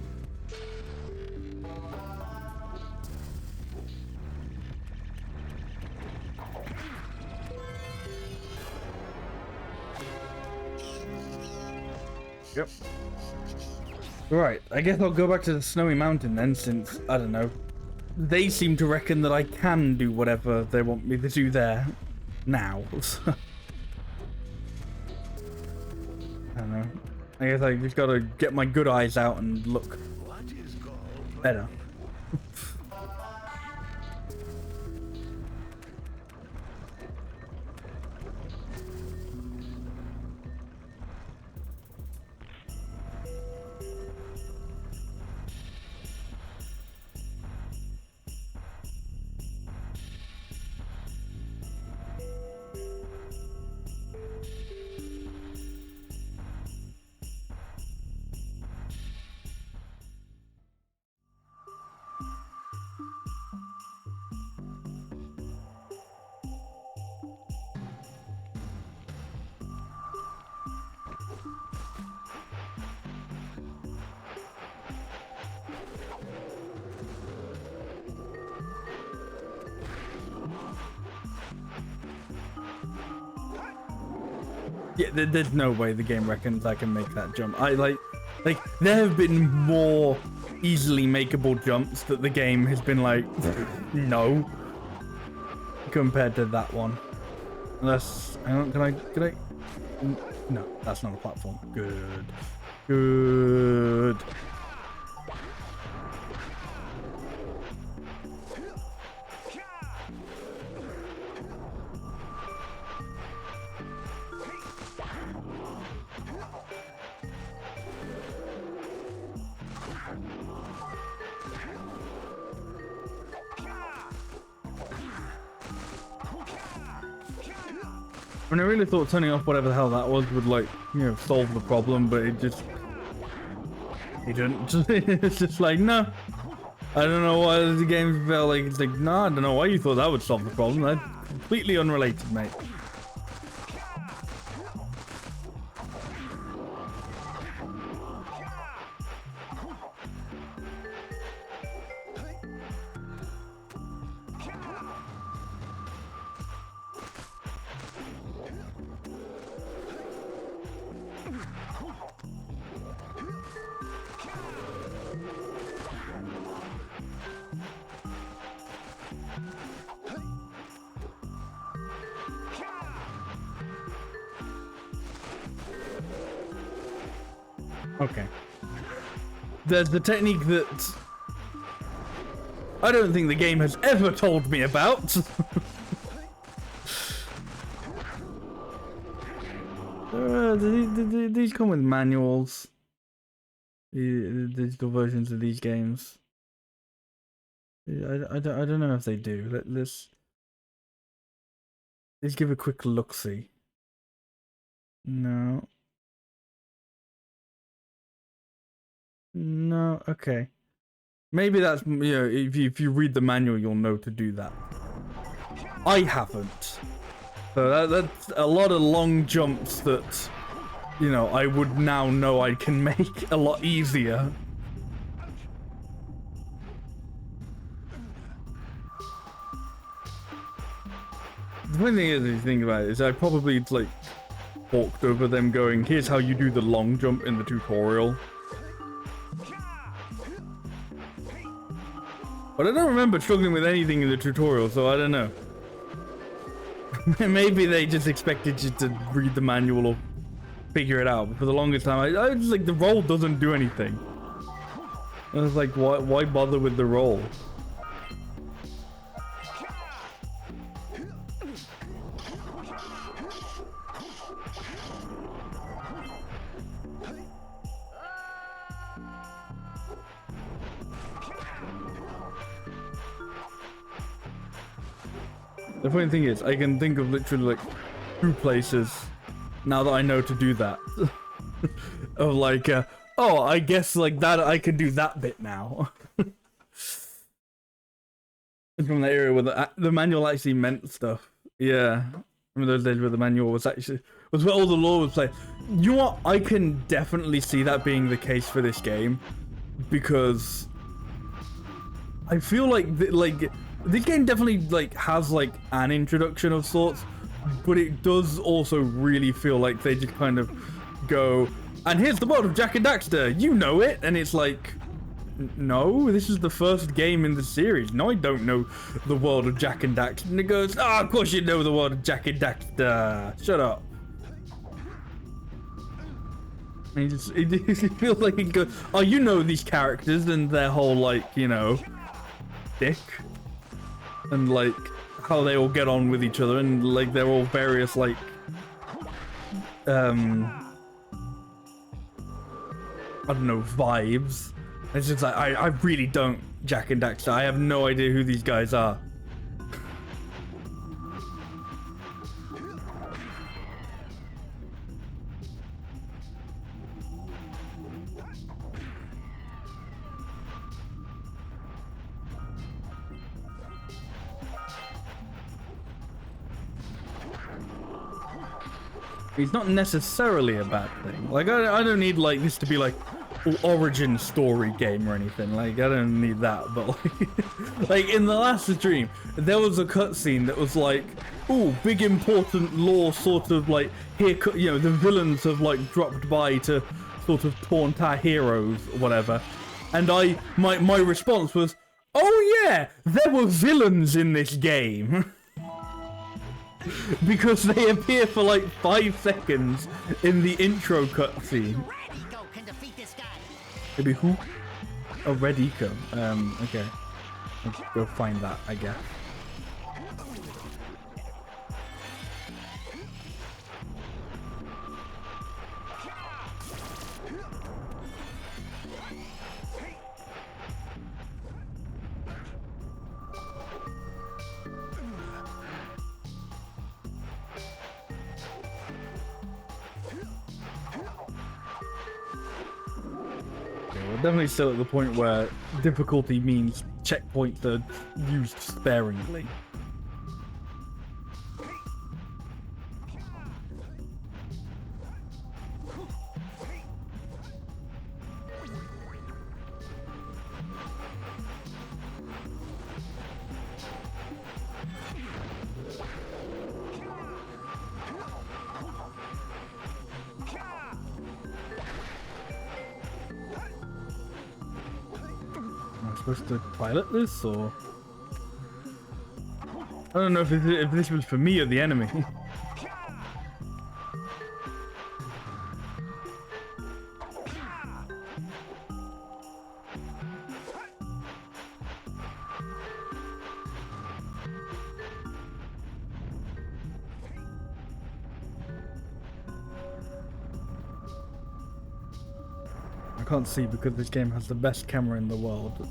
Yep. Right, I guess I'll go back to the snowy mountain then, since, I don't know, they seem to reckon that I can do whatever they want me to do there now. I don't know. I guess I just gotta get my good eyes out and look better. Yeah, there's no way the game reckons I can make that jump. Like there have been more easily makeable jumps that the game has been like, no, compared to that one. Unless, can I? No, that's not a platform. Good. I mean, I really thought turning off whatever the hell that was would, like, you know, solve the problem, but it didn't. It's just like, no. I don't know why the game felt like, it's like, nah, I don't know why you thought that would solve the problem. That's completely unrelated, mate. Okay. There's the technique that I don't think the game has ever told me about. These come with manuals. The digital versions of these games. I don't know if they do. Let's give a quick look-see. No. No, okay. Maybe that's, you know, if you read the manual, you'll know to do that. I haven't. So that's a lot of long jumps that, you know, I would now know I can make a lot easier. The funny thing is, if you think about it, is I probably, like, walked over them going, here's how you do the long jump in the tutorial. But I don't remember struggling with anything in the tutorial, so I don't know. Maybe they just expected you to read the manual or figure it out. But for the longest time, I was like, the roll doesn't do anything. I was like, why bother with the roll? The funny thing is, I can think of literally like 2 places now that I know to do that. Of like, oh, I guess like that I can do that bit now. From the area where the manual actually meant stuff. Yeah, Remember those days where the manual was where all the lore was played. You know what? I can definitely see that being the case for this game, because I feel like this game definitely like has like an introduction of sorts, but it does also really feel like they just kind of go, and here's the world of Jak and Daxter, you know it, and it's like, no, this is the first game in the series. No, I don't know the world of Jak and Daxter. And it goes, oh, of course you know the world of Jak and Daxter. Shut up. And it feels like it goes, oh, you know these characters and their whole, like, you know, dick. And, like, how they all get on with each other. And, like, they're all various, like, I don't know, vibes. It's just like, I really don't Jak and Daxter. I have no idea who these guys are. It's not necessarily a bad thing. Like, I don't need, like, this to be, like, origin story game or anything. Like, I don't need that, but like in the last stream there was a cutscene that was like, oh, big important lore, sort of like, here, you know, the villains have like dropped by to sort of taunt our heroes or whatever, and my response was, oh yeah, there were villains in this game. Because they appear for like 5 seconds in the intro cutscene. Maybe who? Oh, Red Eco. Okay. Let's go find that, I guess. Definitely still at the point where difficulty means checkpoints are used sparingly. Supposed to pilot this, or I don't know if this was for me or the enemy. I can't see because this game has the best camera in the world.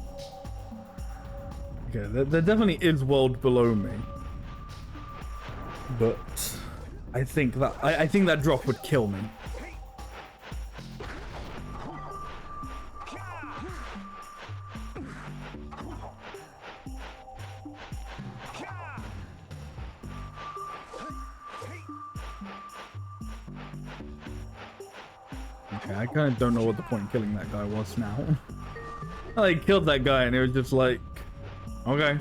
Okay, there definitely is world below me, but I think that drop would kill me. Okay, I kind of don't know what the point of killing that guy was now. I killed that guy and it was just like, okay.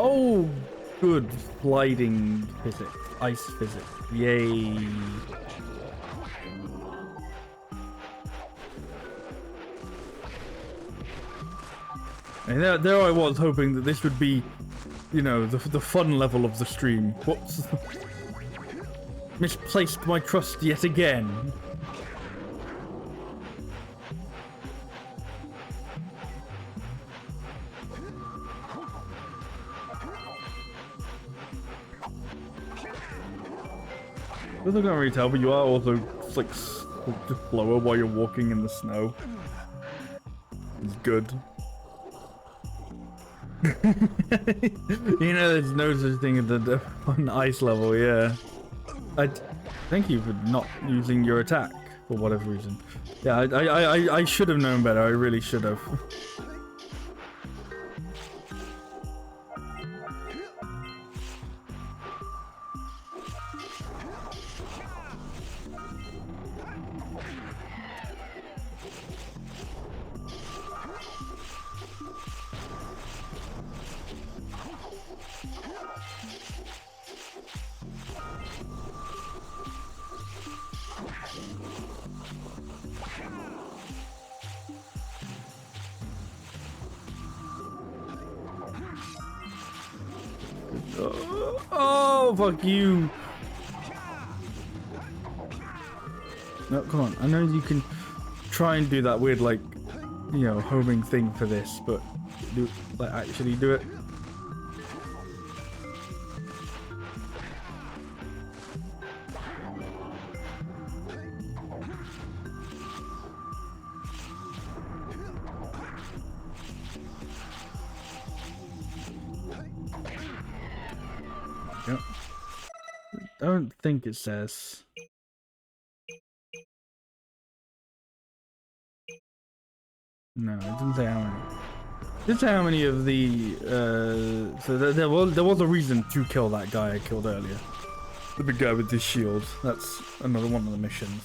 Oh, good sliding physics, ice physics, yay. And there I was hoping that this would be, you know, the fun level of the stream. Whoops. Misplaced my trust yet again. Doesn't really tell, but you are also just, like just slower while you're walking in the snow. It's good. You know, there's no such thing as an ice level, yeah. Thank you for not using your attack for whatever reason. Yeah, I should have known better. I really should have. Oh, fuck you. No, come on. I know you can try and do that weird, like, you know, homing thing for this, but actually do it. Yep. I don't think it says. No, it didn't say how many. It didn't say how many of the. So there was a reason to kill that guy I killed earlier. The big guy with the shield. That's another one of the missions.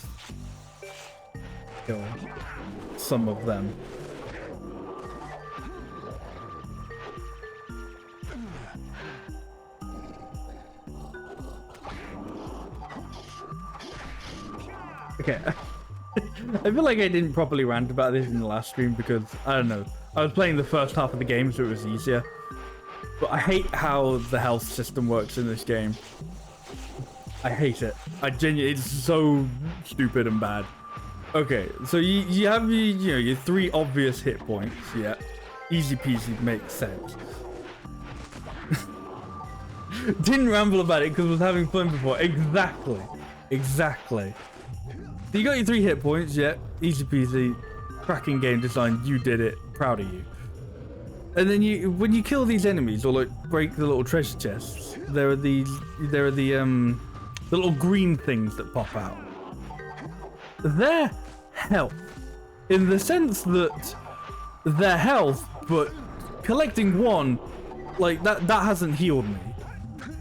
Kill some of them. Okay. I feel like I didn't properly rant about this in the last stream because, I don't know, I was playing the first half of the game so it was easier. But I hate how the health system works in this game. I hate it. It's so stupid and bad. Okay, so you have your 3 obvious hit points, yeah. Easy peasy, makes sense. Didn't ramble about it because I was having fun before. Exactly. So you got your 3 hit points, yeah. Easy peasy. Cracking game design, you did it. Proud of you. And then when you kill these enemies or like break the little treasure chests, there are the little green things that pop out. They're health. In the sense that they're health, but collecting one, like that hasn't healed me.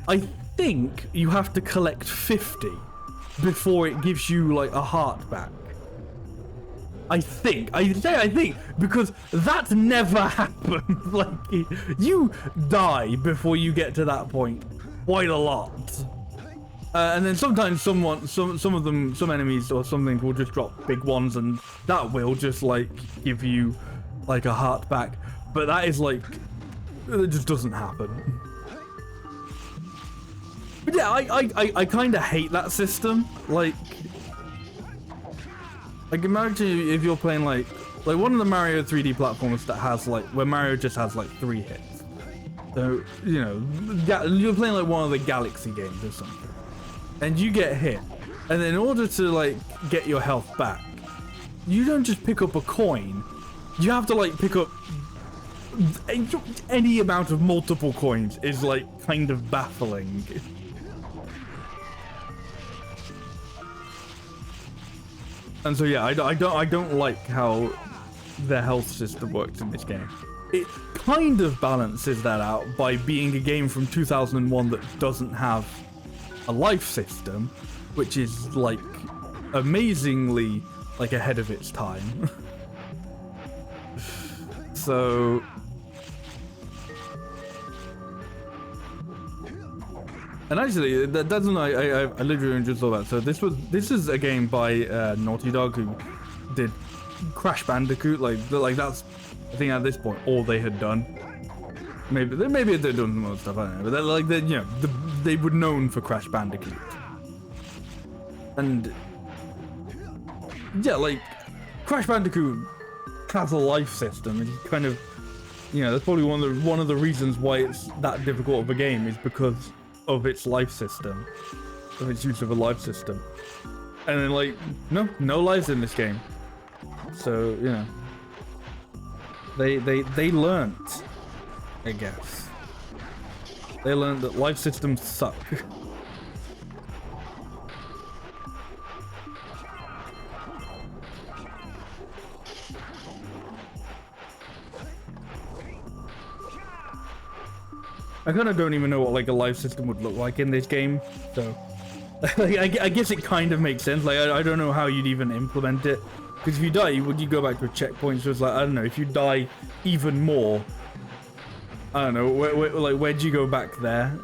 I think you have to collect 50 before it gives you like a heart back. I think because that never happens. Like you die before you get to that point quite a lot. And then sometimes some enemies or some things will just drop big ones and that will just like give you like a heart back. But that is like, it just doesn't happen. But yeah, I kind of hate that system. Like imagine if you're playing like one of the Mario 3D platformers that has like, where Mario just has like 3 hits. So, you know, you're playing like one of the Galaxy games or something. And you get hit. And then in order to like get your health back, you don't just pick up a coin. You have to like pick up any amount of multiple coins is like kind of baffling. And so yeah, I don't like how the health system works in this game. It kind of balances that out by being a game from 2001 that doesn't have a life system, which is like amazingly like ahead of its time. So and actually, that's when I literally just saw that. So this is a game by Naughty Dog, who did Crash Bandicoot. Like that's, I think at this point all they had done. Maybe they're doing some other stuff. I don't know. But they're like they were known for Crash Bandicoot. And yeah, like Crash Bandicoot has a life system, and kind of, that's probably one of the reasons why it's that difficult of a game is because of its life system. of its use of a life system. And then like, no lives in this game. So, you know, they learnt, I guess. They learned that life systems suck. I kind of don't even know what like a life system would look like in this game, so like, I guess it kind of makes sense. Like I don't know how you'd even implement it, because if you die, would you go back to a checkpoint? So it's like, I don't know, if you die even more, I don't know, where do you go back there?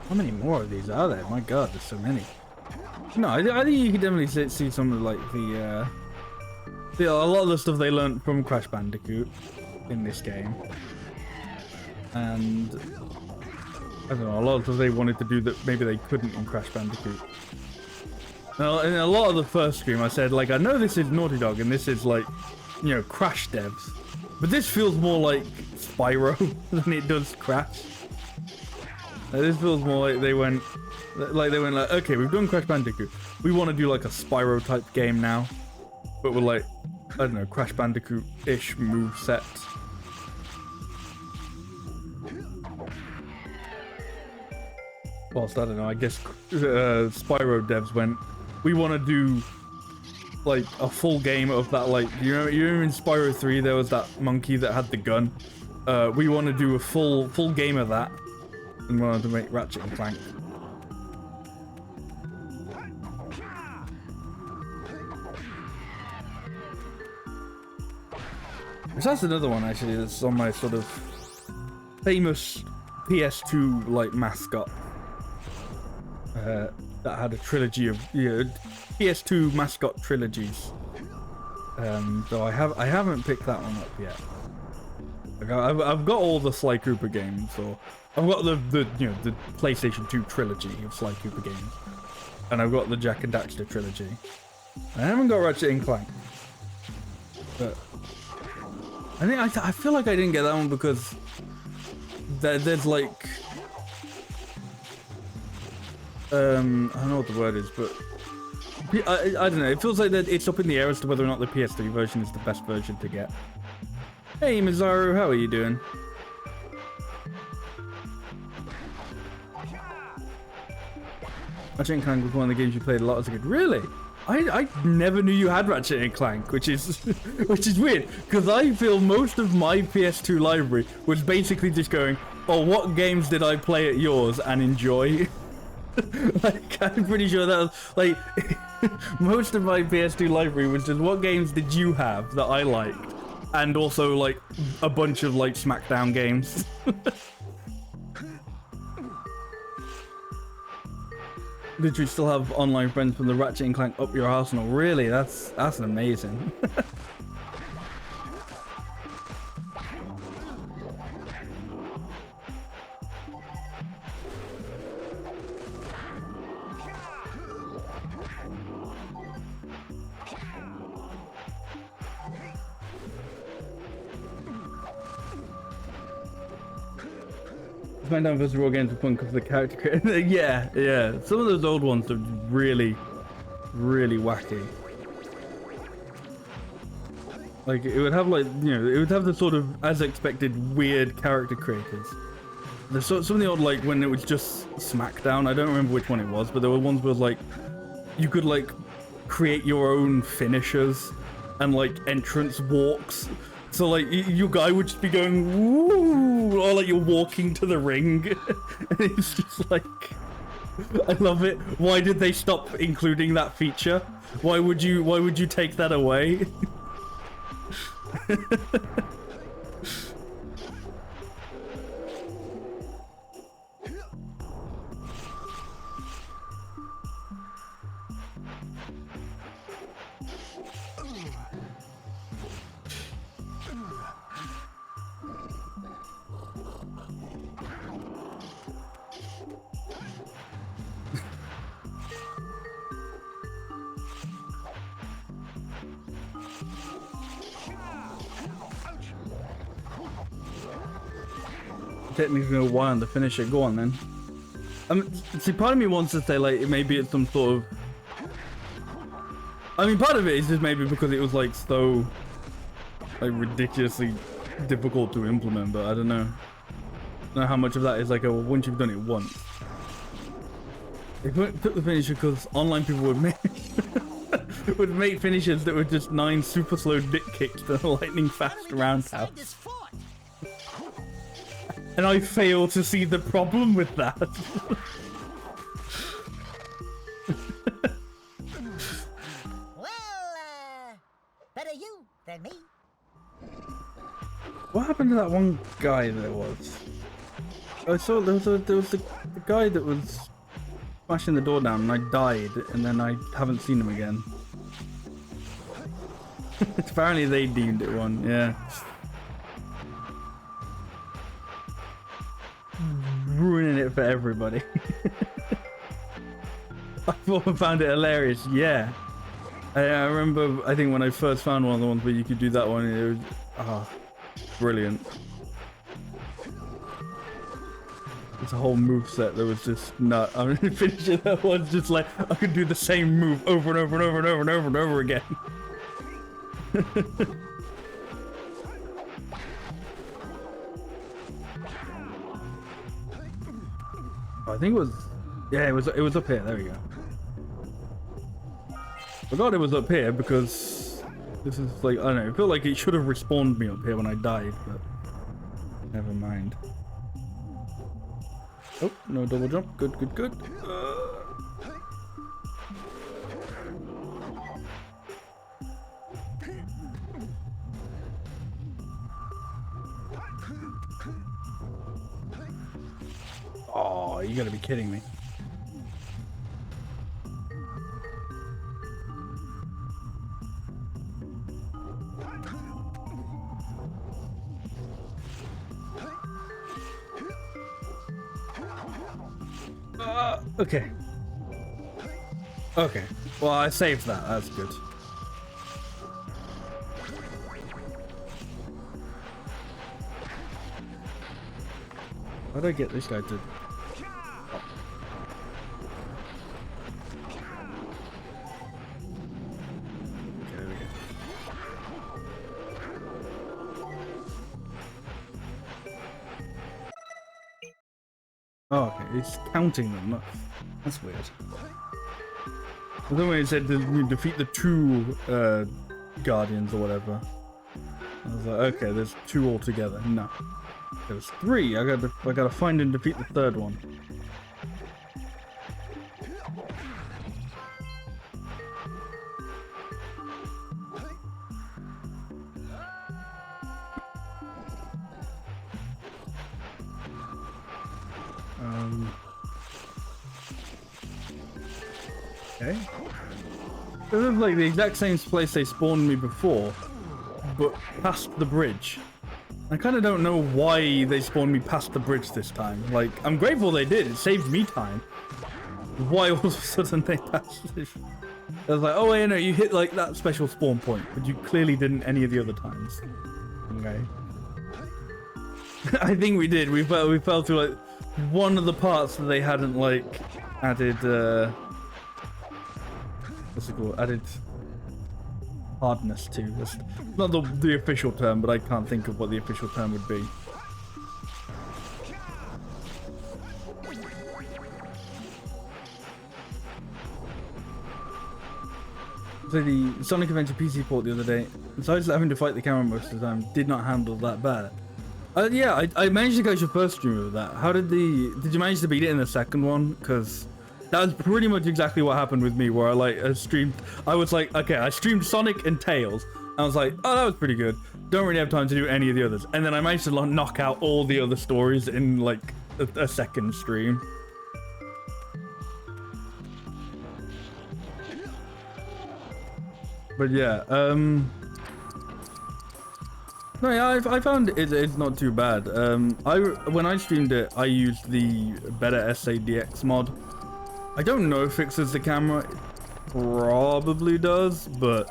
How many more of these are there? My god, there's so many. No, I think you can definitely see some of like a lot of the stuff they learned from Crash Bandicoot in this game. And I don't know, a lot of stuff they wanted to do that maybe they couldn't in Crash Bandicoot. Now, in a lot of the first stream I said, like, I know this is Naughty Dog and this is like, you know, Crash devs. But this feels more like Spyro than it does Crash. This feels more like they went like, okay, we've done Crash Bandicoot. We want to do like a Spyro type game now. But we're like, I don't know, Crash Bandicoot-ish moveset. Whilst, I don't know, I guess Spyro devs went, we want to do like a full game of that, like, you know in Spyro 3 there was that monkey that had the gun. We want to do a full game of that. And wanted to make Ratchet and Clank. Which that's another one actually that's on my sort of famous PS2 like mascot. That had a trilogy of PS2 mascot trilogies. Though I haven't picked that one up yet. Like I've got all the Sly Cooper games, or I've got the PlayStation 2 trilogy of Sly Cooper games, and I've got the Jak and Daxter trilogy. I haven't got Ratchet and Clank, but I feel like I didn't get that one because there's like I don't know what the word is, but I don't know. It feels like that it's up in the air as to whether or not the PS3 version is the best version to get. Hey Mizaru, how are you doing? Ratchet and Clank was one of the games you played a lot as a kid. Really? I never knew you had Ratchet and Clank, which is weird, because I feel most of my PS2 library was basically just going, oh, what games did I play at yours and enjoy? Like, I'm pretty sure that was, like, most of my PS2 library was just, what games did you have that I liked? And also, like, a bunch of, like, SmackDown games. Literally still have online friends from the Ratchet and Clank up your arsenal. Really? That's amazing. SmackDown vs. Raw games were fun because of the character creator. yeah. Some of those old ones are really, really wacky. Like, it would have, like, it would have the sort of, as expected, weird character creators. There's some of the old, like, when it was just SmackDown, I don't remember which one it was, but there were ones where, like, you could, like, create your own finishers and, like, entrance walks. So, like, your guy would just be going, woo, or, like, you're walking to the ring. And it's just like, I love it. Why did they stop including that feature? Why would you take that away? Technically no Y on the finisher. Go on then. See, part of me wants to say like maybe it's some sort of. I mean, part of it is just maybe because it was like so like ridiculously difficult to implement, but I don't know. I don't know how much of that is like a once you've done it once. They took the finisher because online people would make would make finishers that were just 9 super slow dick kicks to a lightning fast roundhouse. And I fail to see the problem with that. Well, better you than me. What happened to that one guy there was? I saw there was the guy that was smashing the door down and I died and then I haven't seen him again. Apparently they deemed it one, yeah. Ruining it for everybody. I found it hilarious, yeah. I remember, I think when I first found one of the ones where you could do that one, it was, brilliant. It's a whole move set that was just nut. I mean, finishing that was just like, I could do the same move over and over and over and over and over and over again. I think it was, yeah, it was up here. There we go. Forgot it was up here because this is like, I don't know. I feel like it should have respawned me up here when I died, but never mind. Oh, no double jump. Good, good, good. Oh, you gotta be kidding me. Okay. Okay. Well, I saved that. That's good. How do I get this guy to... Oh, okay, it's counting them. That's weird. I don't know when it said to defeat the 2 guardians or whatever. I was like, okay, there's 2 altogether. No, there's 3. I gotta find and defeat the 3rd one. Okay. This is like the exact same place they spawned me before, but past the bridge. I kind of don't know why they spawned me past the bridge this time. Like, I'm grateful they did. It saved me time. Why all of a sudden they passed it? I was like, oh wait, no, you hit like that special spawn point, but you clearly didn't any of the other times. Okay. I think we did. We fell through like one of the parts that they hadn't like added. What's it called? Added hardness to. That's not the official term, but I can't think of what the official term would be. So the Sonic Adventure PC port the other day, besides having to fight the camera most of the time, did not handle that bad. Yeah, I managed to catch your first stream of that. How did you manage to beat it in the second one? Because that was pretty much exactly what happened with me, where I streamed, I was like, okay, I streamed Sonic and Tails. I was like, oh, that was pretty good. Don't really have time to do any of the others. And then I managed to knock out all the other stories in like a second stream. But yeah, no, yeah, I found it's not too bad. When I streamed it, I used the Better SADX mod. I don't know if it fixes the camera. It probably does, but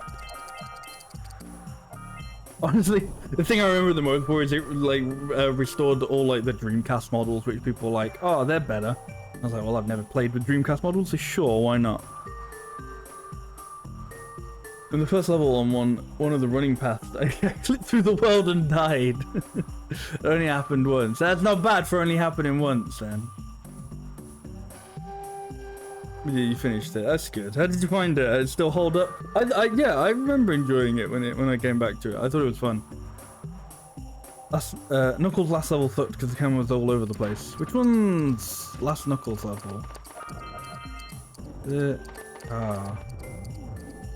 Honestly, the thing I remember the most for is it like restored all like the Dreamcast models, which people were like, oh, they're better. I was like, well, I've never played with Dreamcast models, so sure, why not? In the first level on one of the running paths, I clicked through the world and died. It only happened once. That's not bad for only happening once, then. Yeah, you finished it. That's good. How did you find it? It still hold up? Yeah, I remember enjoying it when I came back to it. I thought it was fun. Knuckles' last level sucked because the camera was all over the place. Which one's last Knuckles level?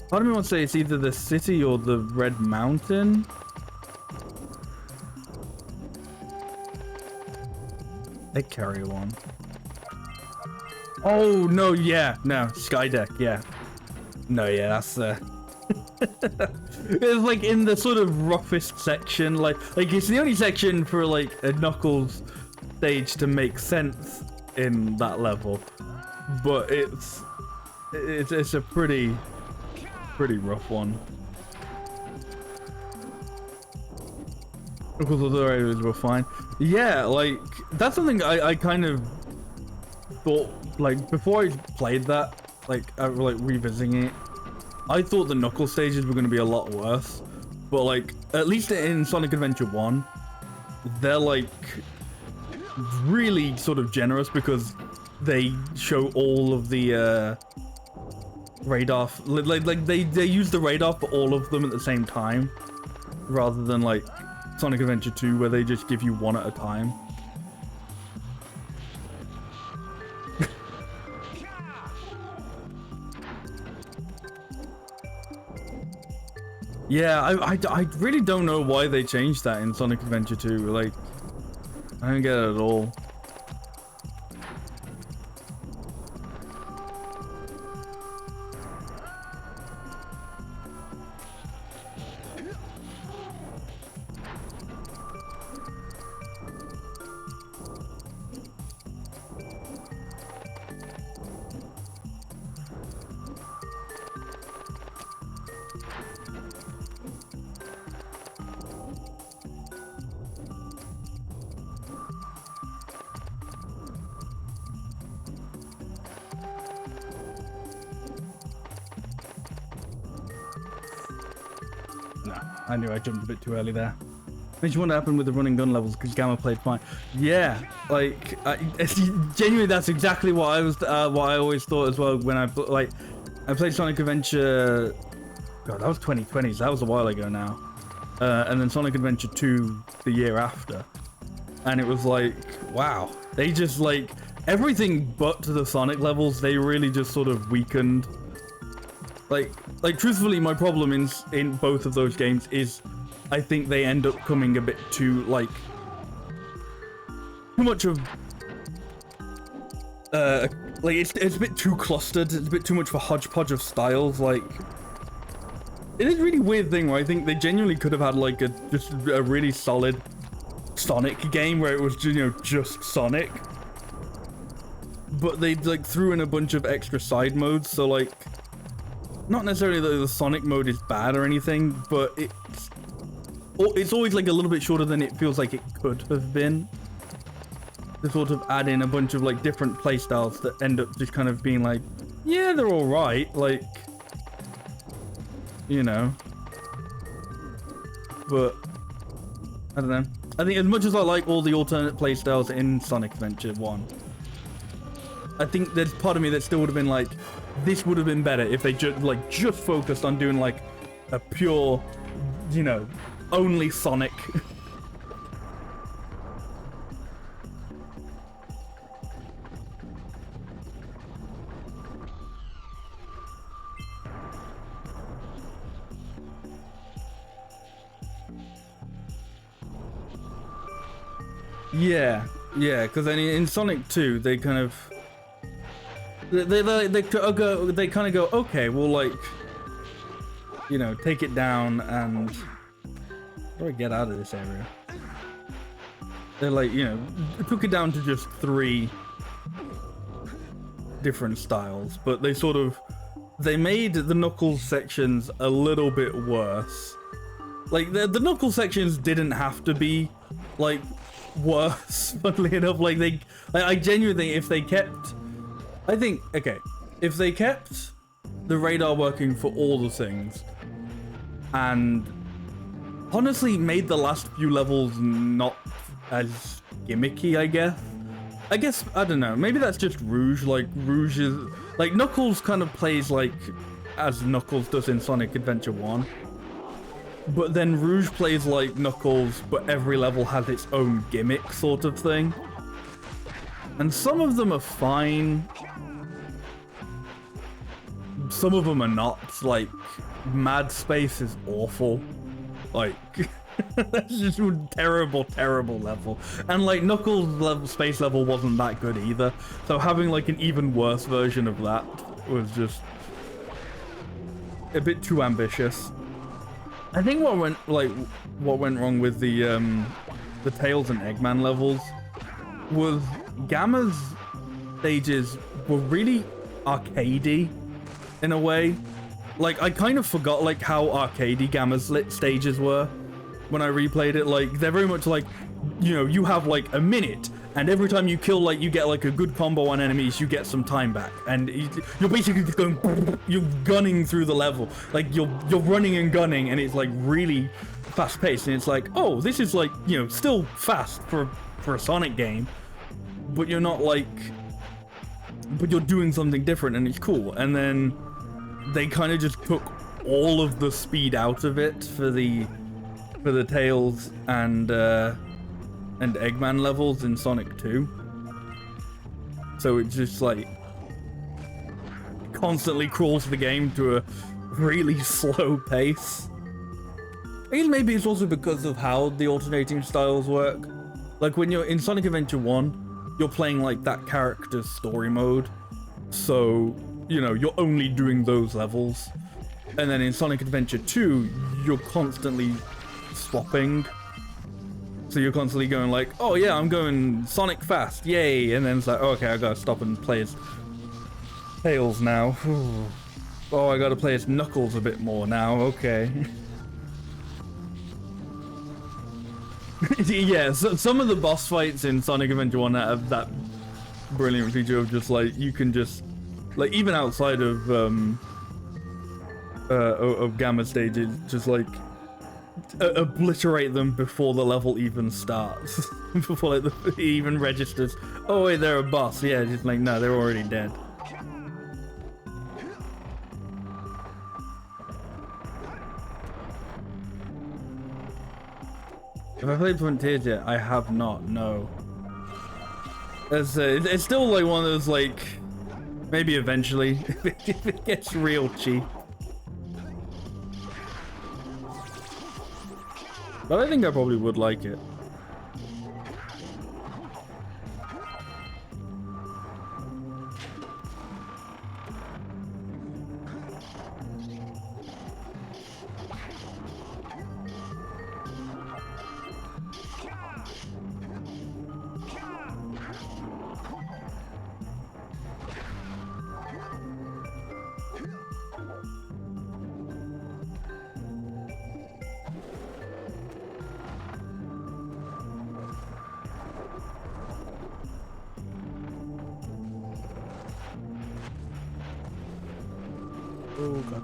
Part of me wants to say it's either the city or the Red Mountain. Egg carrier one. Oh, no, yeah. No, Skydeck, yeah. No, yeah, that's it's like in the sort of roughest section, like it's the only section for like a Knuckles stage to make sense in that level. But it's a pretty rough one. Knuckles' other areas were fine. Yeah, like that's something I kind of thought, like before I played that, like revisiting it, I thought the Knuckles stages were going to be a lot worse, but like at least in Sonic Adventure 1 they're like really sort of generous because they show all of the radar, like they use the radar for all of them at the same time, rather than like Sonic Adventure 2 where they just give you one at a time. Yeah, I really don't know why they changed that in Sonic Adventure 2. Like, I don't get it at all. I knew I jumped a bit too early there. Makes you wonder what happened with the running gun levels because Gamma played fine. Yeah, like genuinely, that's exactly what I always thought as well when I played Sonic Adventure. God, that was 2020, so that was a while ago now. And then Sonic Adventure 2 the year after, and it was like, wow, they just like everything but to the Sonic levels. They really just sort of weakened. Like truthfully, my problem in both of those games is I think they end up coming a bit too, like, too much of, like, it's a bit too clustered, it's a bit too much of a hodgepodge of styles, like, it is a really weird thing where I think they genuinely could have had, like, just a really solid Sonic game where it was, you know, just Sonic, but they, like, threw in a bunch of extra side modes, so, like, not necessarily that the Sonic mode is bad or anything, but it's always like a little bit shorter than it feels like it could have been. To sort of add in a bunch of like different playstyles that end up just kind of being like, yeah, they're all right, like, you know. But I don't know. I think as much as I like all the alternate playstyles in Sonic Adventure 1, I think there's part of me that still would have been like, this would have been better if they just focused on doing like a pure, you know, only Sonic. Yeah, because in Sonic 2 they kind of they kind of go, okay, we'll like, you know, take it down and how do I get out of this area? They're like, you know, took it down to just 3 different styles, but they sort of, they made the Knuckles sections a little bit worse Like the Knuckles sections didn't have to be like worse, funnily enough. Like I genuinely think if they kept, if they kept the radar working for all the things and honestly made the last few levels not as gimmicky, I guess, I don't know, maybe that's just Rouge. Like Rouge is, like Knuckles kind of plays like as Knuckles does in Sonic Adventure 1. But then Rouge plays like Knuckles, but every level has its own gimmick sort of thing. And some of them are fine. Some of them are not. Like, Mad Space is awful. Like, that's just a terrible, terrible level. And like, Knuckles level, space level wasn't that good either. So having like an even worse version of that was just a bit too ambitious. I think what went wrong with the Tails and Eggman levels was Gamma's stages were really arcadey in a way. Like I kind of forgot like how arcadey Gamma's stages were when I replayed it. Like they're very much like, you know, you have like a minute, and every time you kill, like, you get like a good combo on enemies, you get some time back, and you're basically just going, you're gunning through the level, like you're running and gunning, and it's like really fast paced, and it's like, oh, this is like, you know, still fast for a Sonic game, but you're not like, but you're doing something different, and it's cool. And then they kind of just took all of the speed out of it for the Tails and Eggman levels in Sonic 2. So it just like constantly crawls the game to a really slow pace. I guess maybe it's also because of how the alternating styles work. Like when you're in Sonic Adventure 1, you're playing like that character's story mode. So, you know, you're only doing those levels. And then in Sonic Adventure 2, you're constantly swapping. So you're constantly going like, oh yeah, I'm going Sonic fast, yay! And then it's like, oh, okay, I gotta stop and play as Tails now. Oh, I gotta play as Knuckles a bit more now, okay. Yeah, so some of the boss fights in Sonic Adventure 1 have that brilliant feature of just like, you can just, like, even outside of Gamma stages, just like, obliterate them before the level even starts. Before like, it even registers, oh wait, they're a boss. Yeah, just like, no, they're already dead. Have I played Frontiers yet? I have not, no. It's still like one of those, like, maybe eventually, if it gets real cheap. But I think I probably would like it. Oh god.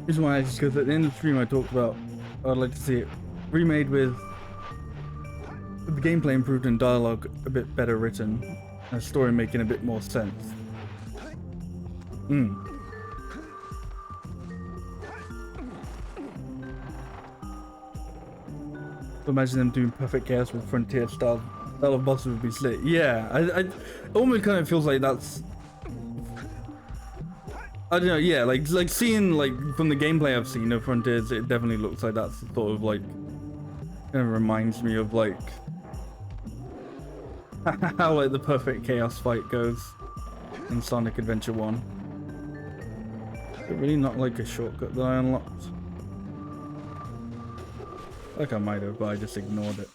This is why, because at the end of the stream I talked about, I'd like to see it remade with the gameplay improved and dialogue a bit better written, and story making a bit more sense. Imagine them doing Perfect Chaos with Frontier style of bosses would be slick. Yeah, I almost kind of feels like that's, I don't know, yeah, like seeing, like, from the gameplay I've seen of Frontiers, it definitely looks like that's sort of like, kind of reminds me of like, how like the Perfect Chaos fight goes in Sonic Adventure 1. Is it really not like a shortcut that I unlocked? Like I might have, but I just ignored it.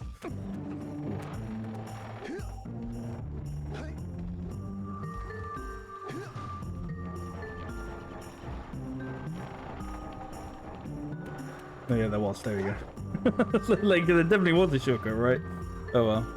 Oh yeah, there was. There we go. Like, there definitely was a shortcut, right? Oh well.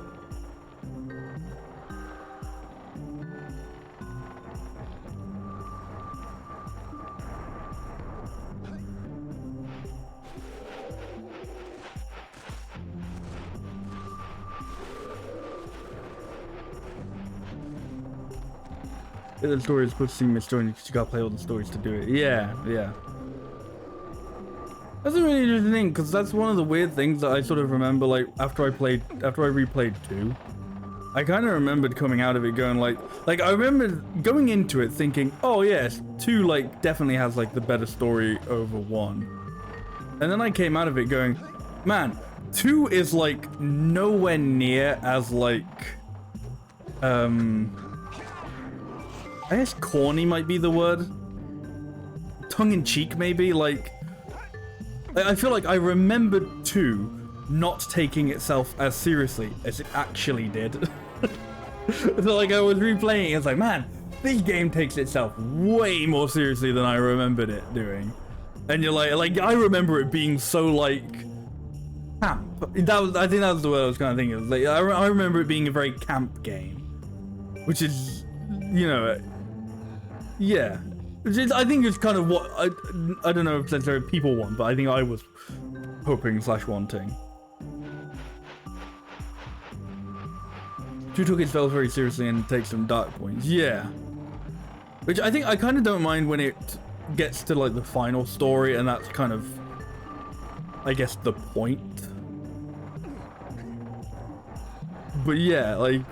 The story is supposed to seem misjoined because you gotta play all the stories to do it. Yeah, yeah. That's a really interesting thing, because that's one of the weird things that I sort of remember, like, after I replayed 2. I kind of remembered coming out of it going like I remember going into it thinking, oh yes, 2 like definitely has like the better story over 1. And then I came out of it going, man, 2 is like nowhere near as like, I guess corny might be the word. Tongue-in-cheek, maybe? Like, I feel like I remembered 2 not taking itself as seriously as it actually did. So, like, I was replaying it, it's like, man, this game takes itself way more seriously than I remembered it doing. And you're like, I remember it being so, like, camp. I think that was the word I was kind of thinking of. Like, I remember it being a very camp game. Which is, you know... Yeah, I think it's kind of what I don't know if necessarily people want, but I think I was hoping / wanting. 2 took itself very seriously and takes some dark points. Yeah, which I think I kind of don't mind when it gets to like the final story, and that's kind of, I guess, the point. But yeah, like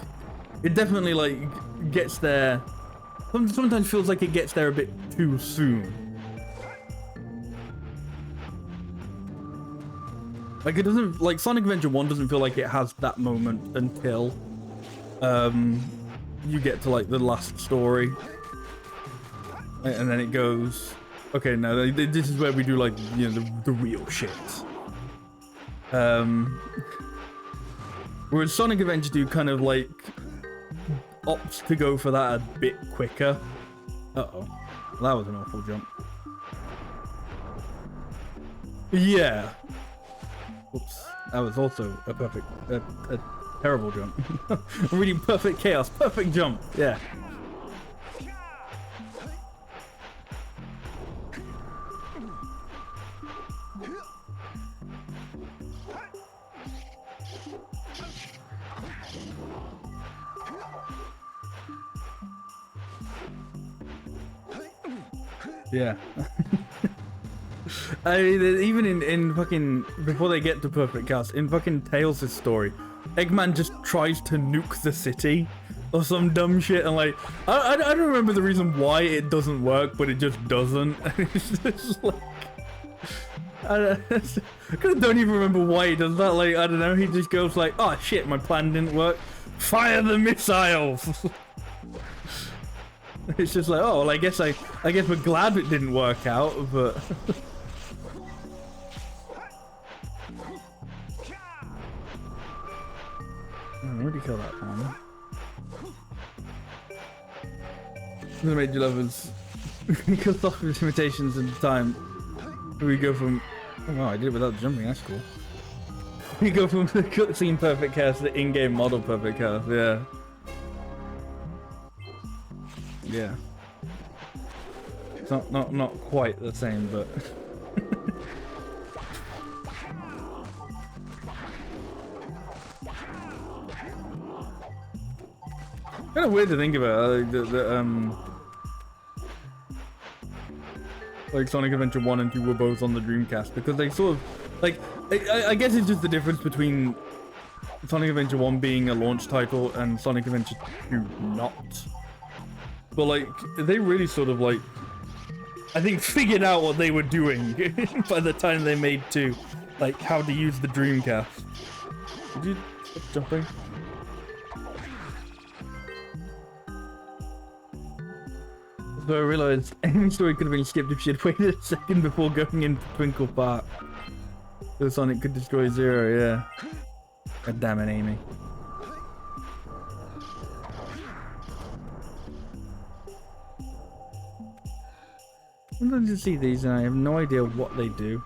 it definitely like gets there. Sometimes feels like it gets there a bit too soon. Like it doesn't, like Sonic Adventure 1 doesn't feel like it has that moment until you get to like the last story. And then it goes, okay, no, this is where we do like, you know, the real shit. Whereas Sonic Adventure 2 kind of like opts to go for that a bit quicker. Uh-oh. That was an awful jump. Yeah. Oops. That was also a perfect, a terrible jump. I'm reading perfect chaos. Perfect jump. Yeah. Yeah. I mean, even in fucking, before they get to Perfect Chaos, in fucking Tails' story, Eggman just tries to nuke the city or some dumb shit, and like, I don't remember the reason why it doesn't work, but it just doesn't. It's just like, I don't even remember why he does that. Like, I don't know, he just goes like, oh shit, my plan didn't work. Fire the missiles! It's just like, oh, well, I guess we're glad it didn't work out, but where'd you kill that one? The major levels because of his limitations and time. We go from, oh wow, I did it without jumping. That's cool. We go from the cutscene Perfect Chaos to the in-game model Perfect Chaos. Yeah. Yeah. It's not quite the same, but kind of weird to think about, like Sonic Adventure 1 and 2 were both on the Dreamcast, because they sort of like I guess it's just the difference between Sonic Adventure 1 being a launch title and Sonic Adventure 2 not. But like, they really sort of like, I think, figured out what they were doing by the time they made 2. Like, how to use the Dreamcast. Did you stop jumping? So I realized any story could have been skipped if she had waited a second before going into Twinkle Park. So Sonic could destroy Zero, yeah. God damn it, Amy. Sometimes you see these and I have no idea what they do.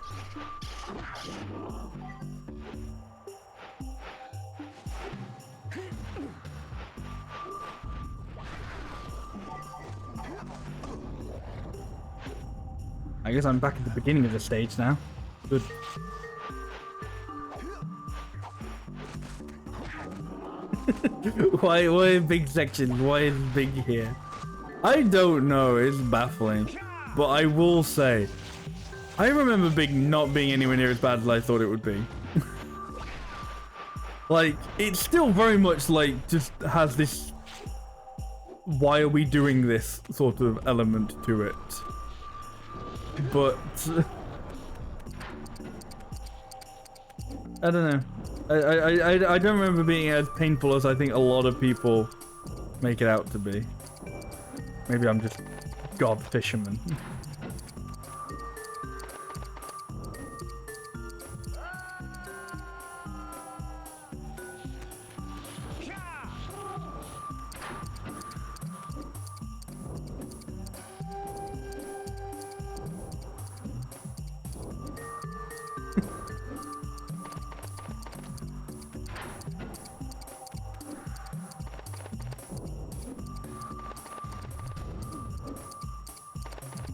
I guess I'm back at the beginning of the stage now. Good. Why a big section? Why is big here? I don't know, it's baffling. But I will say, I remember Big not being anywhere near as bad as I thought it would be. Like, it's still very much like, just has this, why are we doing this sort of element to it. But, I don't know. I don't remember being as painful as I think a lot of people make it out to be. Maybe I'm just God Fisherman.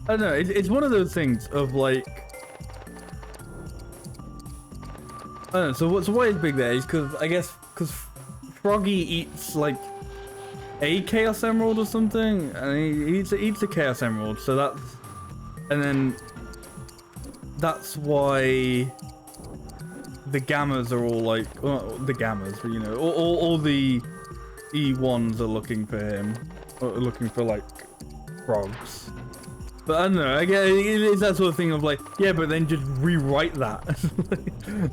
I don't know, it's one of those things of like... I don't know, so why is Big there? Is because, I guess, because Froggy eats like a Chaos Emerald or something, and he eats a Chaos Emerald, so that's... And then that's why the Gammas are all like... Well, the Gammas, but you know, all the E1s are looking for him, or looking for like frogs. But I don't know, I guess it's that sort of thing of like, yeah, but then just rewrite that.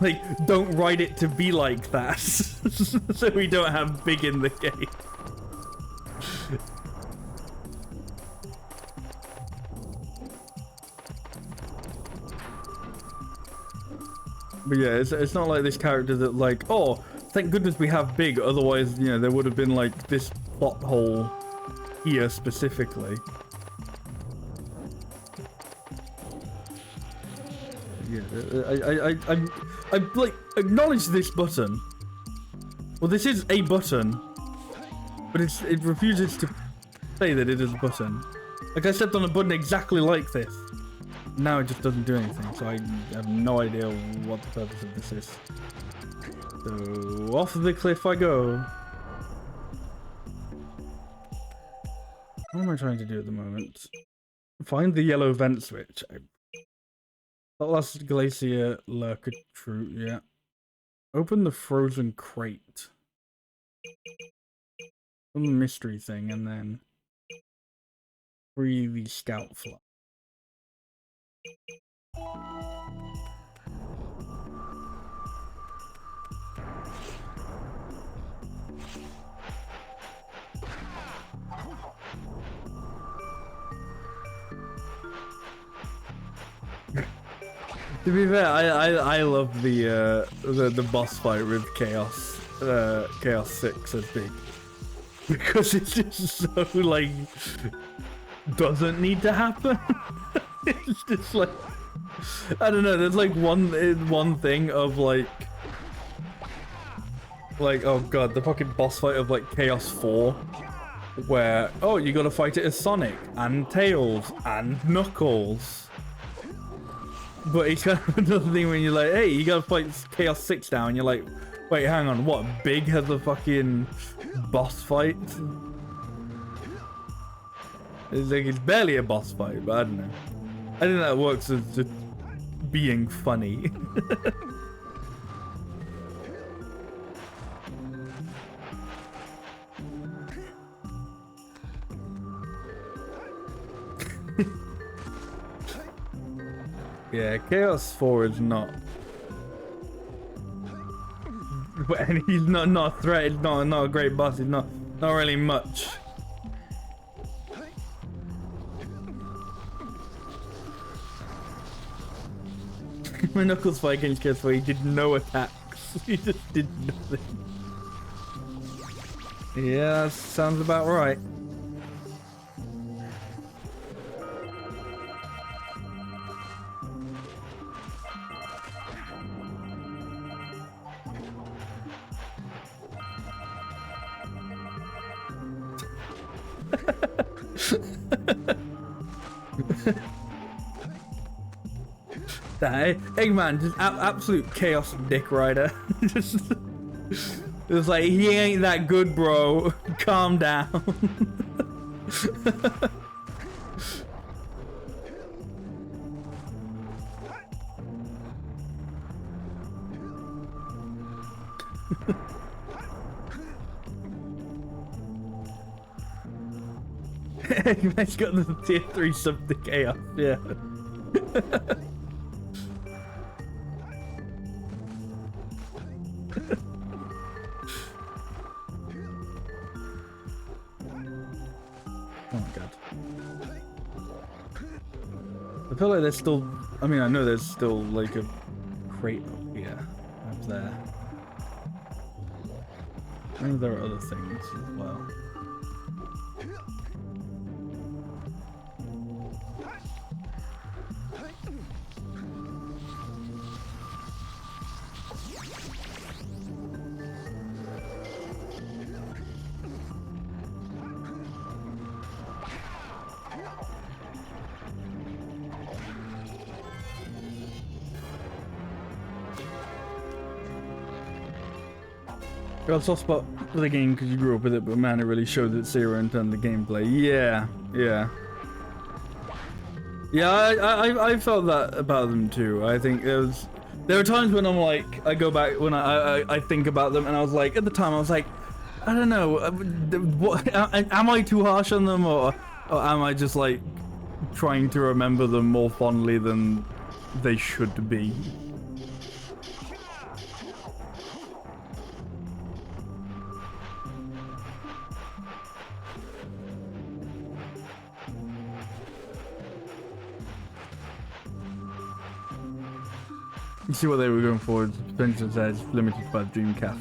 like, don't write it to be like that. So we don't have Big in the game. But yeah, it's not like this character that like, oh, thank goodness we have Big, otherwise, you know, there would have been like this plot hole here specifically. Yeah, I like acknowledge this button. Well, this is a button, but it refuses to say that it is a button. Like I stepped on a button exactly like this. Now it just doesn't do anything, so I have no idea what the purpose of this is. So off the cliff I go. What am I trying to do at the moment? Find the yellow vent switch. Last glacier lurker true, yeah. Open the frozen crate. Some mystery thing, and then free the scout fly. To be fair, I love the boss fight with Chaos 6 as Big, because it's just so like doesn't need to happen. It's just like, I don't know. There's like one thing of like oh god, the fucking boss fight of like Chaos 4, where oh you gotta fight it as Sonic and Tails and Knuckles. But it's kind of another thing when you're like, hey, you gotta fight Chaos 6 now, and you're like, wait, hang on, what? Big has a fucking boss fight? It's like, it's barely a boss fight, but I don't know. I think that works as just being funny. Yeah, Chaos 4 is not. And he's not a threat. He's not a great boss. He's not really much. When Knuckles fight against Chaos 4, he did no attacks. He just did nothing. Yeah, that sounds about right. Eggman, just absolute chaos dick rider. Just, it's like, he ain't that good, bro. Calm down. Eggman's got the tier 3 sub to chaos, yeah. Oh my god. I feel like there's still, I mean, I know there's still like a crate up here, up there. I know there are other things as well. Got a soft spot for the game because you grew up with it, but man, it really showed its era in terms of gameplay. Yeah. I felt that about them too. I think there are times when I'm like, I go back when I think about them, and I was like, at the time I was like, I don't know, what, am I too harsh on them, or am I just like trying to remember them more fondly than they should be? You see what they were going for, potential says limited by the Dreamcast.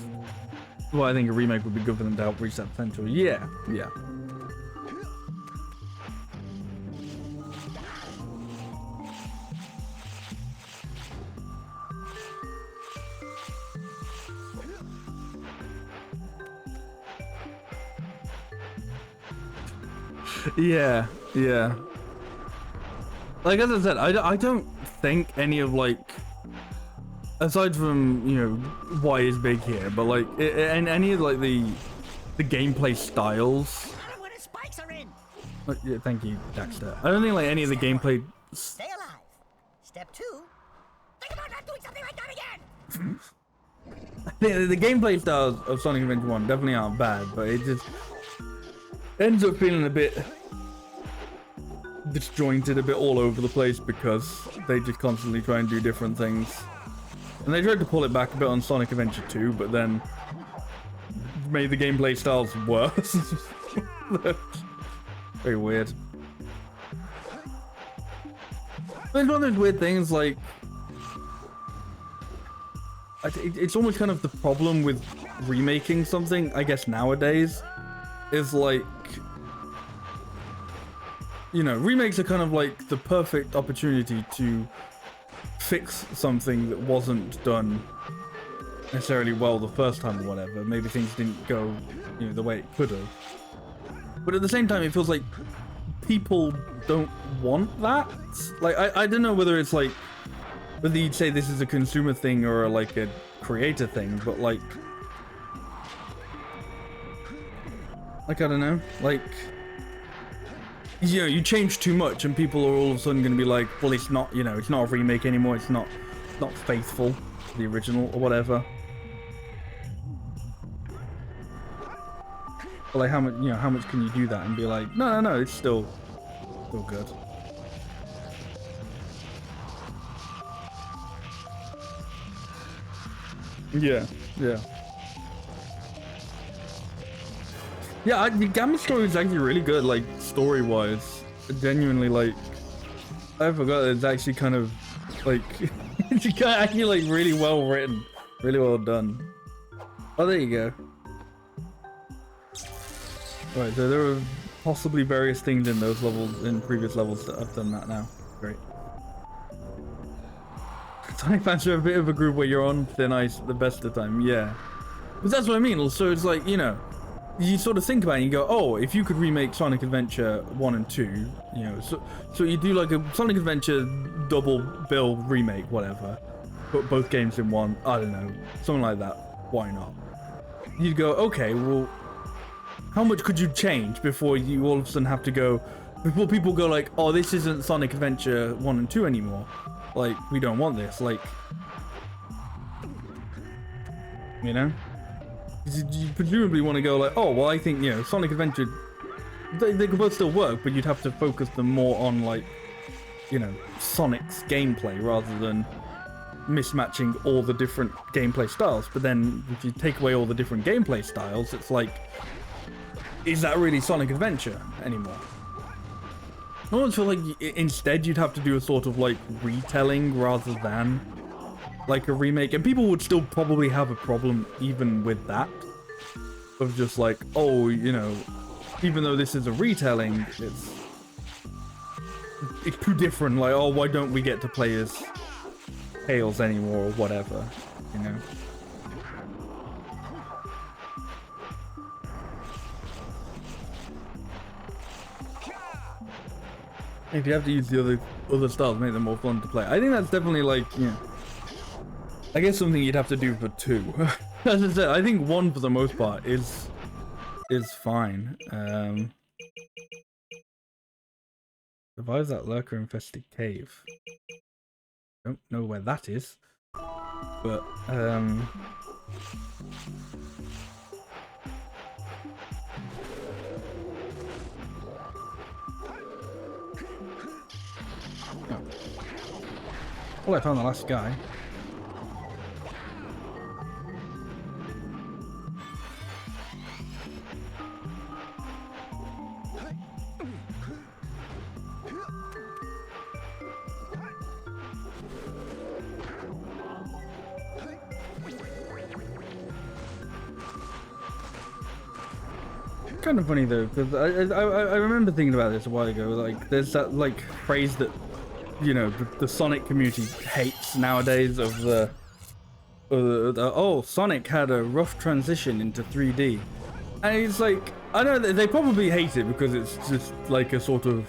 Well, I think a remake would be good for them to help reach that potential. Yeah. Yeah. Like, as I said, I don't think any of, like, aside from, you know, why is big here, but like, and any of like the gameplay styles. Where the spikes are in. Yeah, thank you, Daxter. I don't think like any of the gameplay. Stay alive. Step 2. Think about not doing something like that again. The gameplay styles of Sonic Adventure 1 definitely aren't bad, but it just ends up feeling a bit disjointed, a bit all over the place because they just constantly try and do different things. And they tried to pull it back a bit on Sonic Adventure 2, but then made the gameplay styles worse. Very weird. But it's one of those weird things, like, it's almost kind of the problem with remaking something, I guess, nowadays, is like, you know, remakes are kind of like the perfect opportunity to fix something that wasn't done necessarily well the first time or whatever. Maybe things didn't go, you know, the way it could have. But at the same time, it feels like people don't want that. Like, I don't know whether it's like, whether you'd say this is a consumer thing or like a creator thing, but like I don't know, like, you know, you change too much and people are all of a sudden going to be like, well, it's not, you know, it's not a remake anymore, it's not faithful to the original or whatever. But like, how much can you do that and be like, no, it's still good. Yeah. Yeah, the Gamma story is actually really good, like, story-wise. Genuinely, like, I forgot it's actually kind of, like, it's actually, like, really well written. Really well done. Oh, there you go. Right, so there are possibly various things in those levels, in previous levels, that I've done that now. Great. Sonic fans are a bit of a group where you're on thin ice the best of the time, yeah. But that's what I mean, so it's like, you know, you sort of think about it and you go, oh, if you could remake Sonic Adventure 1 and 2, you know, so you do like a Sonic Adventure double bill remake, whatever, put both games in one, I don't know, something like that, why not? You'd go, okay, well, how much could you change before you all of a sudden have to go, before people go like, oh, this isn't Sonic Adventure 1 and 2 anymore, like, we don't want this, like, you know? You presumably want to go like, oh, well, I think, you know, Sonic Adventure, they could both still work, but you'd have to focus them more on, like, you know, Sonic's gameplay rather than mismatching all the different gameplay styles. But then if you take away all the different gameplay styles, it's like, is that really Sonic Adventure anymore? I almost feel like instead you'd have to do a sort of like retelling rather than like a remake, and people would still probably have a problem even with that, of just like, oh, you know, even though this is a retelling, it's too different, like, oh, why don't we get to play as Tails anymore or whatever, you know? If you have to use the other styles, make them more fun to play. I think that's definitely like, you know, I guess something you'd have to do for 2. As I said, I think 1 for the most part is fine. Survives that lurker infested cave. Don't know where that is, but oh. Well, I found the last guy. Kind of funny though, because I remember thinking about this a while ago. Like, there's that like phrase that, you know, the Sonic community hates nowadays of the oh, Sonic had a rough transition into 3D, and it's like, I know that they probably hate it because it's just like a sort of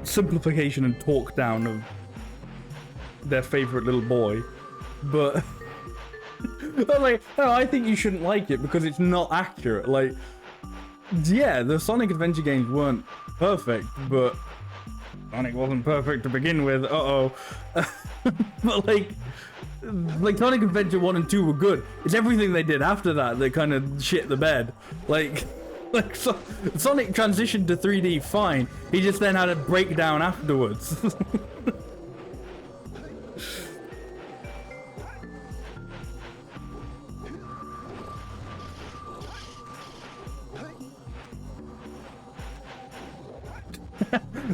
simplification and talk down of their favorite little boy, but but like, no, I think you shouldn't like it because it's not accurate. Like, yeah, the Sonic Adventure games weren't perfect, but Sonic wasn't perfect to begin with. But like Sonic Adventure 1 and 2 were good. It's everything they did after that that kind of shit the bed. Like Sonic transitioned to 3D fine. He just then had a breakdown afterwards.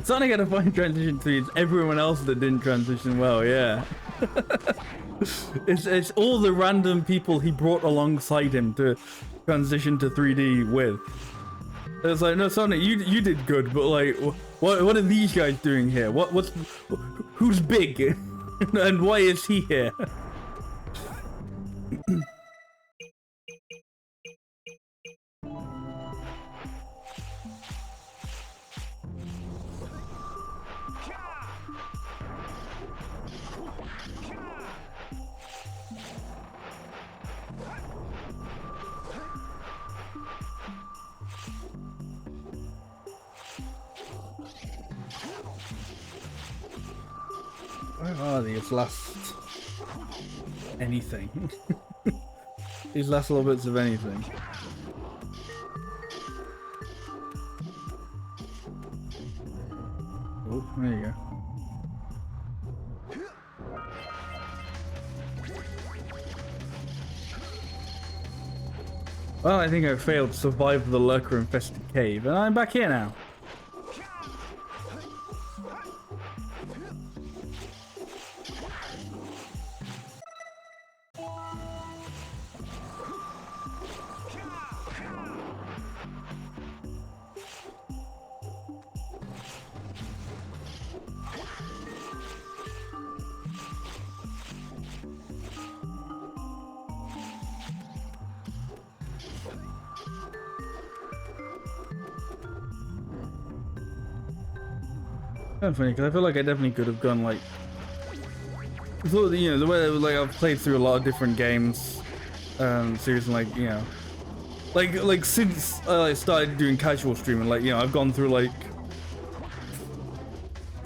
Sonic had a fine transition to everyone else that didn't transition well, yeah. It's all the random people he brought alongside him to transition to 3D with. It's like, no, Sonic, you did good, but like, what are these guys doing here? Who's big, and why is he here? Where are these last anything? These last little bits of anything. Oh, there you go. Well, I think I failed to survive the lurker infested cave, and I'm back here now. Kind of funny because I feel like I definitely could have gone like, so, you know, the way like I've played through a lot of different games, seriously, like, you know, like since I started doing casual streaming, like, you know, I've gone through like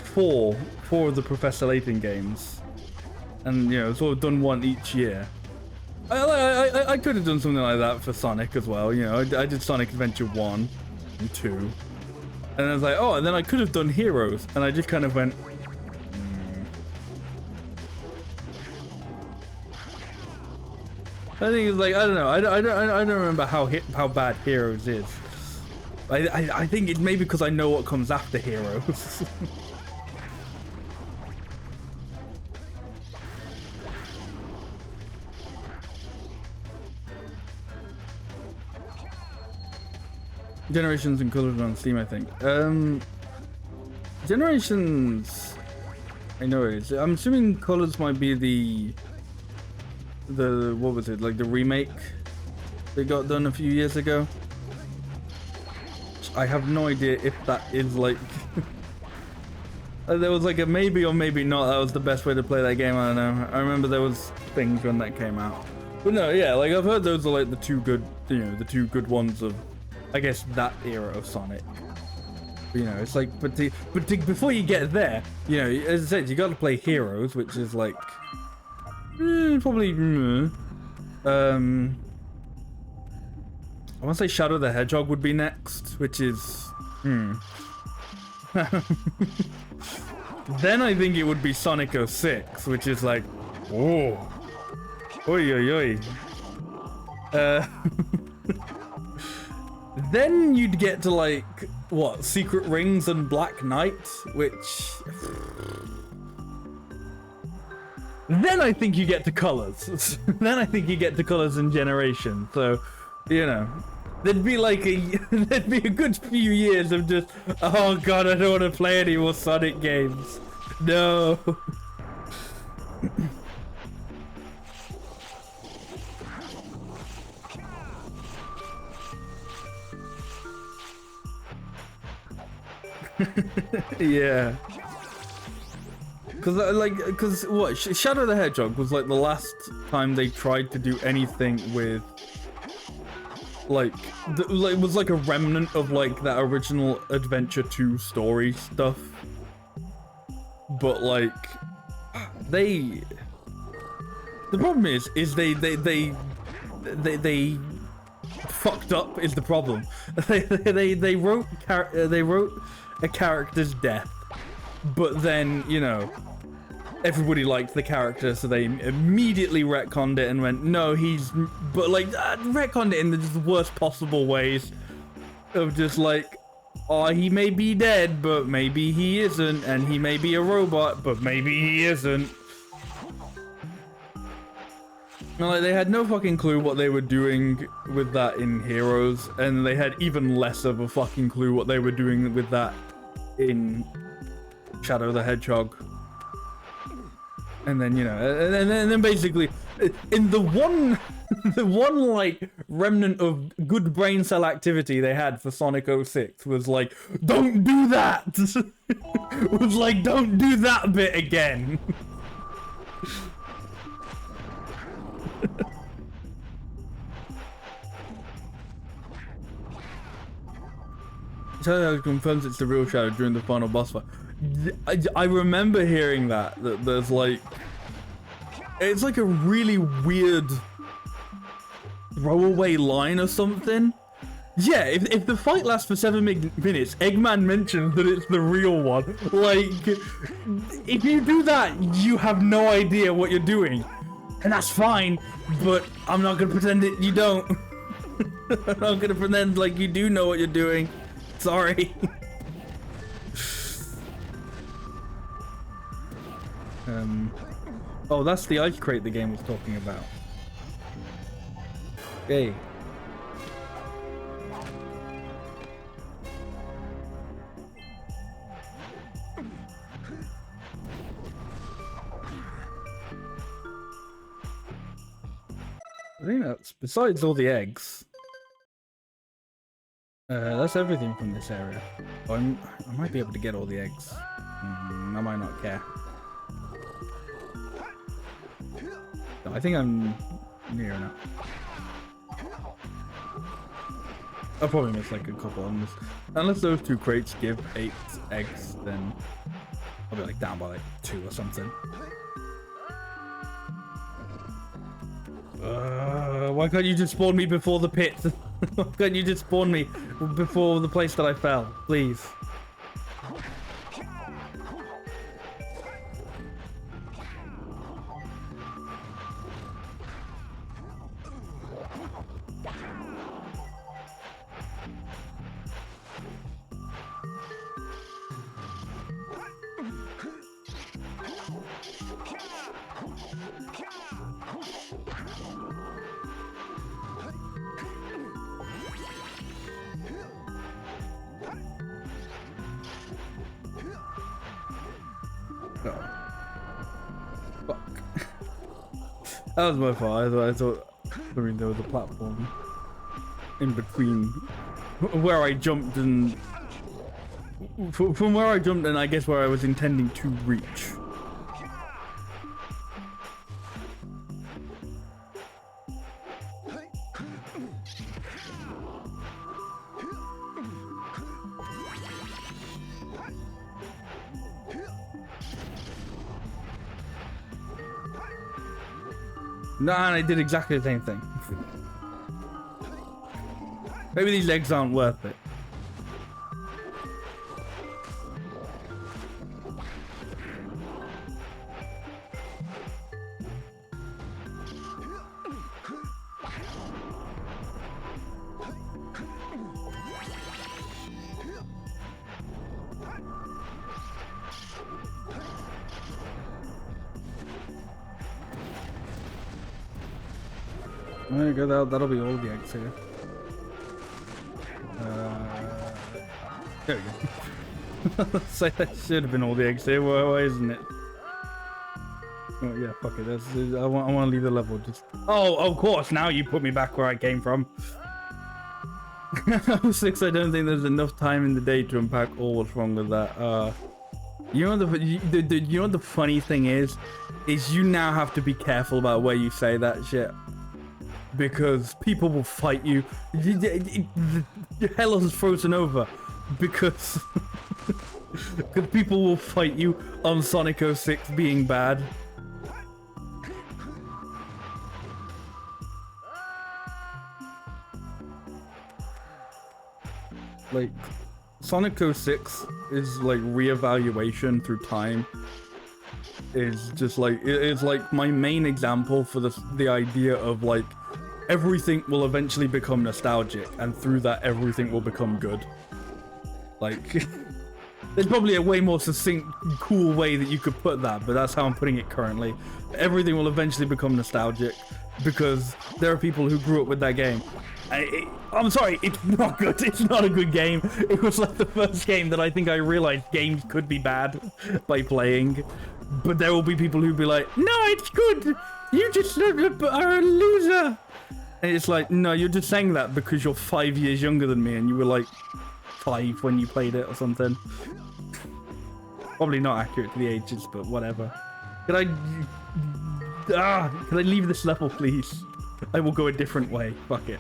four of the Professor Layton games, and you know, sort of done one each year. I could have done something like that for Sonic as well. You know, I did Sonic Adventure 1 and 2, and I was like, oh, and then I could have done Heroes, and I just kind of went. I think it's like, I don't know. I don't remember how bad Heroes is. I think it may be because I know what comes after Heroes. Generations and Colors on Steam, I think. Generations, I know it is. I'm assuming Colors might be the what was it, like the remake they got done a few years ago. I have no idea if that is like there was like a maybe or maybe not that was the best way to play that game. I don't know. I remember there was things when that came out, but no, yeah, like I've heard those are like the two good, you know, the two good ones of, I guess, that era of Sonic. You know, it's like, but before you get there, you know, as I said, you got to play Heroes, which is like probably I want to say Shadow the Hedgehog would be next, which is then I think it would be Sonic 06, which is like, oh, oi oi oi. Then you'd get to like what, Secret Rings and Black Knight, which then I think you get to Colors. Then I think you get to Colors and Generation. So, you know, there'd be like there'd be a good few years of just, oh god, I don't want to play any more Sonic games. No. Yeah. Because what, Shadow the Hedgehog was like the last time they tried to do anything with like, it was like a remnant of like that original Adventure 2 story stuff. But like, the problem is they fucked up is the problem. They wrote a character's death, but then, you know, everybody liked the character, so they immediately retconned it and went, no, but like, retconned it in the worst possible ways of just like, oh, he may be dead, but maybe he isn't, and he may be a robot, but maybe he isn't. And like, they had no fucking clue what they were doing with that in Heroes, and they had even less of a fucking clue what they were doing with that in Shadow the Hedgehog. And then, you know, and then basically, in the one like remnant of good brain cell activity they had for Sonic 06 was like, don't do that. Was like, don't do that bit again. Shadow confirms it's the real Shadow during the final boss fight. I remember hearing that there's like, it's like a really weird throwaway line or something. Yeah, if the fight lasts for 7 minutes, Eggman mentions that it's the real one. Like, if you do that, you have no idea what you're doing. And that's fine, but I'm not gonna pretend that you don't. I'm not gonna pretend like you do know what you're doing. Sorry. Oh, that's the ice crate the game was talking about. Okay. I think that's, besides all the eggs, that's everything from this area. I might be able to get all the eggs. I might not care. No, I think I'm near enough. I'll probably miss like a couple on this. Unless those 2 crates give 8 eggs, then I'll be like down by like 2 or something. Why can't you just spawn me before the pit? Why can't you just spawn me before the place that I fell, please? That was my fault. I thought there was a platform in between where I jumped and from where I jumped and I guess where I was intending to reach. No, and I did exactly the same thing. Maybe these eggs aren't worth it. There you go, that'll be all the eggs here. There we go. So that should have been all the eggs here, why isn't it? Oh yeah, fuck it, I want to leave the level, just... Oh, of course, now you put me back where I came from. 6, I don't think there's enough time in the day to unpack all what's wrong with that. You know you know what the funny thing is you now have to be careful about where you say that shit. Because people will fight you. Hell is frozen over. Because people will fight you on Sonic 06 being bad. Like, Sonic 06 is like reevaluation through time. Is just like, it's like my main example for the idea of like, everything will eventually become nostalgic, and through that everything will become good. Like, there's probably a way more succinct, cool way that you could put that, but that's how I'm putting it currently. Everything will eventually become nostalgic, because there are people who grew up with that game. I'm sorry, it's not good. It's not a good game. It was like the first game that I think I realized games could be bad by playing. But there will be people who'll be like, no, it's good. You just are a loser. And it's like, no, you're just saying that because you're 5 years younger than me and you were like 5 when you played it or something. Probably not accurate to the ages, but whatever. Can I leave this level, please? I will go a different way. Fuck it.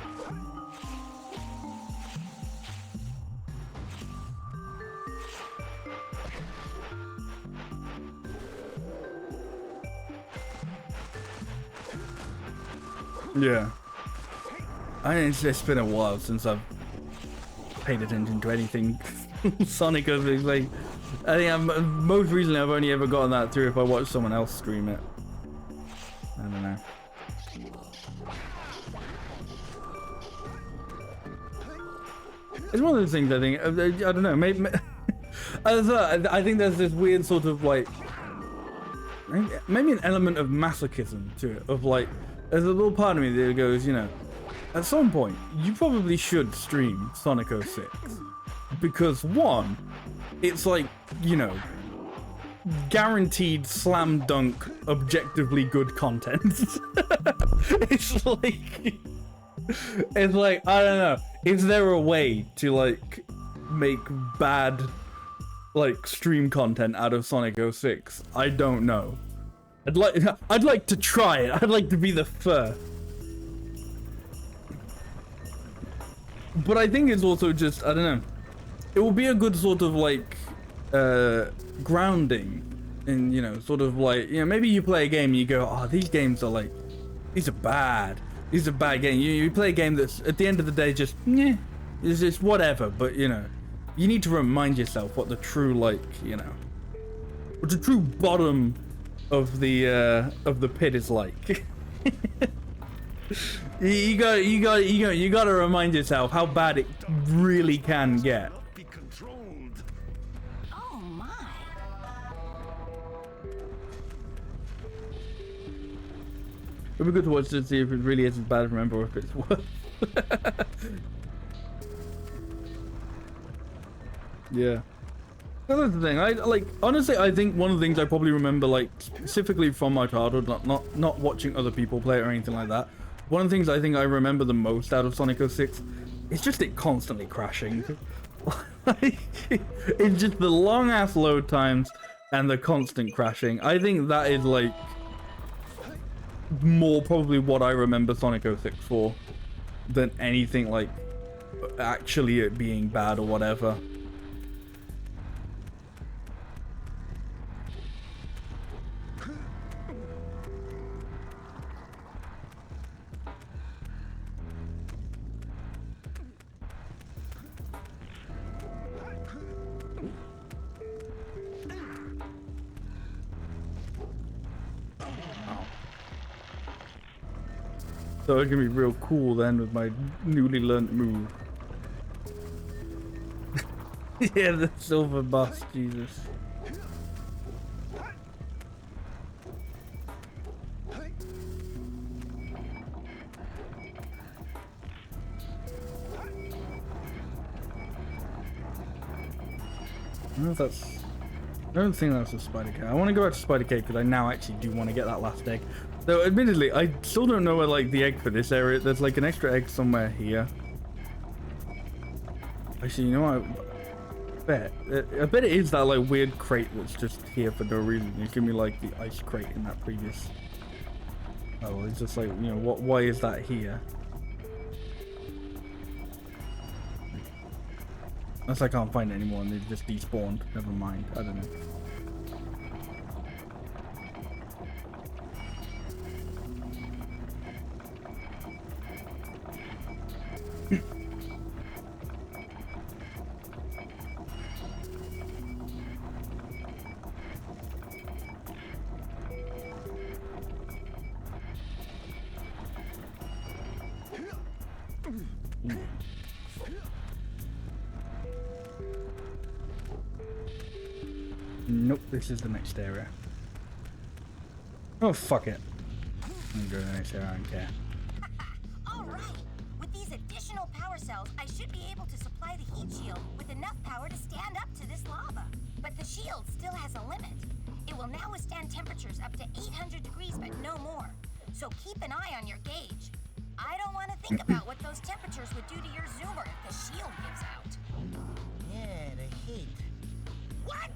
Yeah. It's been a while since I've paid attention to anything Sonic. Like, I think most recently I've only ever gotten that through if I watch someone else stream it. I don't know. It's one of those things I think, I don't know, maybe I think there's this weird sort of like, maybe an element of masochism to it, of like, there's a little part of me that goes, you know, at some point, you probably should stream Sonic 06. Because one, it's like, you know, guaranteed slam dunk, objectively good content. It's like, I don't know, is there a way to like make bad like stream content out of Sonic 06. I don't know. I'd like to try it. I'd like to be the first. But I think it's also just, I don't know. It will be a good sort of like grounding in, you know, sort of like, you know, maybe you play a game and you go, oh, these games are like, these are bad. These are bad games. You play a game that's at the end of the day just, yeah, it's just whatever. But you know, you need to remind yourself what the true, like, you know, what the true bottom of the pit is like. you gotta remind yourself how bad it really can get. Be controlled. Oh my. It'd be good to watch to see if it really is as bad as remember, or if it's worse. Yeah. Well, that's the thing. I like, honestly, I think one of the things I probably remember, like, specifically from my childhood, not watching other people play it or anything like that. One of the things I think I remember the most out of Sonic 06 is just it constantly crashing. Like, it's just the long ass load times and the constant crashing. I think that is like more probably what I remember Sonic 06 for than anything like actually it being bad or whatever. So it's gonna be real cool then with my newly learned move. Yeah, the silver bus, Jesus. I don't think that's a spider cave. I want to go back to spider cave because I now actually do want to get that last egg. Though, admittedly, I still don't know where, like, the egg for this area. There's, like, an extra egg somewhere here. Actually, you know what? I bet it is that, like, weird crate that's just here for no reason. You give me, like, the ice crate in that previous... Oh, well, it's just like, you know, why is that here? Unless I can't find it anymore and they've just despawned. Never mind. I don't know. Nope, this is the next area. Oh, fuck it. I'm gonna go to the next area, I don't care. Alright! With these additional power cells, I should be able to supply the heat shield with enough power to stand up to this lava. But the shield still has a limit. It will now withstand temperatures up to 800 degrees, but no more. So keep an eye on your gauge. I don't want to think about what those temperatures would do to your zoomer if the shield gives out. Yeah, the heat. What?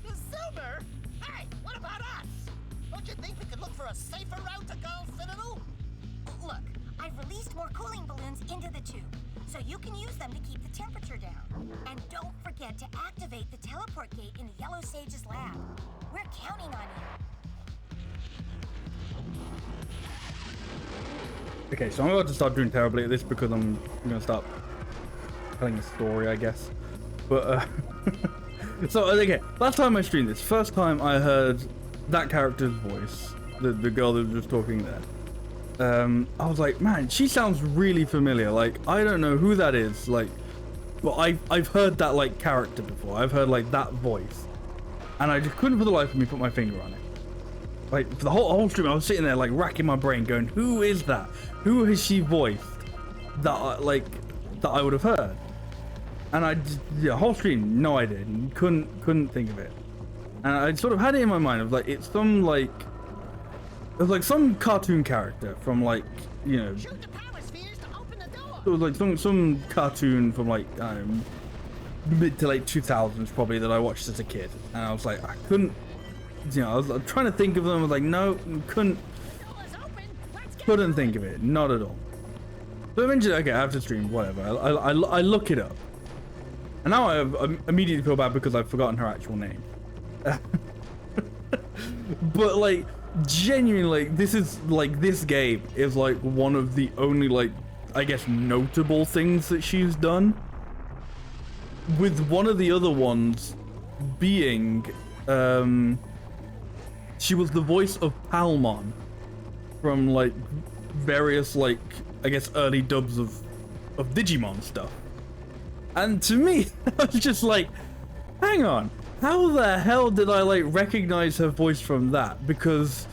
The Zoomer? Hey, what about us? Don't you think we could look for a safer route to Gull Citadel? Look, I've released more cooling balloons into the tube, so you can use them to keep the temperature down. And don't forget to activate the teleport gate in the Yellow Sage's lab. We're counting on you. Okay, so I'm about to start doing terribly at this because I'm gonna start telling a story, I guess. But, so, okay, last time I streamed this, first time I heard that character's voice, the girl that was just talking there. I was like, man, she sounds really familiar. Like, I don't know who that is, like, but I've heard that, like, character before. I've heard, like, that voice. And I just couldn't for the life of me put my finger on it. Like, for the whole stream, I was sitting there, like, racking my brain, going, who is that? Who has she voiced that I would have heard? And I just, the whole stream, no idea, and couldn't think of it. And I sort of had it in my mind of, like, it's some, like, it's like some cartoon character from, like, you know, Shoot the power spheres to open the door. it was like some cartoon from, like, I don't know, mid to late 2000s probably that I watched as a kid, and I was like, I couldn't, I was trying to think of them. I was like, no, couldn't think of it, not at all. So eventually, okay, after stream, whatever, I look it up, and now I immediately feel bad because I've forgotten her actual name. But like, genuinely, this game is like one of the only, like, I guess, notable things that she's done. With one of the other ones being, she was the voice of Palmon from, like, various, like, I guess, early dubs of Digimon stuff. And to me, I was just like, hang on, how the hell did I, like, recognize her voice from that? Because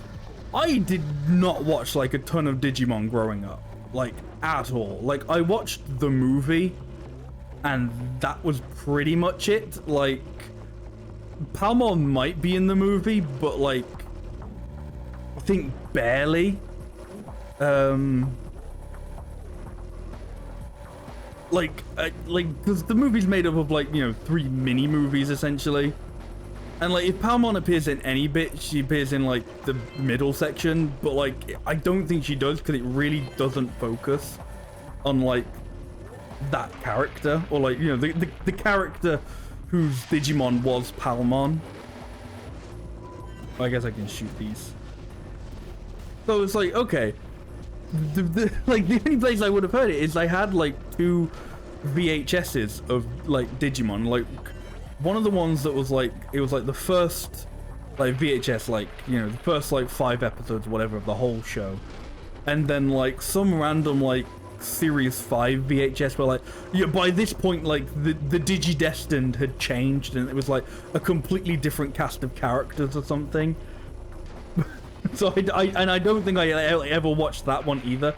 I did not watch, like, a ton of Digimon growing up, like, at all. Like, I watched the movie, and that was pretty much it. Like, Palmon might be in the movie, but, like, I think barely. Because the movie's made up of, like, 3 mini movies essentially, and like, if Palmon appears in any bit, she appears in, like, the middle section, but, like, I don't think she does because it really doesn't focus on, like, that character, or, like, the character whose Digimon was Palmon. I guess I can shoot these. So it's like, okay, the only place I would have heard it is I had, like, 2 VHSs of, like, Digimon. Like, one of the ones that was, like, it was, like, the first, like, VHS, like, the first, like, 5 episodes, whatever, of the whole show. And then, like, some random, like, Series 5 VHS where, like, by this point, like, the Digidestined had changed, and it was, like, a completely different cast of characters or something. So I don't think I ever watched that one either.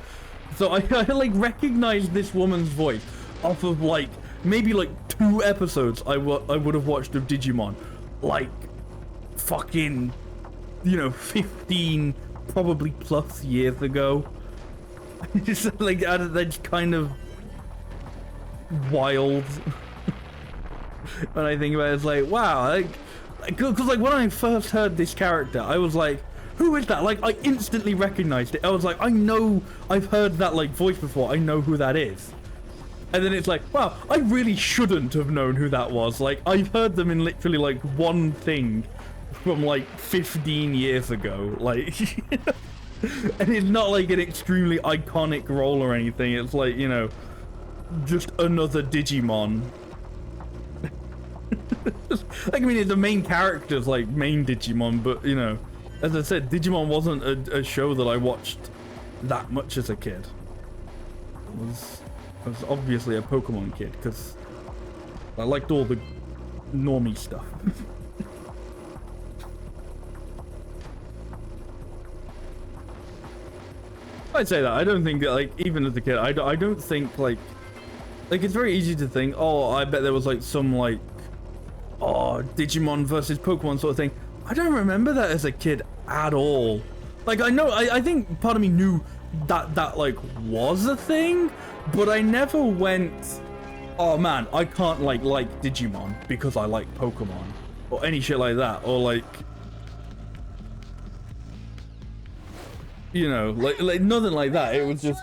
So I like, recognized this woman's voice off of, like, maybe, like, 2 episodes I would have watched of Digimon, like, fucking, 15 probably plus years ago. Just like, that's kind of wild. When I think about it, it's like, wow, like, because, like, when I first heard this character, I was like, who is that? Like, I instantly recognized it. I was like, I know I've heard that, like, voice before. I know who that is. And then it's like, wow, I really shouldn't have known who that was. Like, I've heard them in literally, like, one thing from, like, 15 years ago. Like, and it's not, like, an extremely iconic role or anything. It's like, just another Digimon. Like, I mean, it's the main character's, like, main Digimon, but, as I said, Digimon wasn't a show that I watched that much as a kid. I was obviously a Pokemon kid, because I liked all the normie stuff. I'd say that. I don't think that, like, even as a kid, I don't think, like, it's very easy to think, oh, I bet there was, like, some, like, oh, Digimon versus Pokemon sort of thing. I don't remember that as a kid at all. Like, I think part of me knew that like, was a thing, but I never went, oh man, I can't, like Digimon because I like Pokemon, or any shit like that, or, like, like nothing like that. It was just,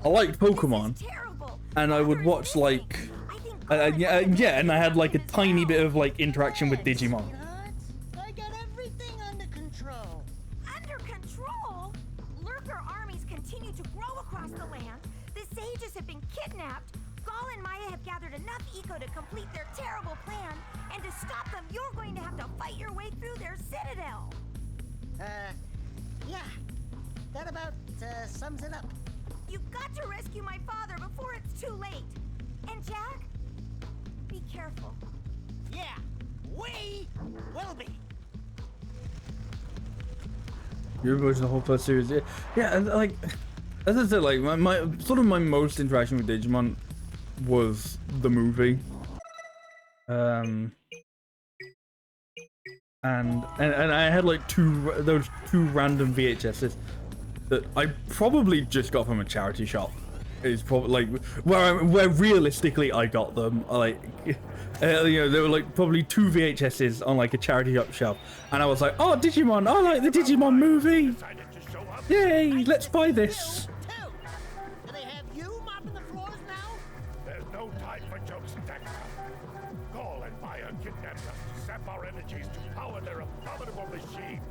I liked Pokemon, and I would watch, like, yeah, and I had, like, a tiny bit of, like, interaction with Digimon. I got everything under control. Under control? Lurker armies continue to grow across the land. The sages have been kidnapped. Gal and Maya have gathered enough eco to complete their terrible plan. And to stop them, you're going to have to fight your way through their citadel. Yeah. That about sums it up. You've got to rescue my father before it's too late. And Jack, be careful. Yeah, we will be. You're watching the whole first series, yeah. And, like, as I said, like, my most interaction with Digimon was the movie. And I had, like, those two random VHSs that I probably just got from a charity shop. is probably like where realistically I got them. Like, you know, there were like probably 2 VHSs on like a charity shop shelf, and I was like, oh, Digimon! I like the Digimon movie. Decided to show up. Yay! Let's buy this. Two. Do they have you mopping the floors now? There's no time for jokes, Daxter. Gall and Maya kidnapped us to sap our energies to power their abominable machine.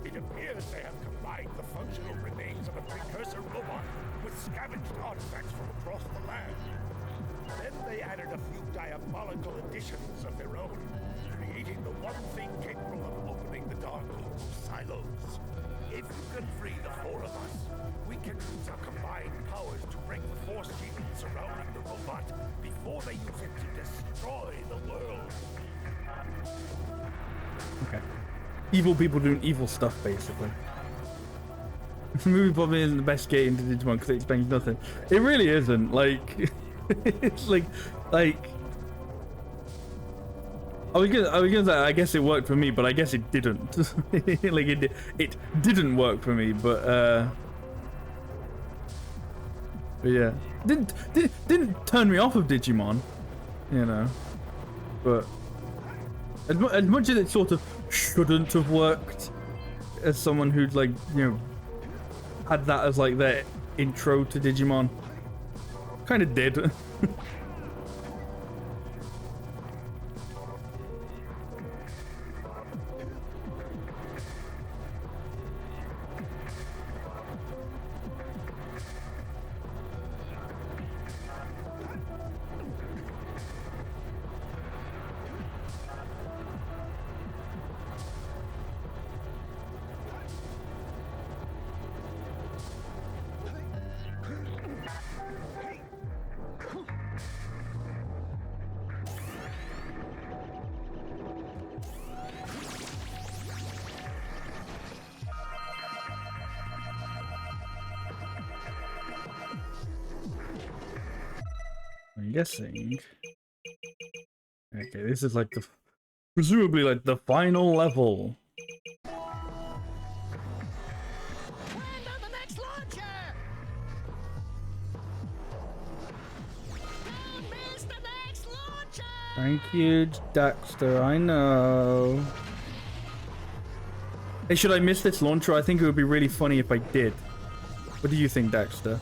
It appears they have combined the functional remains of a Precursor robot with scavenged artifacts from across the land. Then they added a few diabolical additions of their own, creating the one thing capable of opening the Dark Local silos. If you can free the 4 of us, we can use our combined powers to break the force field surrounding the robot before they use it to destroy the world. Okay. Evil people doing evil stuff, basically. This movie probably isn't the best gate into Digimon because it explains nothing. It really isn't. Like, it's like, I was gonna say, I guess it worked for me, but I guess it didn't. Like, it didn't work for me, but yeah, didn't turn me off of Digimon, you know. But as much as it sort of shouldn't have worked, as someone who'd like, you know, had that as like their intro to Digimon, kind of did. I'm guessing. Okay, this is like the presumably like the final level. Land on the next launcher! Don't miss the next launcher! Thank you, Daxter. I know. Hey, should I miss this launcher? I think it would be really funny if I did. What do you think, Daxter?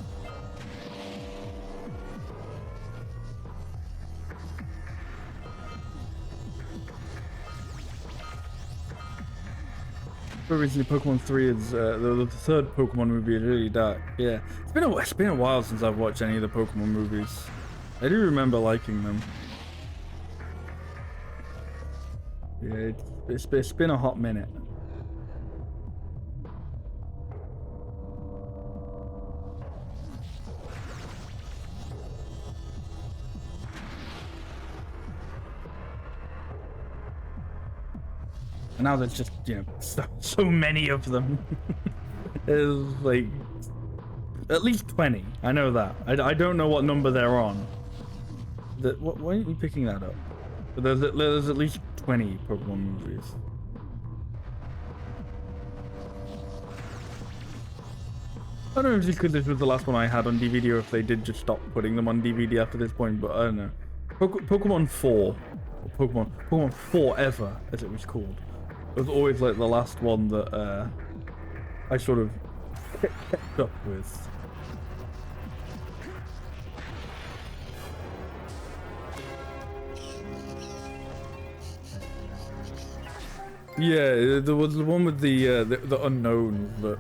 Recently, Pokemon 3 is the third Pokemon movie is really dark. Yeah, it's been a while since I've watched any of the Pokemon movies. I do remember liking them. Yeah, it's been a hot minute. And now there's just, you know, so many of them. There's like at least 20. I know that. I don't know what number they're on. Why aren't you picking that up? But there's at least 20 Pokemon movies. I don't know if it's because this was the last one I had on DVD or if they did just stop putting them on DVD after this point, but I don't know. Pokemon 4, or Pokemon Forever, as it was called. It was always like the last one that I sort of kept up with. Yeah, there was the one with the unknown, that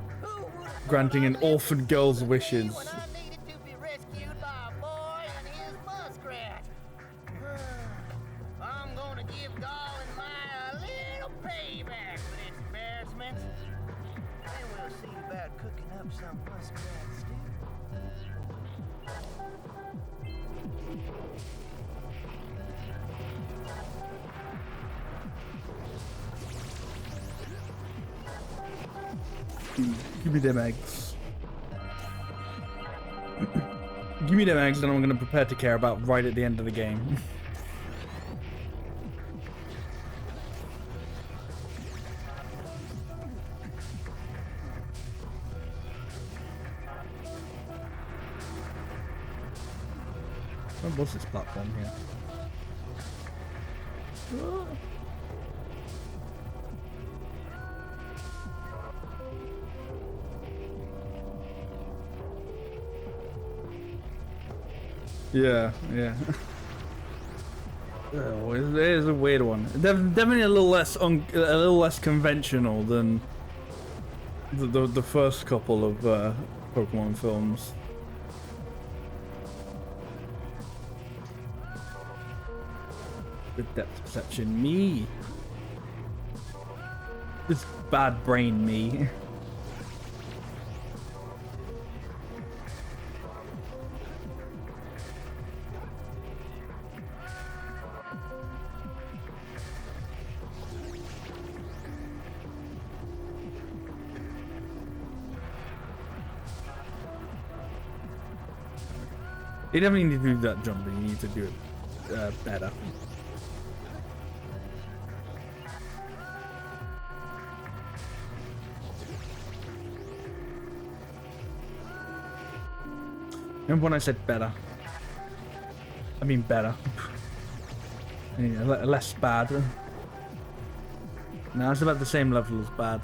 granting an orphan girl's wishes. When I needed to be rescued by a boy and his muskrat. I'm gonna give Gall and Maya a little payback for this embarrassment. And we'll see about cooking up some muskrat stew. Give me them eggs. Give me them eggs and I'm gonna prepare to care about right at the end of the game. Where was this platform here? Yeah, yeah. Oh, it is a weird one. Definitely a little less conventional than the first couple of Pokemon films. The depth perception, me. This bad brain, me. You definitely need to do that jump, but you need to do it better. Remember when I said better? I mean better. I mean, less bad. No, it's about the same level as bad.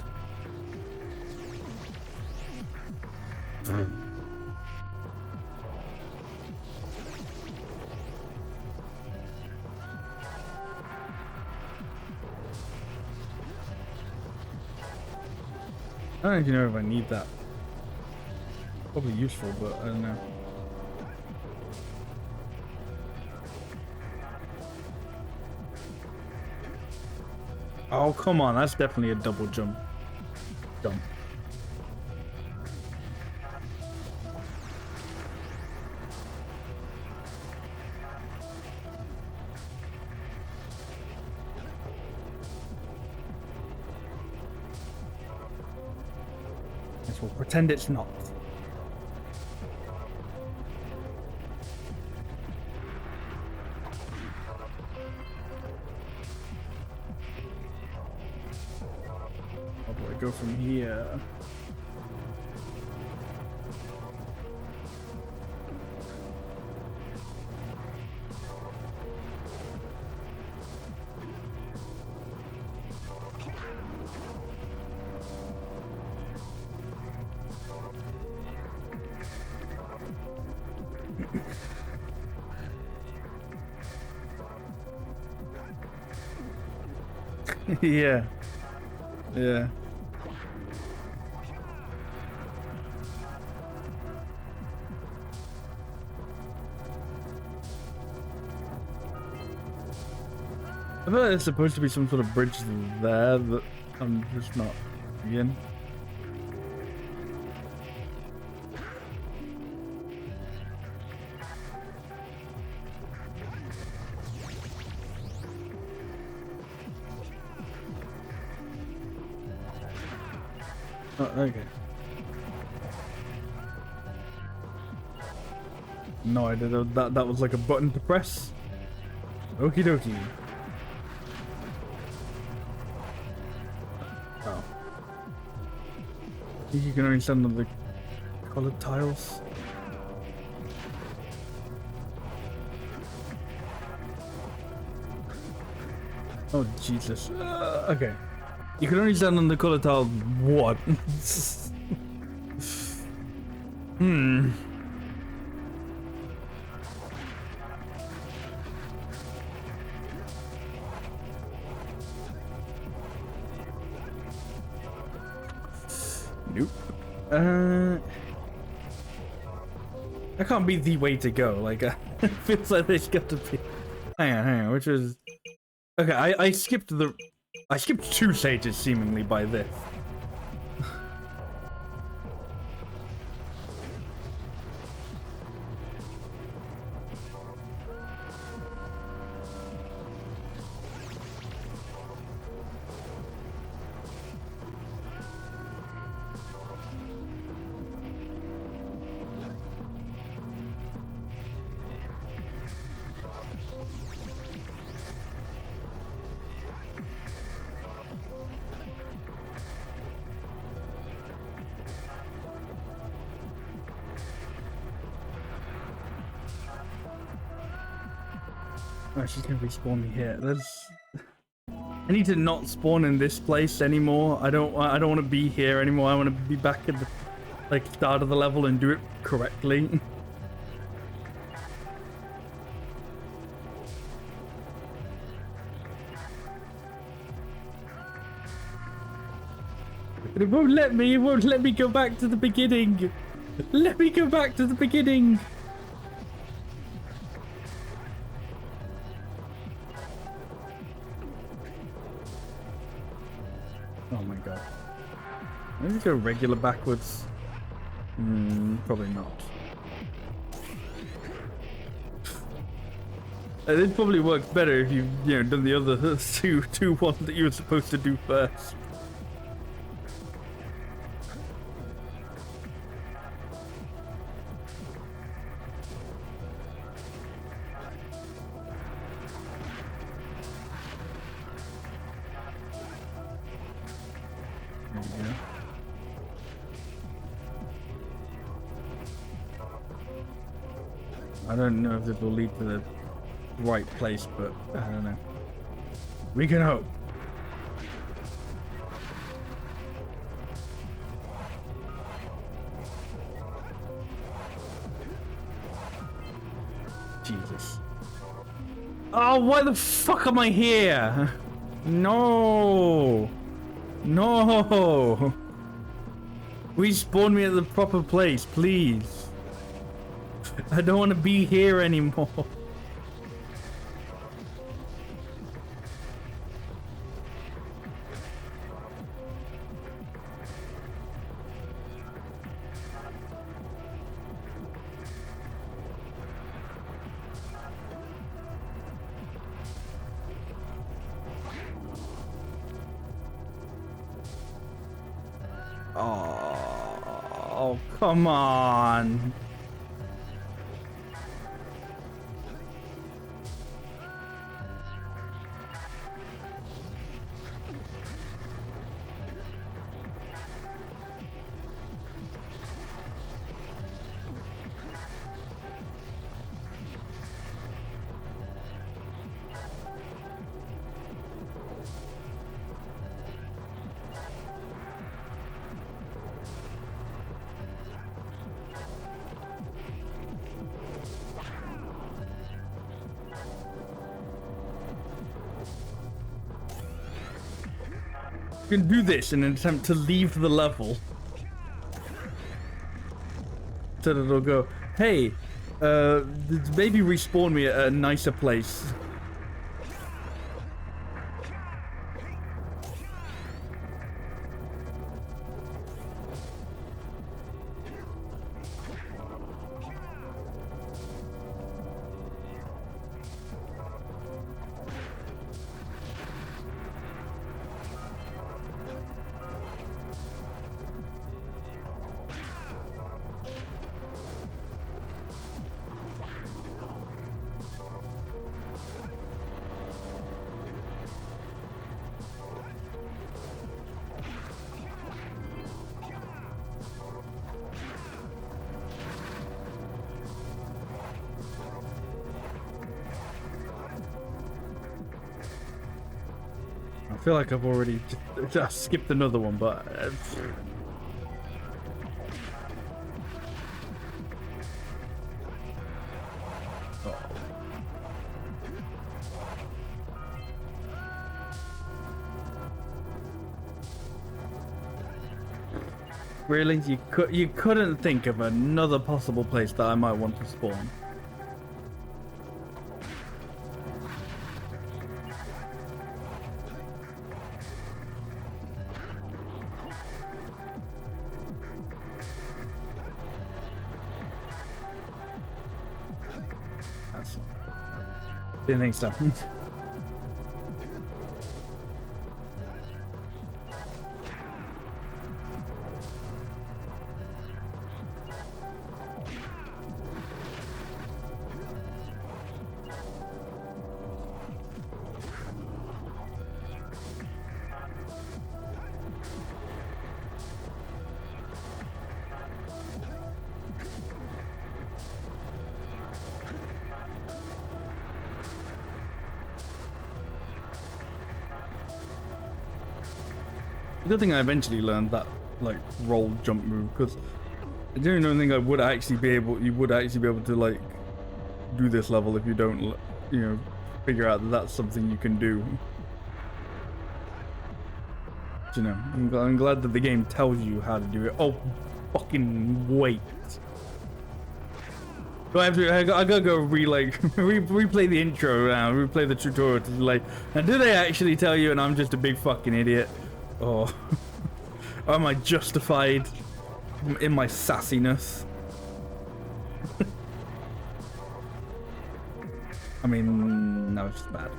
I don't even know if I need that. Probably useful, but I don't know. Oh, come on. That's definitely a double jump. Jump. Yes, we'll pretend it's not. How do I go from here? Yeah. Yeah. I feel like there's supposed to be some sort of bridge there that I'm just not seeing. Oh, okay. No idea that was like a button to press. Okie dokie. Oh. I think you can only stand on the colored tiles. Oh Jesus. Okay. You can only stand on the colored tile. What? Hmm. Nope. That can't be the way to go. Like, it feels like there's got to be. Hang on. Which was. Okay, I skipped two stages seemingly by this. Oh, she's gonna respawn me here. I need to not spawn in this place anymore. I don't want to be here anymore. I want to be back at the start of the level and do it correctly. But it won't let me. It won't let me go back to the beginning. Let me go back to the beginning. Oh my god. Maybe go regular backwards. Probably not. It probably works better if you've done the other two ones that you were supposed to do first. There we go. I don't know if this will lead to the right place, but I don't know. We can hope. Jesus. Oh, why the fuck am I here? No. No. Respawn me at the proper place, please. I don't want to be here anymore. Oh, come on. You can do this in an attempt to leave the level. So that it'll go, hey, maybe respawn me at a nicer place. I feel like I've already just skipped another one, but really, you couldn't think of another possible place that I might want to spawn. Didn't think so. Good thing I eventually learned that like roll jump move, because I don't think I would actually be able. You would actually be able to like do this level if you don't, you know, figure out that that's something you can do. You know, I'm glad that the game tells you how to do it. Oh, fucking wait. Do I have to? I gotta go replay the intro now, replay the tutorial to like. And do they actually tell you? And I'm just a big fucking idiot. Or am I justified in my sassiness? I mean, no, it's just bad.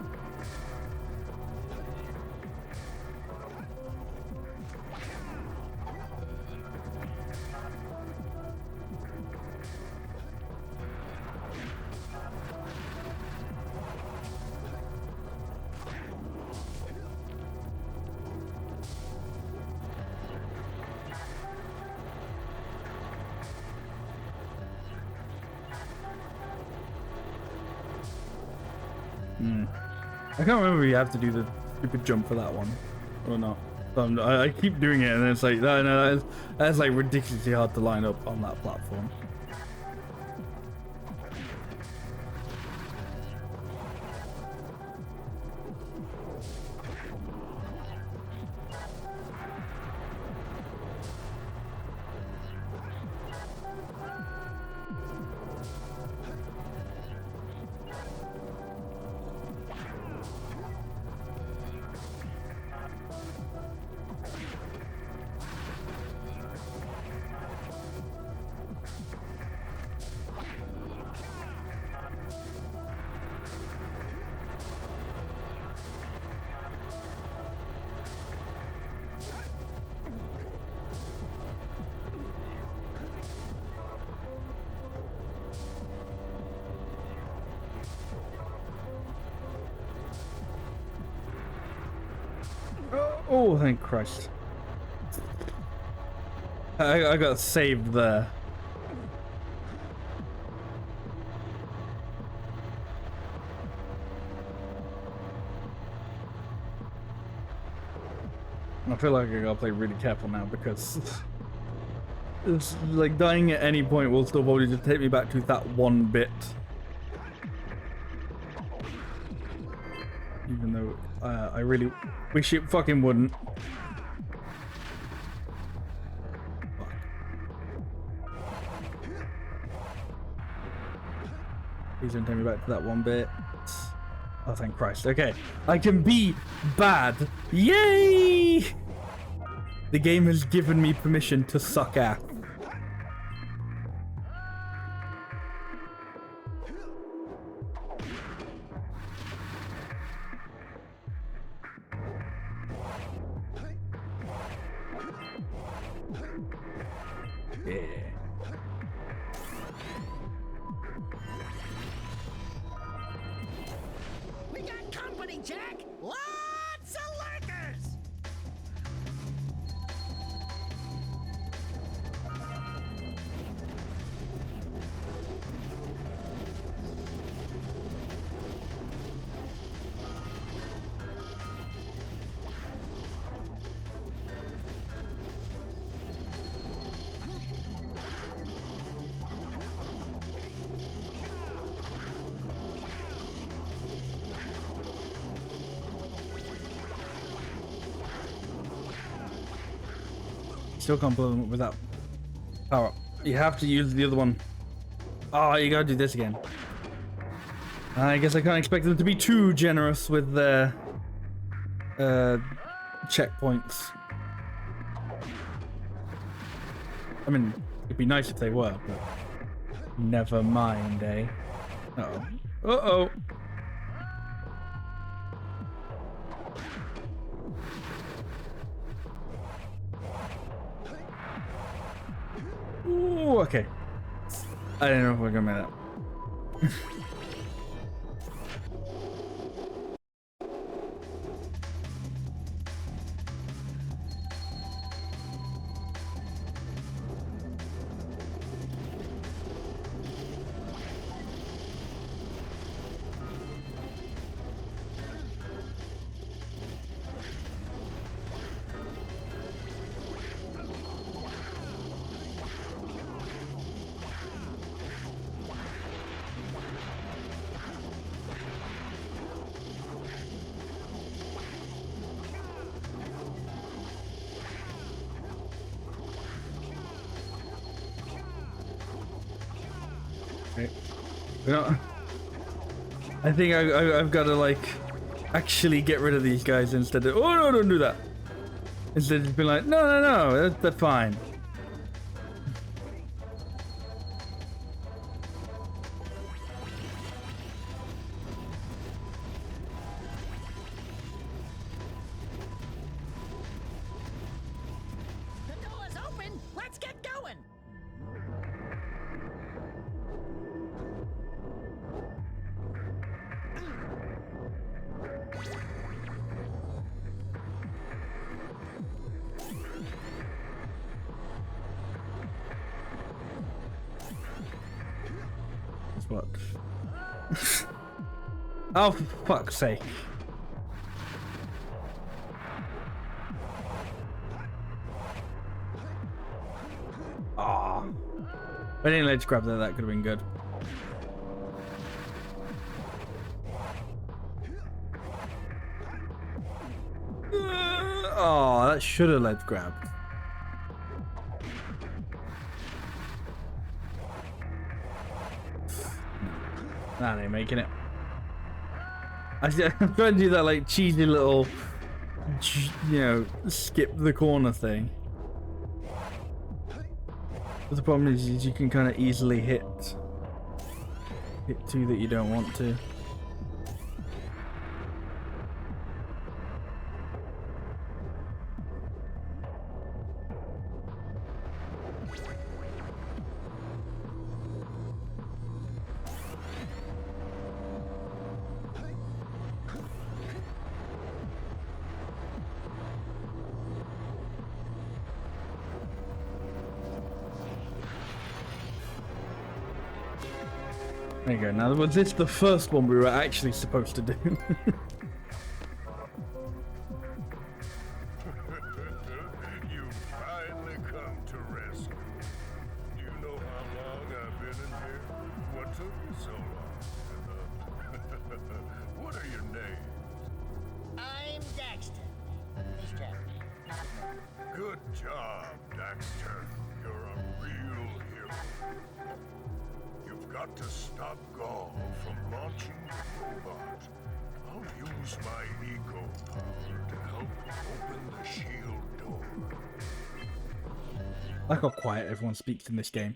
I can't remember if you have to do the stupid jump for that one or not. I keep doing it and it's like, no, that's like ridiculously hard to line up on that platform. Oh, thank Christ. I got saved there. I feel like I gotta play really careful now because it's like dying at any point will still probably just take me back to that one bit. Even though I really wish it fucking wouldn't. Fuck. Please don't take me back to that one bit. Oh, thank Christ. Okay. I can be bad. Yay! The game has given me permission to suck ass. Yeah. We got company, Jack! Lots of lurkers! Still can't blow them up with that power up. You have to use the other one. Oh, you gotta do this again. I guess I can't expect them to be too generous with their checkpoints. I mean, it'd be nice if they were, but never mind, eh? Uh-oh. Uh-oh. Ooh, okay. I don't know if we're gonna make that. Okay. You know, I think I've got to like actually get rid of these guys instead of, oh no, don't do that. Instead of just being like, no, that's fine. The door's open. Let's get going. What? Oh, for fuck's sake. Ah. If I didn't let you grab that, that could have been good. Oh, that should have led grabbed. That ain't making it. I'm trying to do that like cheesy little, you know, skip the corner thing. But the problem is you can kind of easily hit two that you don't want to. There you go. Now, was this the first one we were actually supposed to do? You finally come to rescue. Do you know how long I've been in here? What took you so long? What are your names? I'm Daxter. Mr. Good job, Daxter. You're a real hero. You've got to stop Gaul from launching the robot. I'll use my eco power to help open the shield door. I got quiet. Everyone speaks in this game.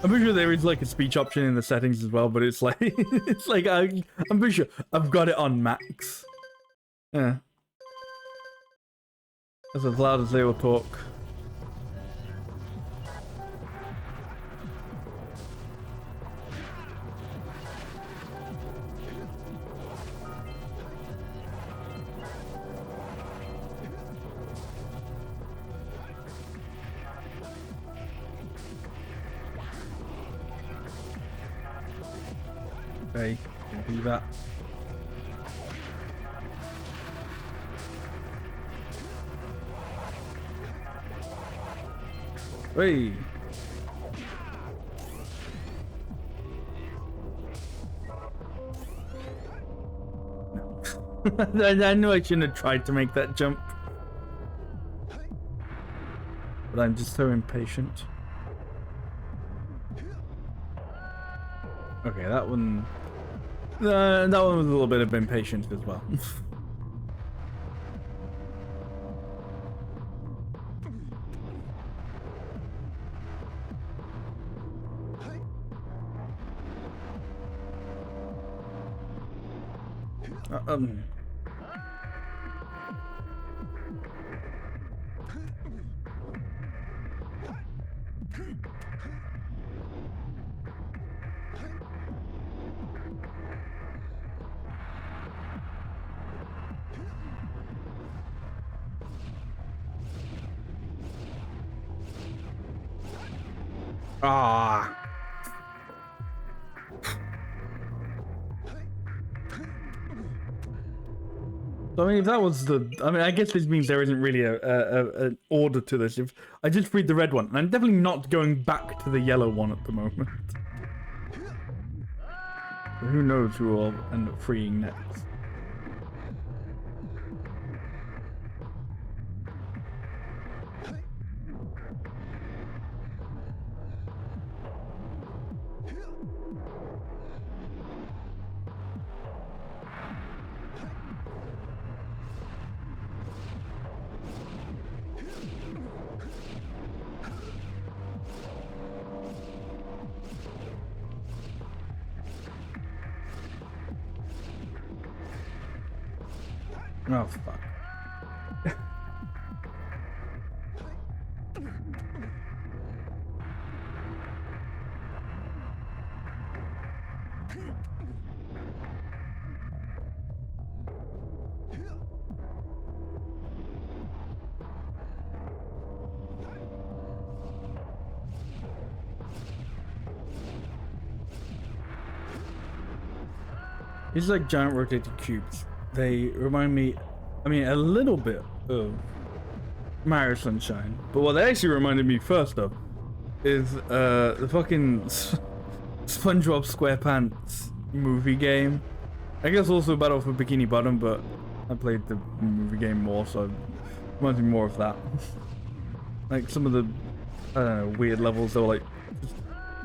I'm pretty sure there is like a speech option in the settings as well, but it's like it's like I'm pretty sure I've got it on max. Yeah. That's as loud as they will talk. Okay, can do that. Hey. I knew I shouldn't have tried to make that jump. But I'm just so impatient. Okay, that one was a little bit of impatience as well. Ah. So, I mean, if that was the... I mean, I guess this means there isn't really an order to this. If I just freed the red one, and I'm definitely not going back to the yellow one at the moment. But who knows who I'll end up freeing next. Oh, fuck. These like giant rotating cubes. They remind me, I mean, a little bit of Mario Sunshine. But what they actually reminded me first of is the fucking SpongeBob SquarePants movie game. I guess also Battle for Bikini Bottom, but I played the movie game more, so it reminds me more of that. Like some of the, I don't know, weird levels that were like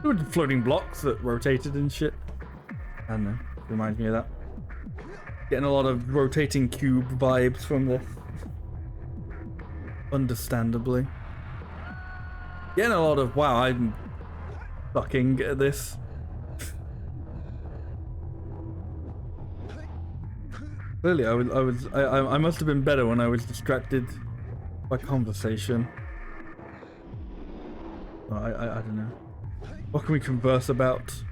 just floating blocks that rotated and shit. I don't know. Reminds me of that. Getting a lot of rotating cube vibes from this. Understandably. Getting a lot of, wow, I'm fucking at this. Clearly, I must have been better when I was distracted by conversation. Well, I don't know. What can we converse about?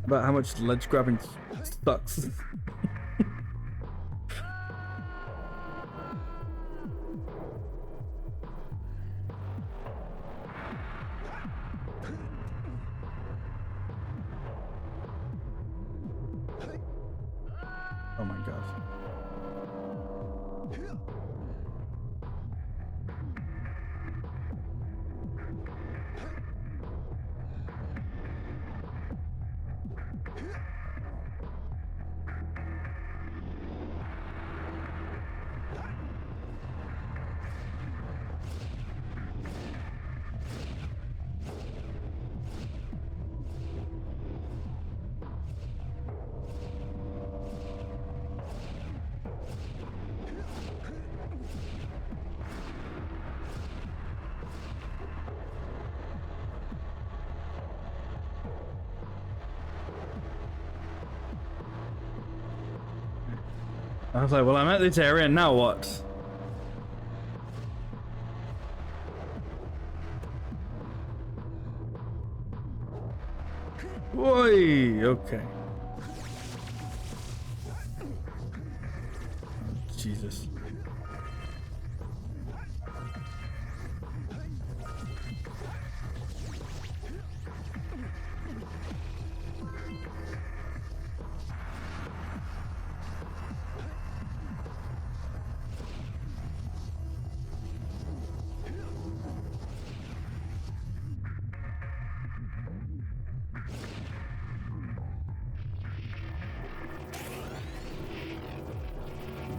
About how much ledge grabbing sucks. Oh my god. I was like, well, I'm at this area, now what? Oi, okay. Oh, Jesus.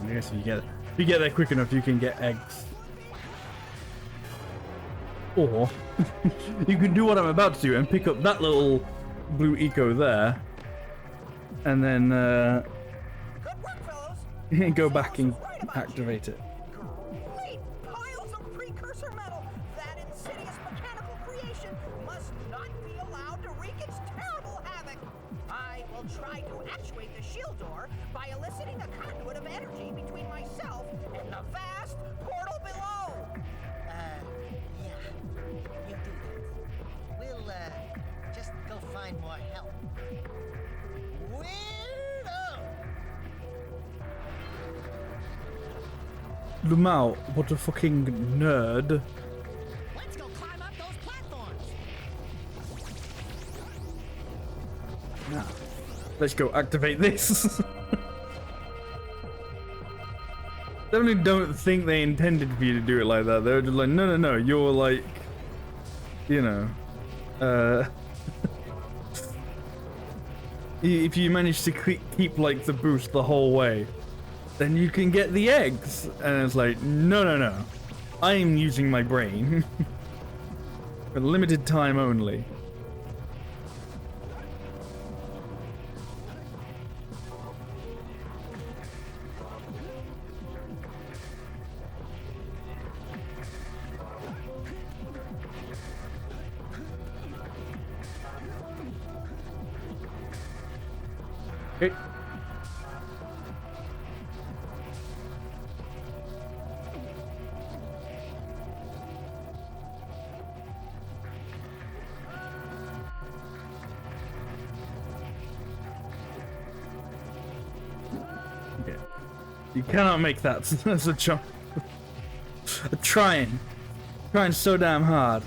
I guess if you get there quick enough, you can get eggs. Or you can do what I'm about to do and pick up that little blue eco there, and then Good work, fellows. go back and activate it. Great piles of precursor metal. That insidious mechanical creation must not be allowed to wreak its terrible havoc. I will try to actuate the shield door by eliciting a conduit of energy between myself and the vast portal below. Yeah, you do that. We'll, just go find more help. Weirdo! Lumao, what a fucking nerd. Let's go climb up those platforms. Now, let's go activate this. Definitely don't think they intended for you to do it like that. They were just like, no, no, no, you're like, you know, if you manage to keep like the boost the whole way, then you can get the eggs. And it's like, no, no, no, I'm using my brain for limited time only. Okay. Okay. You cannot make that as a jump. Trying so damn hard.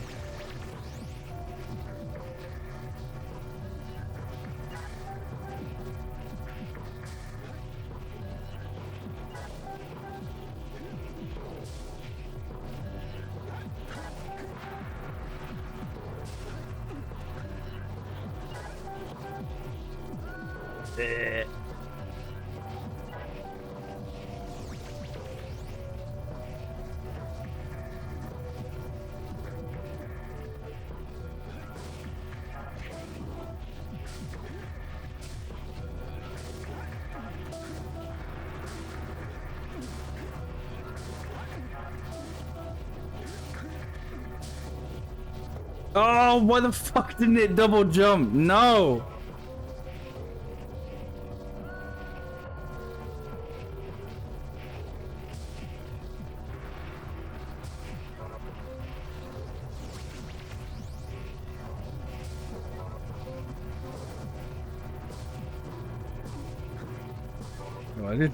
Oh, why the fuck didn't it double jump? No! No, I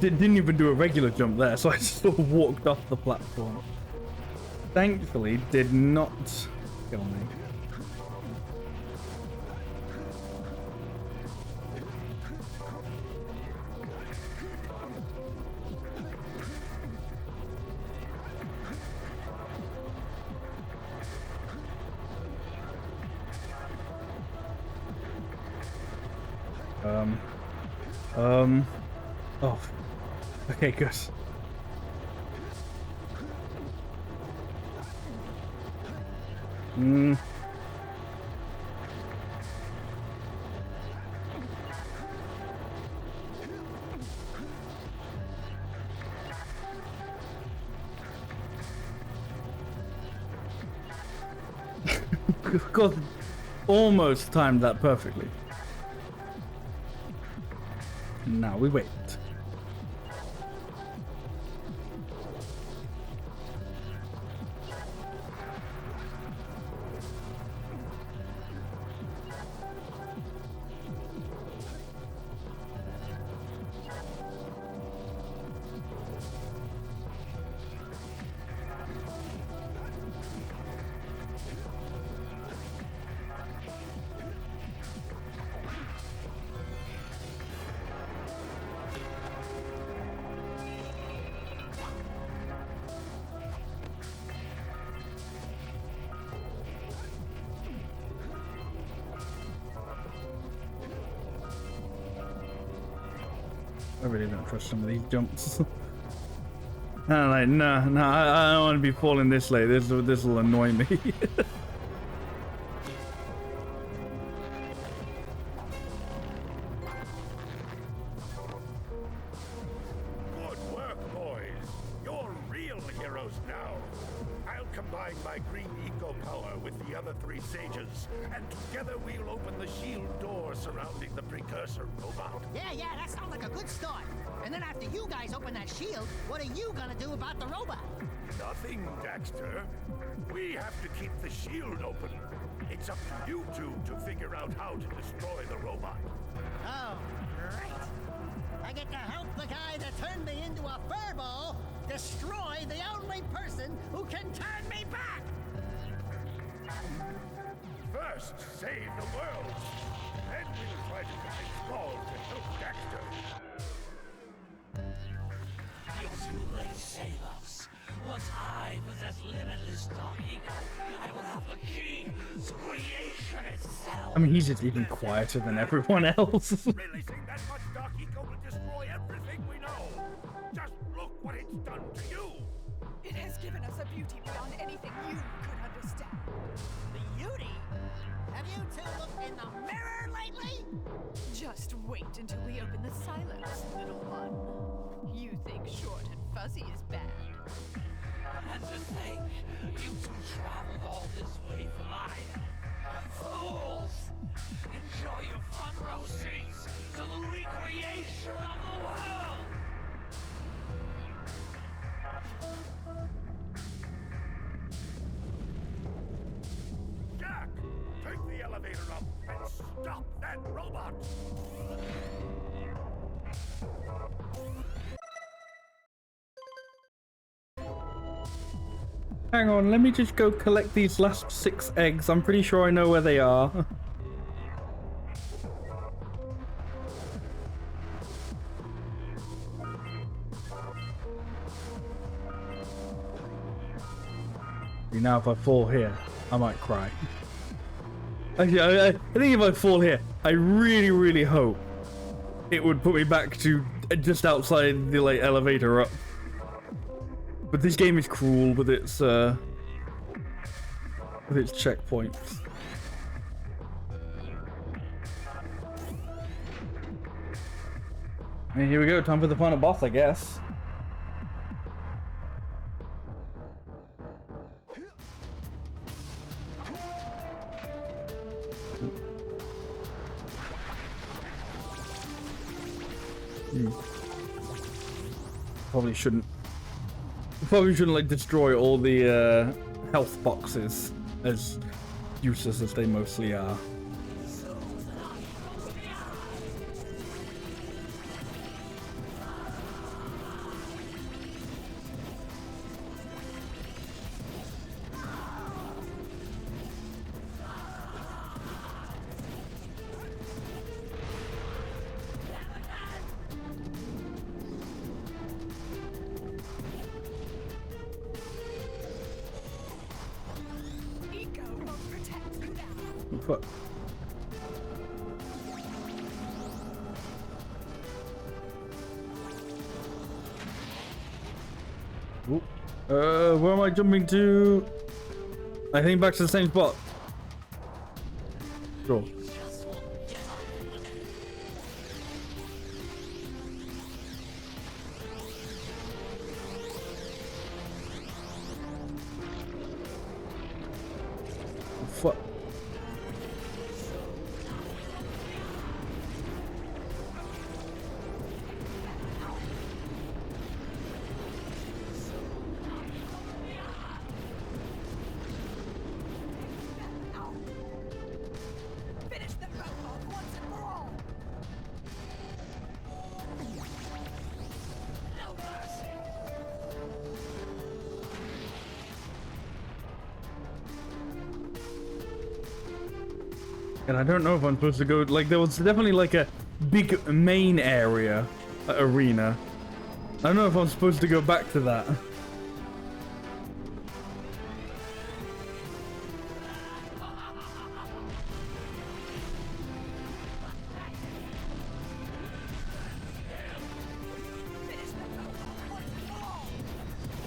didn't even do a regular jump there, so I just sort of walked off the platform. Thankfully, did not kill me. Oh. Okay, good. Of course, almost timed that perfectly. Now we wait. I really don't trust some of these jumps. I'm like, no, I don't want to be falling this late. This will annoy me. Good work, boys. You're real heroes now. I'll combine my green eco power with the other three sages, and together we'll open the shield door surrounding the Precursor robot. Yeah, that sounds like a good start. And then after you guys open that shield, what are you gonna do about the robot? Nothing, Daxter. We have to keep the shield open. It's up to you two to figure out how to destroy the robot. Oh, right. I get to help the guy that turned me into a furball destroy the only person who can turn me back! First, save the world. Then we'll try to find Skull to help Daxter. You're too late, Salos. Once I possess limitless dark ego, I will have the key to creation itself. I mean, he's just even quieter than everyone else. Releasing that much dark eco will destroy everything we know. Just look what it's done to you. It has given us a beauty beyond anything you could understand. Beauty? Have you two looked in the mirror lately? Just wait until we open the silence, little one. You think short and fuzzy is bad. And to think, you two traveled all this way for mine. Fools! Enjoy your front row seats to the elevator up and stop that robot! Hang on, let me just go collect these last 6 eggs. I'm pretty sure I know where they are. Now if I fall here, I might cry. Actually, I think if I fall here, I really hope it would put me back to just outside the like elevator up. But this game is cruel with its checkpoints. And here we go, time for the final boss, I guess. Probably shouldn't like destroy all the health boxes, as useless as they mostly are. Fuck. Where am I jumping to? I think back to the same spot. Sure. Fuck. And I don't know if I'm supposed to go, like, there was definitely like a big main area, arena. I don't know if I'm supposed to go back to that.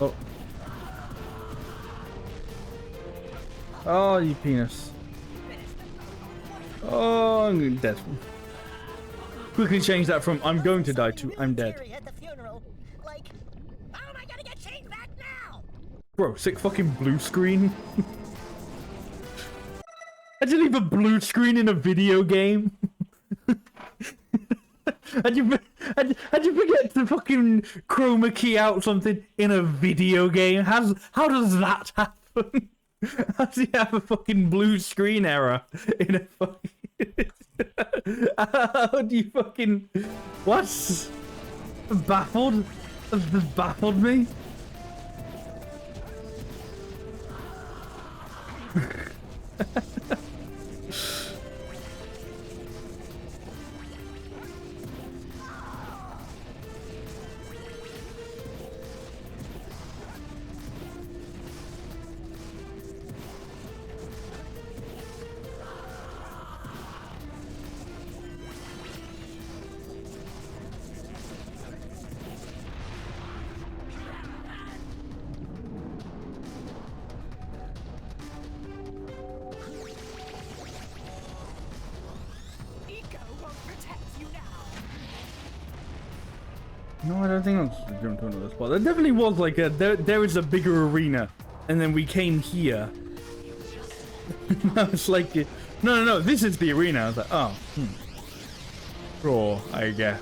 Oh. Oh, you penis. Oh, I'm dead. Quickly change that from I'm going to die to I'm dead. At the funeral. Like, how am I gonna get changed back now? Bro, sick fucking blue screen. I didn't leave a blue screen in a video game. How'd you forget to fucking chroma key out something in a video game? How does that happen? How does he have a fucking blue screen error in a fucking... How do you fucking... What? Baffled? This baffled me? No, I don't think I'm supposed to jump to another spot. There definitely was like a there is a bigger arena, and then we came here. I was like, no, this is the arena. I was like, oh, sure, I guess.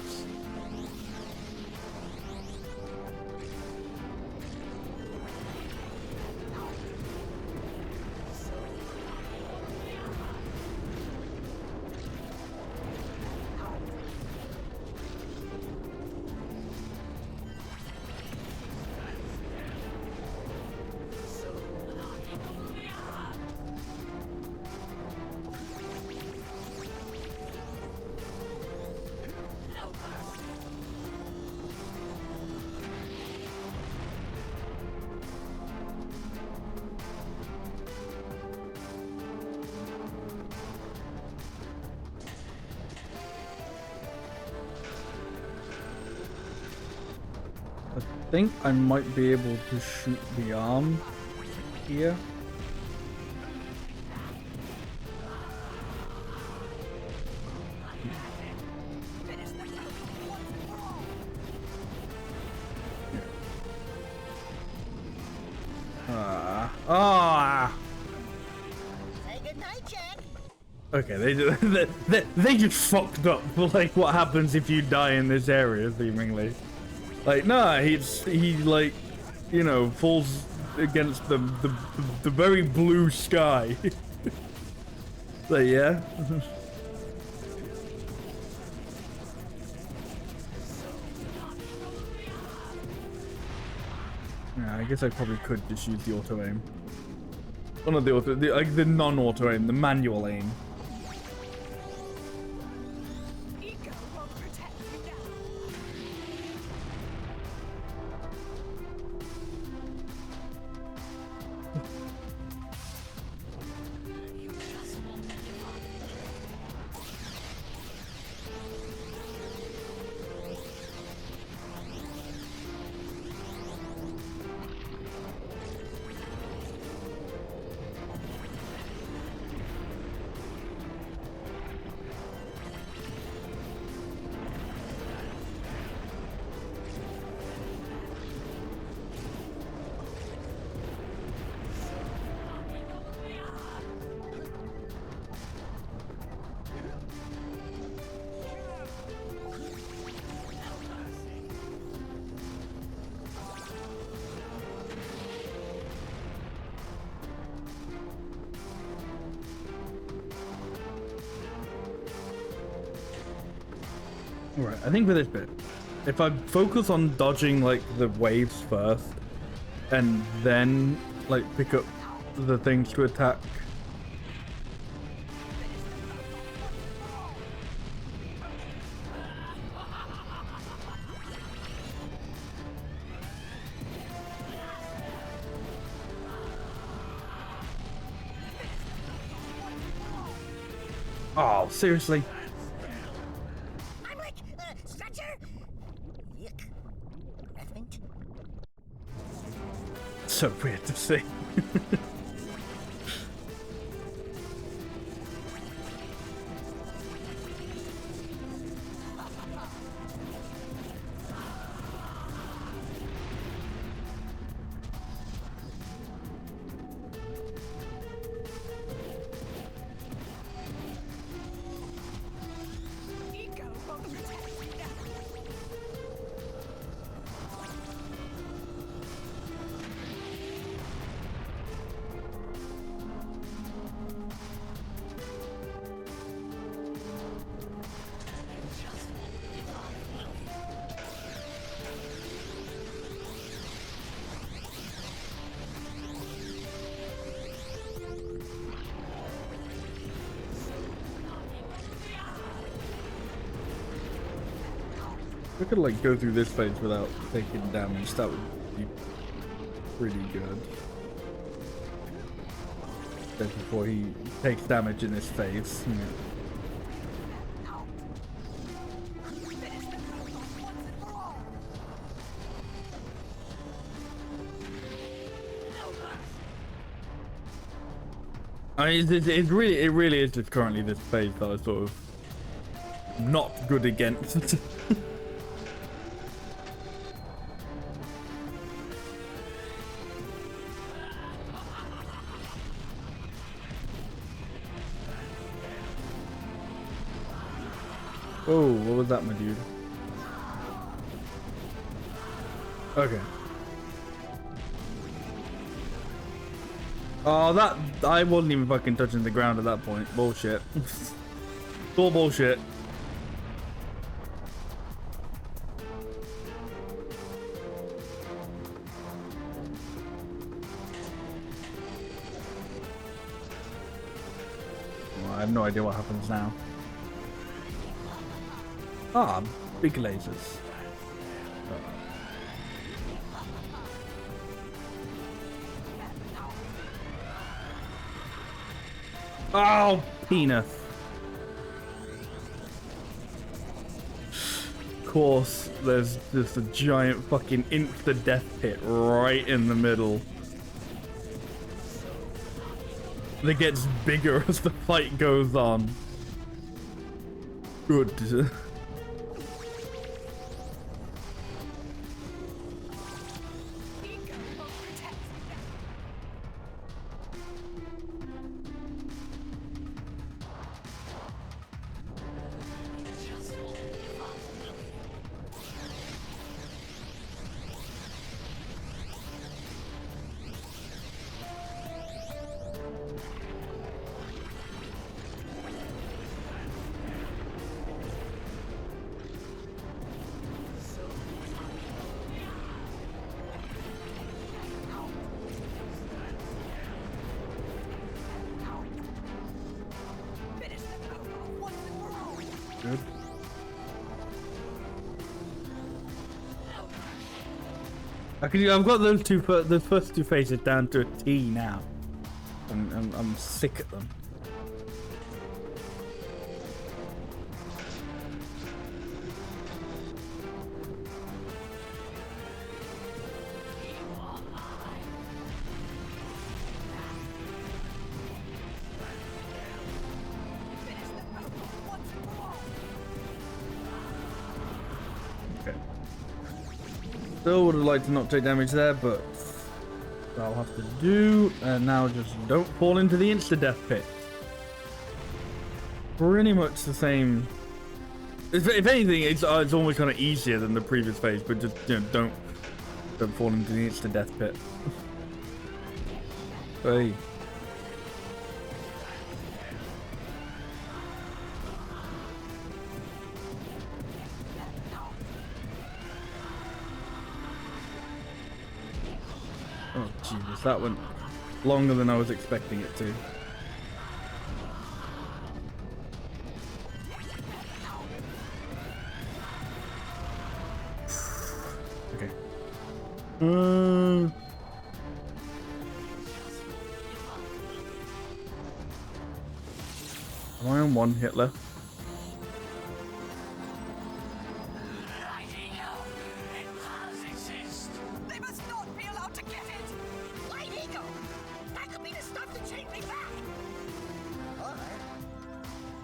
think I might be able to shoot the arm here. Say goodnight, Jak. Okay, they just fucked up like what happens if you die in this area, seemingly. Like, nah, he like, you know, falls against the very blue sky. So yeah. Yeah, I guess I probably could just use the auto aim. Well, not the auto, like the non-auto aim, the manual aim. Ego won't protect you now. Alright, I think for this bit, if I focus on dodging like the waves first, and then like pick up the things to attack. Oh, seriously? I'm like, stretcher? Yuck. I think. So weird to see. Ego won't protect you now. We could like go through this phase without taking damage. That would be pretty good. Just before he takes damage in this phase. Yeah. I mean, it really is just currently this phase that I sort of not good against. Oh, what was that, my dude? Okay. Oh, that... I wasn't even fucking touching the ground at that point. Bullshit. It's all bullshit. Well, I have no idea what happens now. Ah, big lasers. Oh, penis. course, there's just a giant fucking insta-death pit right in the middle. That gets bigger as the fight goes on. Good. Good. I've got those first two phases down to a T now. I'm sick at them. Still would have liked to not take damage there, but I'll have to do. And now just don't fall into the insta-death pit. Pretty much the same. If anything, it's almost kind of easier than the previous phase, but just don't fall into the insta-death pit. Hey. Oh Jesus, that went longer than I was expecting it to. Okay. Am I on one hit left? They must not be allowed to get it! Light ego! That could be the stuff to change me back! Or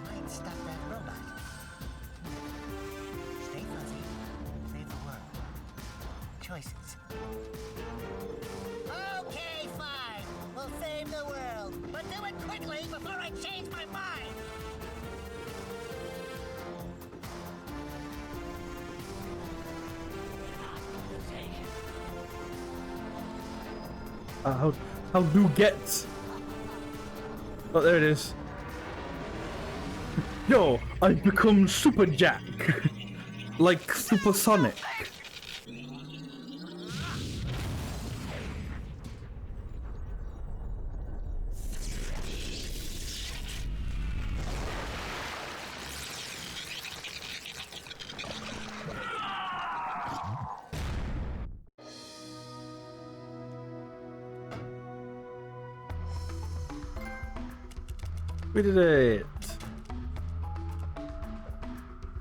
might stop that robot. Stay fuzzy. Save the world. Choices. Okay, fine. We'll save the world. But do it quickly before I change my mind! How do get? Oh, there it is. Yo, I've become Super Jack, like Supersonic. We did it!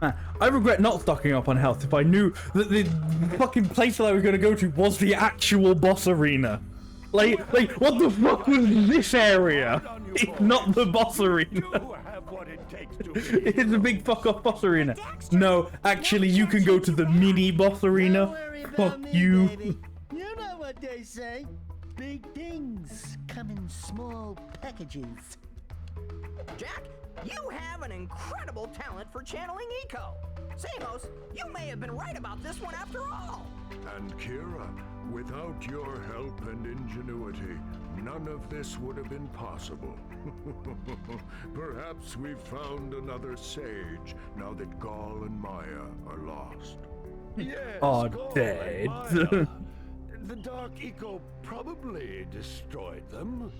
I regret not stocking up on health if I knew that the fucking place that I was going to go to was the actual boss arena. Like, what the fuck was this area? It's not the boss arena. It's a big fuck off boss arena. No, actually you can go to the mini boss arena. Fuck you. Baby. You know what they say. Big things come in small packages. Jack, you have an incredible talent for channeling eco. Samos, you may have been right about this one after all. And Kira, without your help and ingenuity, none of this would have been possible. Perhaps we've found another sage now that Gaul and Maya are lost. Yes, Oh, Gaul dead. and Maya. The Dark Eco probably destroyed them.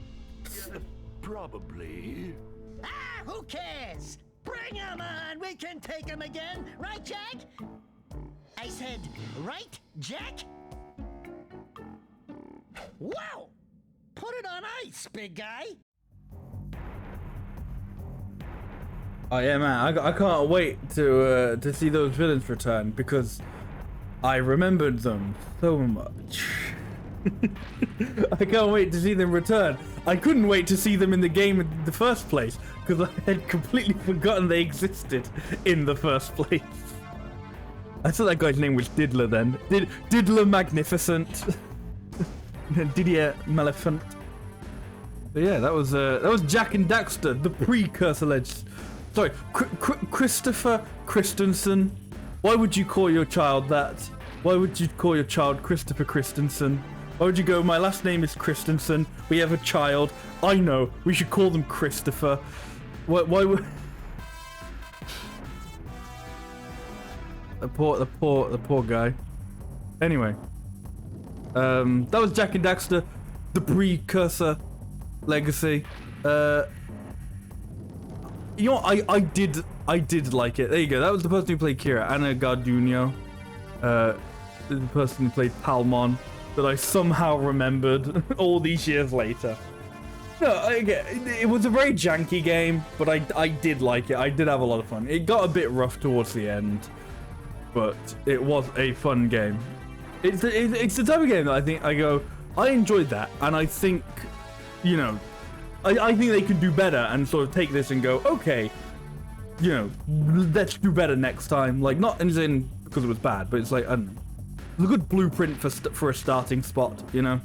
Probably. Ah, who cares? Bring 'em on! We can take 'em again, right, Jack? I said, right, Jack? Wow! Put it on ice, big guy! Oh yeah, man, I can't wait to see those villains return because I remembered them so much. I can't wait to see them return. I couldn't wait to see them in the game in the first place because I had completely forgotten they existed in the first place. I thought that guy's name was Diddler then. Diddler Magnificent. Didier Maleficent. But yeah, that was Jak and Daxter, the Precursor legend. Sorry, Christopher Christensen. Why would you call your child that? Why would you call your child Christopher Christensen? Why would you go, my last name is Christensen, we have a child, I know, we should call them Christopher. Why would... The poor guy. Anyway. That was Jak and Daxter, the Precursor legacy. You know, I did like it. There you go. That was the person who played Kira, Anna Garduno. The person who played Palmon, that I somehow remembered all these years later. No, it was a very janky game, but I did like it. I did have a lot of fun. It got a bit rough towards the end, but it was a fun game. It's the type of game that I think I enjoyed that, and I think, you know, I think they could do better and sort of take this and go, okay, you know, let's do better next time. Like, not as in because it was bad, but it's like, I don't know, it's a good blueprint for a starting spot, you know.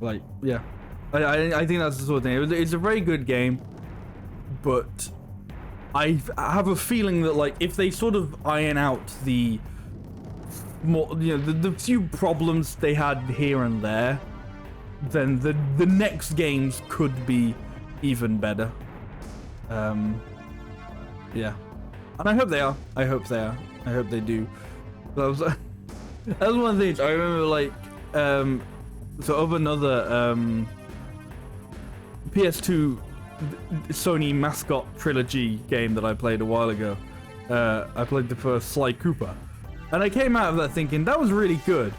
Like, yeah, I think that's the sort of thing. It's a very good game, but I have a feeling that, like, if they sort of iron out the more, you know, the few problems they had here and there, then the next games could be even better. Yeah, and I hope they are. I hope they are. I hope they do. That was one of the things I remember. Like, so of another PS2 Sony mascot trilogy game that I played a while ago. I played the first Sly Cooper, and I came out of that thinking that was really good,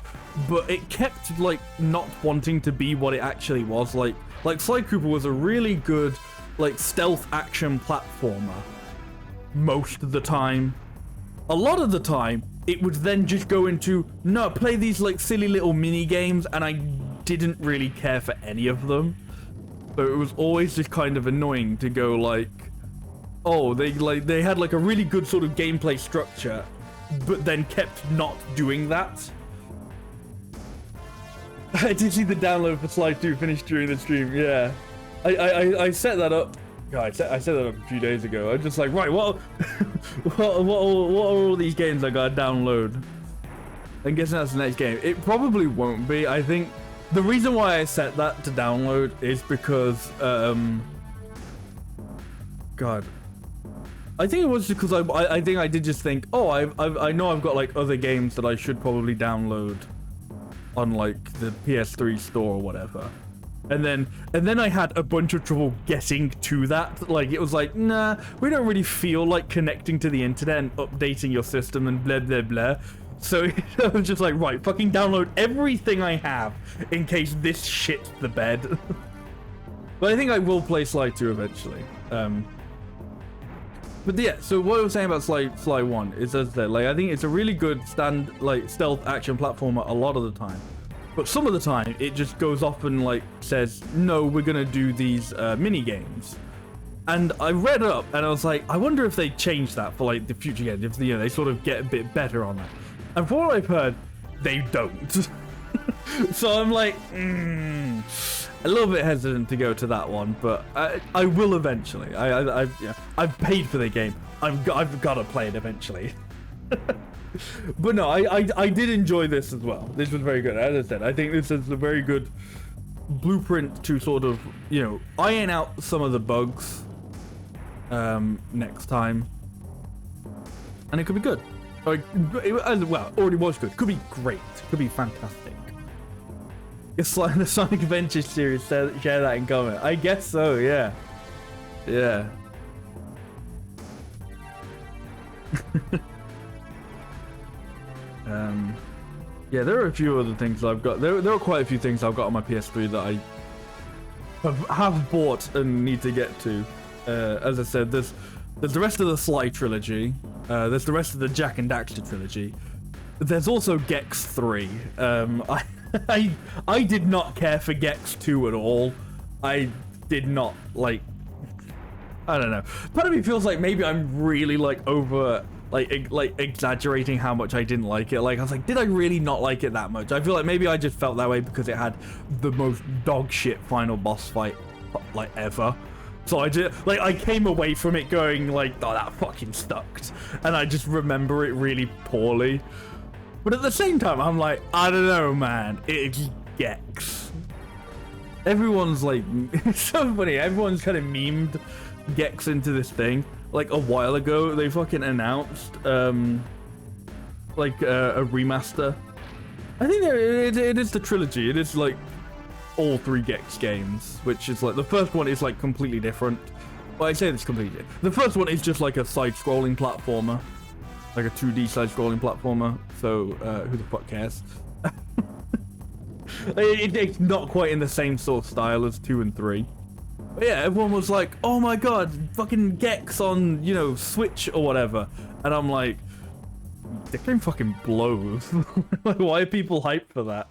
but it kept like not wanting to be what it actually was. Like Sly Cooper was a really good like stealth action platformer most of the time. A lot of the time it would then just go into play these like silly little mini games, and I didn't really care for any of them. So it was always just kind of annoying to go like, oh, they had like a really good sort of gameplay structure, but then kept not doing that. I did see the download for Sly 2 finished during the stream. Yeah, I set that up. God, I set that up a few days ago. I'm just like, right, what are all these games I gotta download? I'm guessing that's the next game. It probably won't be. I think the reason why I set that to download is because, God, I think it was just because I think I did just think, oh, I know I've got like other games that I should probably download on like the PS3 store or whatever. And then I had a bunch of trouble getting to that. Like, it was like, nah, we don't really feel like connecting to the internet and updating your system and blah, blah, blah. So I was just like, right, fucking download everything I have in case this shits the bed. But I think I will play Sly 2 eventually. But yeah, so what I was saying about Sly 1 is that, like, I think it's a really good stealth action platformer a lot of the time. But some of the time, it just goes off and, like, says, no, we're gonna do these mini games. And I read up, and I was like, I wonder if they change that for, like, the future games, if, you know, they sort of get a bit better on that. And from what I've heard, they don't. So I'm like, a little bit hesitant to go to that one, but I will eventually. I've paid for the game. I've got to play it eventually. But no, I did enjoy this as well. This was very good. As I said, I think this is a very good blueprint to sort of, you know, iron out some of the bugs next time, and it could be good. Well, already was good. Could be great. Could be fantastic. It's like the Sonic Adventure series. Share that in comment. I guess so. Yeah. Yeah. Yeah, there are a few other things I've got. There are quite a few things I've got on my PS3 that have bought and need to get to. As I said, there's the rest of the Sly trilogy. There's the rest of the Jak and Daxter trilogy. There's also Gex 3. I did not care for Gex 2 at all. I did not like. I don't know. Part of me feels like maybe I'm really like over like exaggerating how much I didn't like it. Like I was like, did I really not like it that much? I feel like maybe I just felt that way because it had the most dog shit final boss fight like ever. So I came away from it going like, oh, that fucking sucked, and I just remember it really poorly. But at the same time, I'm like, I don't know, man. It's Gex. Everyone's like, it's so funny. Everyone's kind of memed Gex into this thing. Like a while ago, they fucking announced like a remaster. I think it is the trilogy. It is like all 3 Gex games, which is like the first one is like completely different. Well, I say it's completely different. The first one is just like a side-scrolling platformer, like a 2D side-scrolling platformer. So who the fuck cares? It's not quite in the same sort of style as 2 and 3. But yeah, everyone was like, "Oh my god, fucking Gex on, you know, Switch or whatever," and I'm like, "The game fucking blows." Like, why are people hyped for that?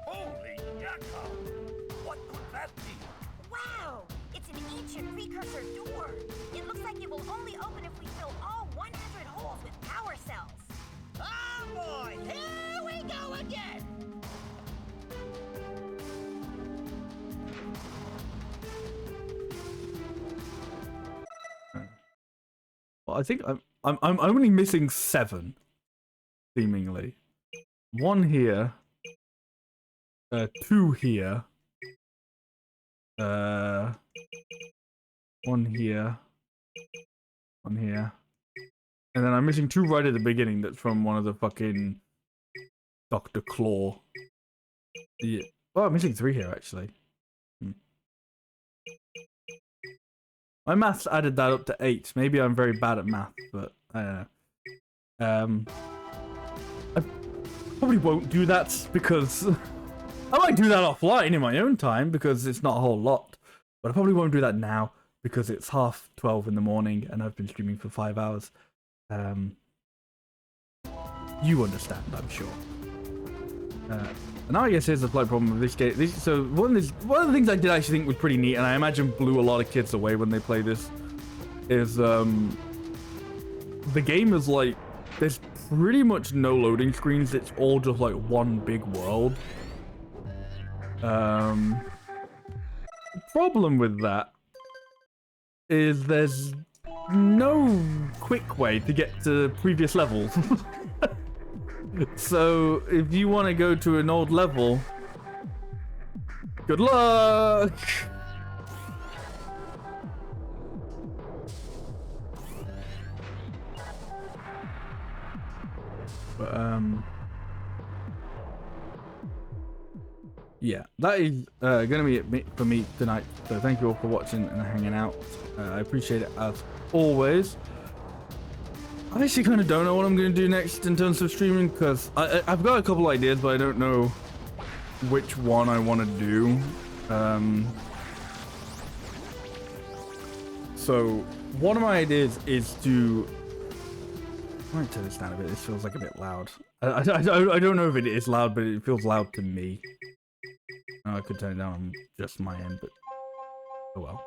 Holy yakka! What could that be? Wow! It's an ancient precursor door. It looks like it will only open if we fill all 100 holes with power cells. Oh boy, here we go again! Well, I think I'm only missing 7, seemingly. 1 here, 2 here, 1 here, 1 here, and then I'm missing 2 right at the beginning. That's from one of the fucking Dr. Claw. Yeah. Oh, I'm missing 3 here actually. My maths added that up to 8. Maybe I'm very bad at math, but I don't know. I probably won't do that because I might do that offline in my own time because it's not a whole lot. But I probably won't do that now because it's 12:30 in the morning and I've been streaming for 5 hours. You understand, I'm sure. And now I guess here's the slight problem with this game. So one of the things I did actually think was pretty neat, and I imagine blew a lot of kids away when they play this, is the game is like, there's pretty much no loading screens. It's all just like one big world. Problem with that is there's no quick way to get to previous levels. So if you want to go to an old level, good luck. But yeah, that is gonna be it for me tonight. So thank you all for watching and hanging out. I appreciate it as always. I actually kind of don't know what I'm going to do next in terms of streaming because I've got a couple ideas, but I don't know which one I want to do. So one of my ideas is to... I might turn this down a bit. This feels like a bit loud. I don't know if it is loud, but it feels loud to me. I could turn it down on just my end, but oh well.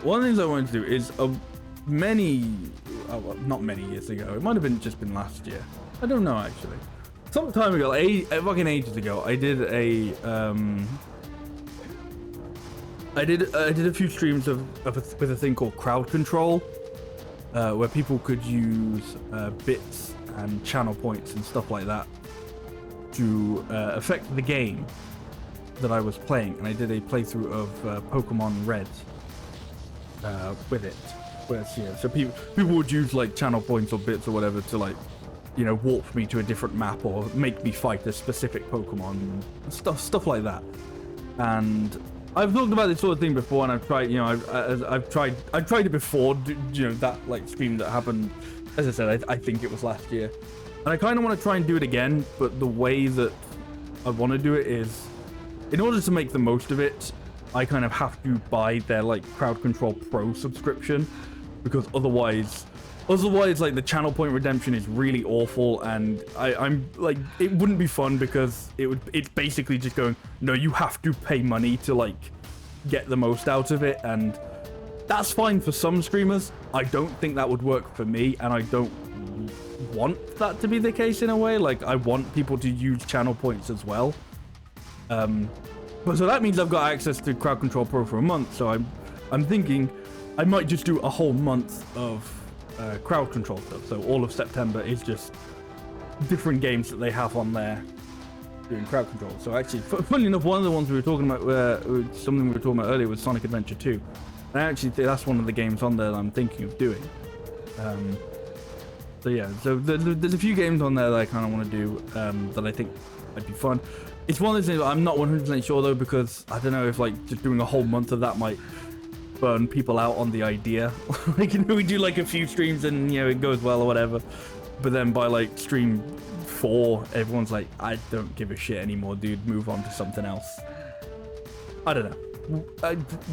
One of the things I wanted to do is well, not many years ago. It might have just been last year. I don't know actually. Some time ago, fucking ages ago, I did a I did a few streams with a thing called crowd control, where people could use bits and channel points and stuff like that to affect the game that I was playing, and I did a playthrough of Pokemon Red. With it, where so people would use like channel points or bits or whatever to like, you know, warp me to a different map or make me fight a specific Pokemon, stuff like that. And I've talked about this sort of thing before, and I've tried, you know, I've tried it before, you know, that like stream that happened. As I said, I think it was last year. And I kind of want to try and do it again, but the way that I want to do it is, in order to make the most of it, I kind of have to buy their like Crowd Control Pro subscription, because otherwise like the channel point redemption is really awful, and I'm like, it wouldn't be fun because it's basically just going, no, you have to pay money to like get the most out of it, and that's fine for some streamers. I don't think that would work for me, and I don't want that to be the case in a way. Like, I want people to use channel points as well. But so that means I've got access to Crowd Control Pro for a month, so I'm thinking I might just do a whole month of crowd control stuff. So all of September is just different games that they have on there doing crowd control. So actually, funny enough, one of the ones we were talking about, something we were talking about earlier, was Sonic Adventure 2. And I actually think that's one of the games on there that I'm thinking of doing. So yeah, so there's a few games on there that I kind of want to do that I think might be fun. It's one of those things I'm not 100% sure though, because I don't know if like just doing a whole month of that might burn people out on the idea. Like, you know, we do like a few streams and, you know, it goes well or whatever, but then by like stream 4 everyone's like, I don't give a shit anymore, dude, move on to something else. I don't know.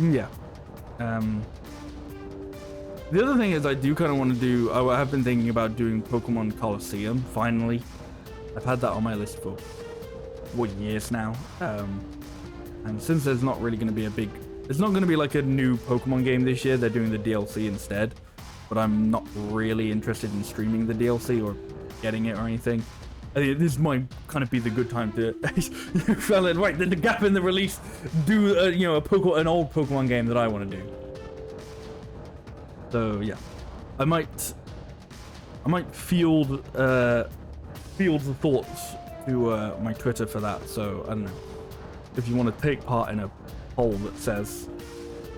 Yeah. The other thing is, I do kind of want to do, I have been thinking about doing Pokemon Coliseum finally. I've had that on my list for years now, and since there's not really going to be there's not going to be like a new Pokemon game this year, they're doing the DLC instead, but I'm not really interested in streaming the DLC or getting it or anything. I think this might kind of be the good time to right, the gap in the release, do you know, an old Pokemon game that I want to do. So yeah, I might field the thoughts to my Twitter for that. So I don't know if you want to take part in a poll that says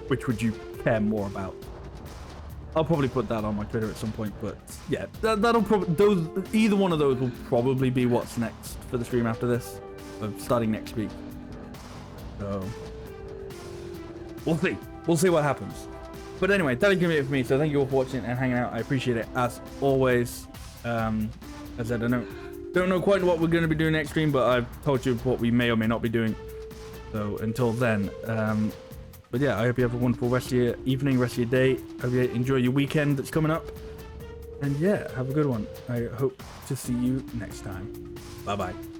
which would you care more about. I'll probably put that on my Twitter at some point. But yeah, that'll probably, either one of those will probably be what's next for the stream after this, starting next week. So we'll see what happens. But anyway, that is gonna be it for me. So thank you all for watching and hanging out. I appreciate it as always. As I said, I don't know quite what we're going to be doing next stream, but I've told you what we may or may not be doing. So until then, but yeah, I hope you have a wonderful rest of your evening, rest of your day. Hope you enjoy your weekend that's coming up. And yeah, have a good one. I hope to see you next time. Bye bye.